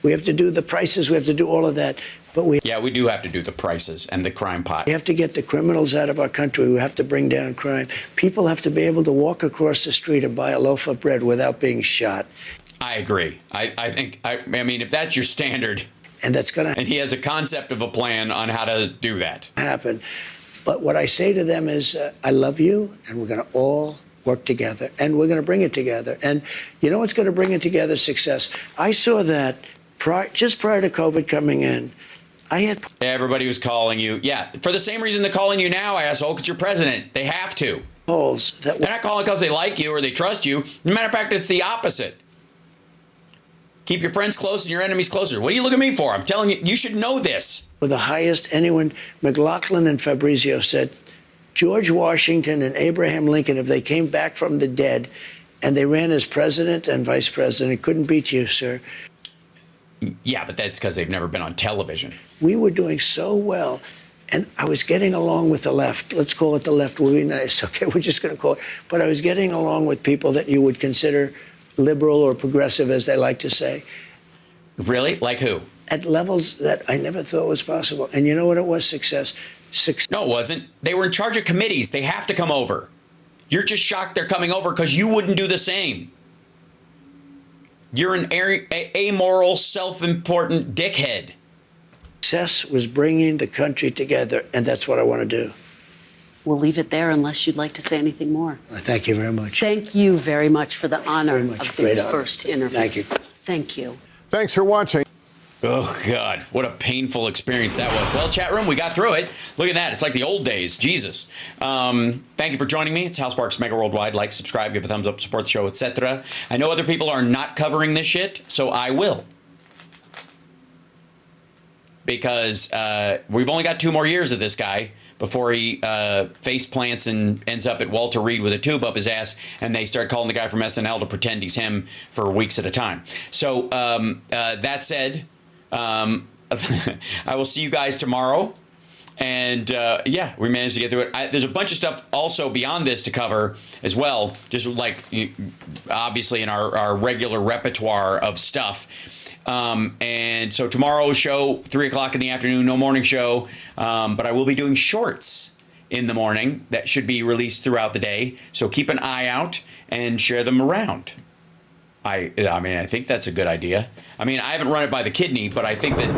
We have to do the prices. We have to do all of that. But we do have to do the prices and the crime pot. We have to get the criminals out of our country. We have to bring down crime. People have to be able to walk across the street and buy a loaf of bread without being shot. I agree. I mean, if that's your standard, and that's going to... And he has a concept of a plan on how to do that. Happen. But what I say to them is, I love you, and we're going to all work together, and we're going to bring it together. And you know what's going to bring it together? Success. I saw that just prior to COVID coming in. Everybody was calling you. Yeah, for the same reason they're calling you now, asshole, because you're president. They have to. They're not calling because they like you or they trust you. As a matter of fact, it's the opposite. Keep your friends close and your enemies closer. What are you looking at me for? I'm telling you, you should know this. The highest anyone, McLaughlin and Fabrizio said, George Washington and Abraham Lincoln, if they came back from the dead and they ran as president and vice president, couldn't beat you, sir. Yeah, but that's because they've never been on television. We were doing so well, and I was getting along with the left. Let's call it the left. We'll be nice. Okay, we're just going to call it. But I was getting along with people that you would consider liberal or progressive, as they like to say. Really? Like who? At levels that I never thought was possible. And you know what it was? Success. No, it wasn't. They were in charge of committees. They have to come over. You're just shocked they're coming over because you wouldn't do the same. You're an amoral, self-important dickhead. Success was bringing the country together, and that's what I want to do. We'll leave it there unless you'd like to say anything more. Thank you very much. Thank you very much for the honor Very much. of Great this honor. first interview. Thank you. Thank you. Thanks for watching. Oh, God. What a painful experience that was. Well, chat room, we got through it. Look at that. It's like the old days. Jesus. Thank you for joining me. It's House Sparks Mega Worldwide. Like, subscribe, give a thumbs up, support the show, etc. I know other people are not covering this shit, so I will. Because we've only got 2 more years of this guy before he face plants and ends up at Walter Reed with a tube up his ass, and they start calling the guy from SNL to pretend he's him for weeks at a time. So that said, I will see you guys tomorrow. And yeah, we managed to get through it. There's a bunch of stuff also beyond this to cover as well, just like obviously in our regular repertoire of stuff. And so tomorrow's show, 3 o'clock in the afternoon, no morning show. But I will be doing shorts in the morning that should be released throughout the day. So keep an eye out and share them around. I mean, I think that's a good idea. I mean, I haven't run it by the kidney, but I think that...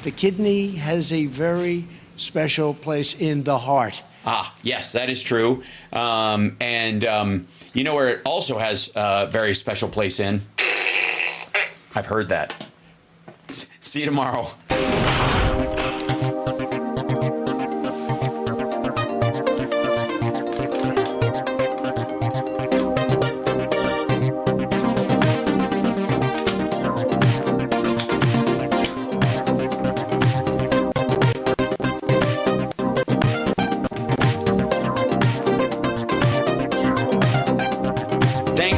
The kidney has a very special place in the heart. Ah, yes, that is true. You know where it also has a very special place in? I've heard that. See you tomorrow.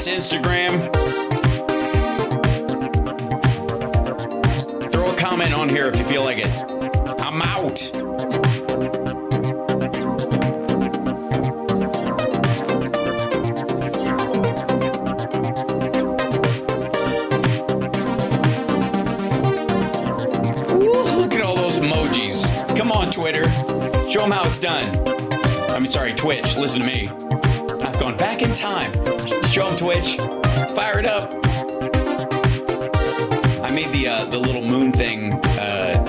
Instagram. Throw a comment on here if you feel like it. I'm out. Ooh, look at all those emojis. Come on, Twitter. Show them how it's done. I mean, sorry, Twitch. Listen to me. I've gone back in time. Show them Twitch. Fire it up. I made the little moon thing, the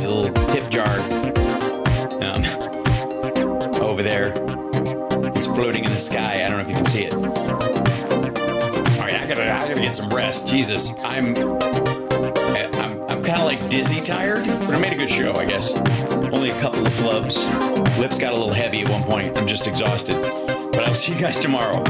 little tip jar over there. It's floating in the sky. I don't know if you can see it. All right, I gotta get some rest. Jesus, I'm kind of like dizzy tired, but I made a good show, I guess. Only a couple of flubs. Lips got a little heavy at one point. I'm just exhausted. But I'll see you guys tomorrow.